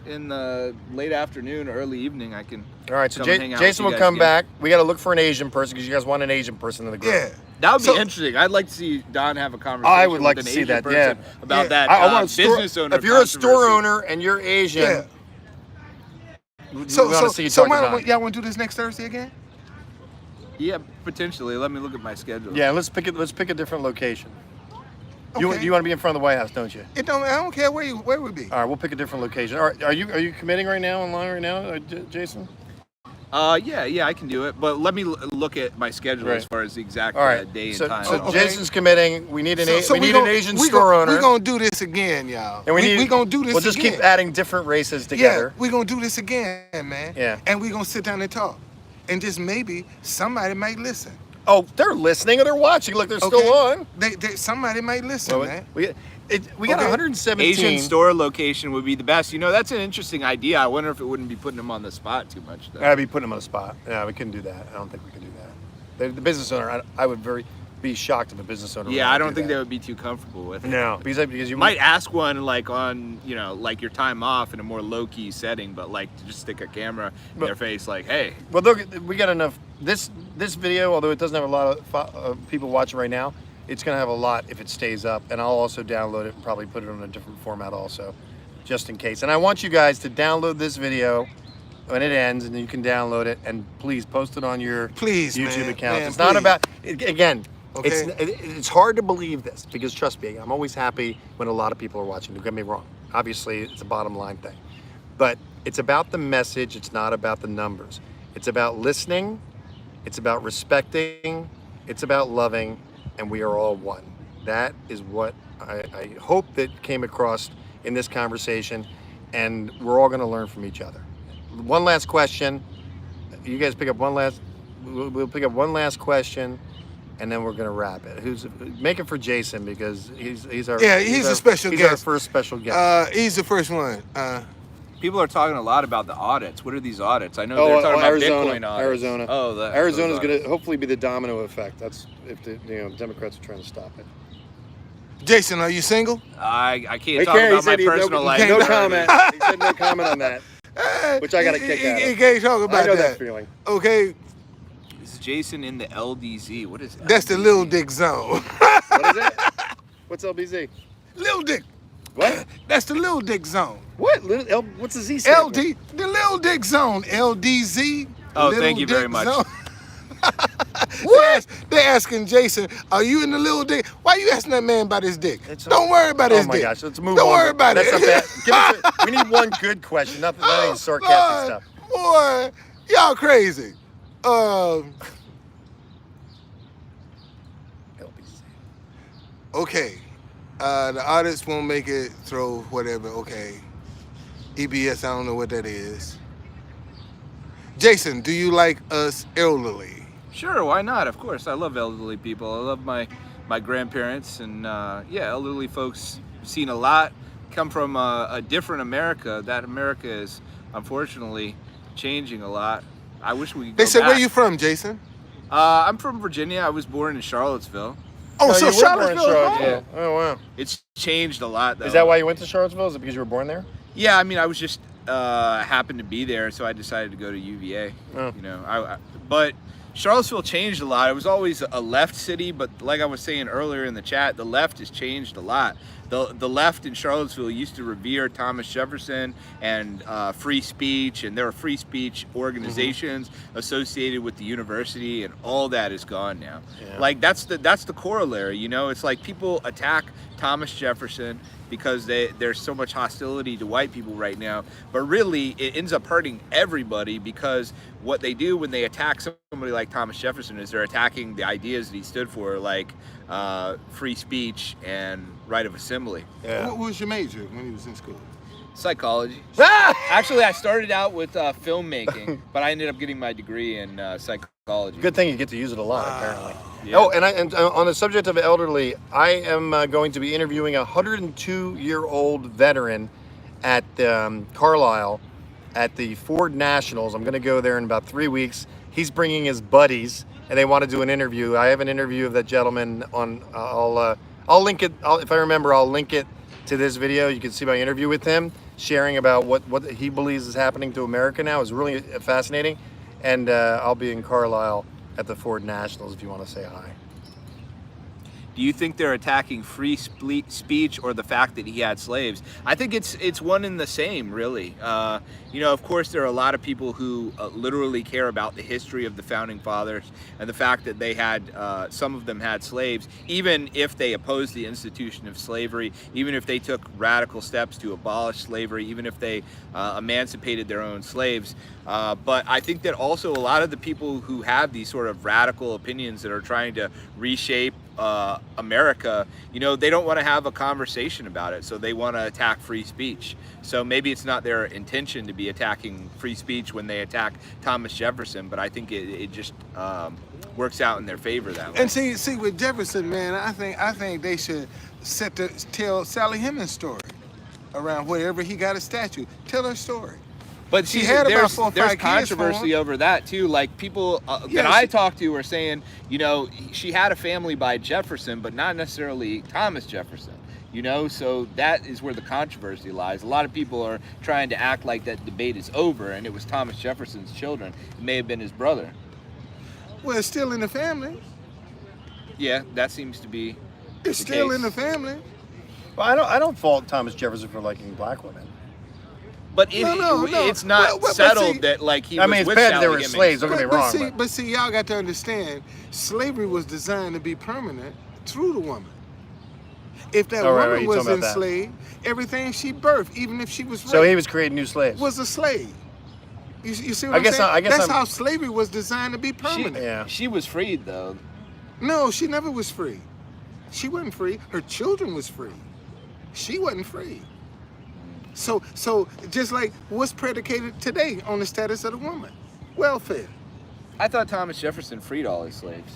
in the late afternoon or early evening, I can. All right, so Jason will come back. We got to look for an Asian person because you guys want an Asian person in the group. Yeah. That would be interesting. I'd like to see Don have a conversation. I would like with to an see Asian that. person about that I want business owner. If you're a store owner and you're Asian, so why y'all want to do this next Thursday again? Yeah, potentially. Let me look at my schedule. Yeah, let's pick a different location. Okay. You want to be in front of the White House, don't you? I don't care where we be. All right, we'll pick a different location. All right, are you committing right now online right now, Jason? Yeah, I can do it. But let me look at my schedule as far as the exact day and time. So Jason's committing. We need an Asian store owner. We're gonna do this again, y'all. And we're gonna do this. We'll just keep adding different races together. Yeah, we're gonna do this again, man. Yeah. And we're gonna sit down and talk, and just maybe somebody might listen. Oh, they're listening or they're watching. Look, they're still on. Somebody might listen, man. We got 117. Asian store location would be the best. That's an interesting idea. I wonder if it wouldn't be putting them on the spot too much, though. I'd be putting them on the spot. Yeah, we couldn't do that. I don't think we can do that. The business owner, I would be shocked if a business owner. Yeah, I don't think they would be too comfortable with it. No, because you might ask one like on like your time off in a more low key setting, but like to just stick a camera in their face, like, hey. Well, look, we got enough. This video, although it doesn't have a lot of people watching right now, it's gonna have a lot if it stays up, and I'll also download it and probably put it on a different format also. just in case. And I want you guys to download this video when it ends, and you can download it, and please post it on your YouTube account. Man, it's not please. about, again, Okay. it's hard to believe this, because trust me, I'm always happy when a lot of people are watching. Don't get me wrong. Obviously, it's a bottom line thing. But it's about the message. It's not about the numbers. It's about listening. It's about respecting. It's about loving. And we are all one. That is what I hope that came across in this conversation. And we're all going to learn from each other. One last question. You guys pick up one last. We'll pick up one last question, and then we're gonna wrap it. Make it for Jason, because he's our he's a special guest. He's our first special guest. He's the first one. People are talking a lot about the audits. What are these audits? I know Oh, they're talking about Arizona, Bitcoin audits. Arizona. Oh, Arizona's going to hopefully be the domino effect. That's if the Democrats are trying to stop it. Jason, are you single? I can't talk about my personal life. No comment. He said no comment on that, which I got a kick out of. He can't talk about I know that. that feeling. Okay, This is Jason in the LDZ. What is that? that's the Lil Dick Zone. What is it? What's LBZ? Lil Dick. What? That's the Lil Dick Zone. What? What's the Z stand for? LD, the Lil Dick Zone. LDZ. Oh, Lil thank you very Dick much. Zone. What? They're asking Jason, are you in the Lil Dick? Why are you asking that man about his dick? Don't worry about his dick. Oh my gosh, let's move on. Don't worry about That's it. not bad. We need one good question, nothing sarcastic stuff. Boy, y'all crazy. Okay. The audits won't make it through whatever. Okay. EBS, I don't know what that is. Jason, do you like us elderly? Sure, why not? Of course, I love elderly people. I love my grandparents, and elderly folks have seen a lot, come from a different America. That America is unfortunately changing a lot. I wish we could go They said, back. where you from, Jason? I'm from Virginia. I was born in Charlottesville. Oh, No, so you were born in Charlottesville. Charlottesville. Oh wow. It's changed a lot, though. Is that why you went to Charlottesville? Is it because you were born there? Yeah, I mean, I was just happened to be there, so I decided to go to UVA. Oh. You know, but Charlottesville changed a lot. It was always a left city, but like I was saying earlier in the chat, the left has changed a lot. The left in Charlottesville used to revere Thomas Jefferson and free speech, and there were free speech organizations associated with the university, and all that is gone now. Yeah. Like that's the corollary, you know. It's like people attack Thomas Jefferson because there's so much hostility to white people right now, but really it ends up hurting everybody, because what they do when they attack somebody like Thomas Jefferson is they're attacking the ideas that he stood for, like free speech and right of assembly. Yeah. What was your major when you was in school? Psychology. Ah! Actually, I started out with filmmaking, but I ended up getting my degree in psychology. Good thing you get to use it a lot, apparently. Yeah. Oh, and on the subject of elderly, I am going to be interviewing a 102-year-old veteran at Carlisle at the Ford Nationals. I'm going to go there in about 3 weeks. He's bringing his buddies, and they want to do an interview. I have an interview of that gentleman on. I'll link it. If I remember, I'll link it to this video. You can see my interview with him, sharing about what he believes is happening to America now. It's really fascinating. And I'll be in Carlisle at the Ford Nationals if you want to say hi. Do you think they're attacking free speech or the fact that he had slaves? I think it's one and the same, really. You know, of course, there are a lot of people who literally care about the history of the founding fathers and the fact that they had, some of them had slaves, even if they opposed the institution of slavery, even if they took radical steps to abolish slavery, even if they emancipated their own slaves. But I think that also a lot of the people who have these sort of radical opinions that are trying to reshape America, you know, they don't want to have a conversation about it, so they want to attack free speech. So maybe it's not their intention to be attacking free speech when they attack Thomas Jefferson, but I think it just works out in their favor that way. And see with Jefferson, man, I think they should tell Sally Hemings' story around wherever he got a statue. Tell her story. But She see, had about there's 4 or 5 kids controversy for over that too. Like people Yeah, that I she- talked to are saying, you know, she had a family by Jefferson, but not necessarily Thomas Jefferson. You know, so that is where the controversy lies. A lot of people are trying to act like that debate is over, and it was Thomas Jefferson's children. It may have been his brother. Well, it's still in the family. Yeah, that seems to be. It's the still case. in the family. Well, I don't fault Thomas Jefferson for liking black women. But No. it's not But settled see, that like he I was mean, it's with bad that they Sally were Hemings. slaves. Don't get me wrong. But see, y'all got to understand, slavery was designed to be permanent through the woman. If that Oh, right, woman you was talking about that. enslaved, everything she birthed, even if she was So raped, he was creating new slaves. was a slave. You see what I I'm guess saying? I guess That's I'm- how slavery was designed to be permanent. Yeah. She was freed though. No, she never was free. She wasn't free. Her children was free. She wasn't free. So just like what's predicated today on the status of the woman? Welfare. I thought Thomas Jefferson freed all his slaves.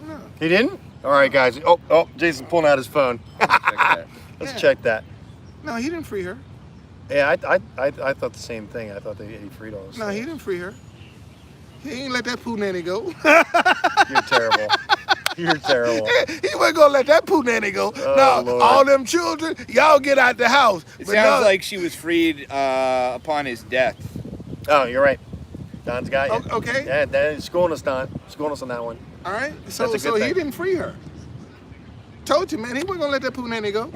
No. He didn't? All right, guys. Oh, Jason's pulling out his phone. Okay. Let's Yeah. check that. No, he didn't free her. Yeah, I thought the same thing. I thought he freed all his No, he slaves. didn't free her. He ain't let that poo nanny go. You're terrible. You're terrible. He wasn't gonna let that poo nanny go. Oh, No, Lord. all them children, y'all get out the house. It But sounds no- like she was freed upon his death. Oh, you're right. Don's got you. Okay. Yeah, he's schooling us, Don. Schooling us on that one. All right. That's So a good so he thing. didn't free her. Told you, man, he wasn't gonna let that poo nanny go.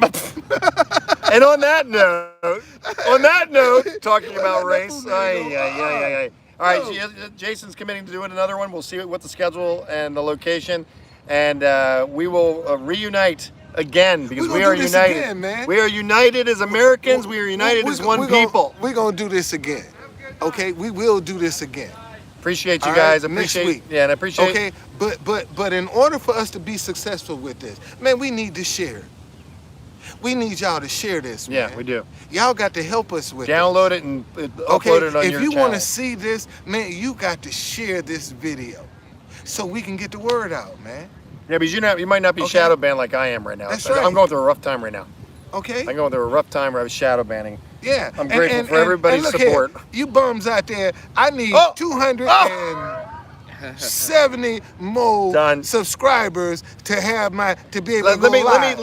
And on that note, talking about Let that race. fool nanny go. All right, No. Jason's committing to doing another one. We'll see what the schedule and the location, and we will reunite again because We we gonna are do this united. again, man. We are united as Americans. We are united as one people. We're gonna do this again. Okay, we will do this again. Appreciate you All guys. right, next Appreciate. week. Yeah, and I appreciate. Okay, but in order for us to be successful with this, man, we need to share. We need y'all to share this, man. Yeah, we do. Y'all got to help us with Download this. it and Okay, upload it on if your you channel. want to see this, man, you got to share this video so we can get the word out, man. Yeah, because you might not be Okay. shadow banned like I am right now. That's I'm right. going through a rough time right now. Okay? I'm going through a rough time where I was shadow banning. Yeah. I'm grateful for everybody's look support. Here, you bums out there, I need Oh! 270 more Done. subscribers to be able to go Let me live.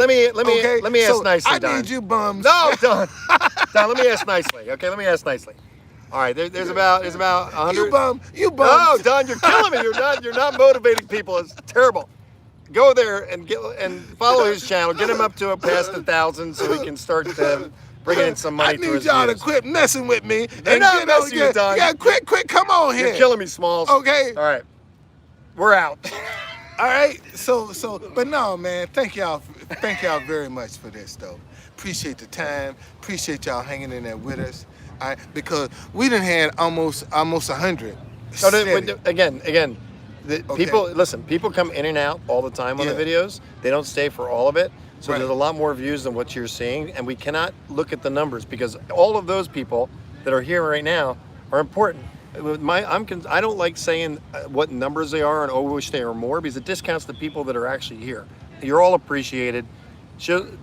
Okay? ask So nicely, I Don. need you bums. No, Don. Don, let me ask nicely. Okay, let me ask nicely. All right, there's about 100. You bum. No, Don, you're killing me. You're not motivating people. It's terrible. Go there and follow his channel. Get him up to past 1,000 so we can start bringing in some money I to need his y'all to views. quit messing with me. They're not get on- messing with Don. Yeah, quit, come on here. You're killing me, Smalls. Okay. All right, we're out. All right. So, but no, man. Thank y'all very much for this, though. Appreciate the time. Appreciate y'all hanging in there with us. All right, because we done had almost 100. So steady. again, Okay. people come in and out all the time on the Yeah. videos. They don't stay for all of it. So Right. there's a lot more views than what you're seeing, and we cannot look at the numbers because all of those people that are here right now are important. I don't like saying what numbers they are and wish they are more because it discounts the people that are actually here. You're all appreciated.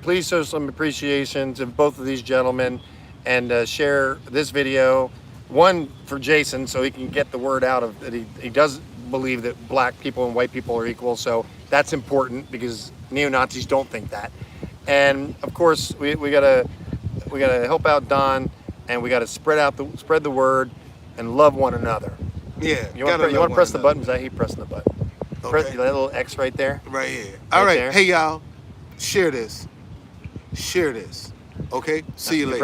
Please show some appreciation to both of these gentlemen and share this video. One for Jason so he can get the word out of that he does believe that black people and white people are equal. So that's important because neo-Nazis don't think that. And of course we gotta help out Don and we gotta spread the word and love one another. Yeah. You want to press the button? Because I hate pressing the button. Press Okay. that little X right there. Right here. All right. there. Hey, y'all. Share this. Okay. See you later.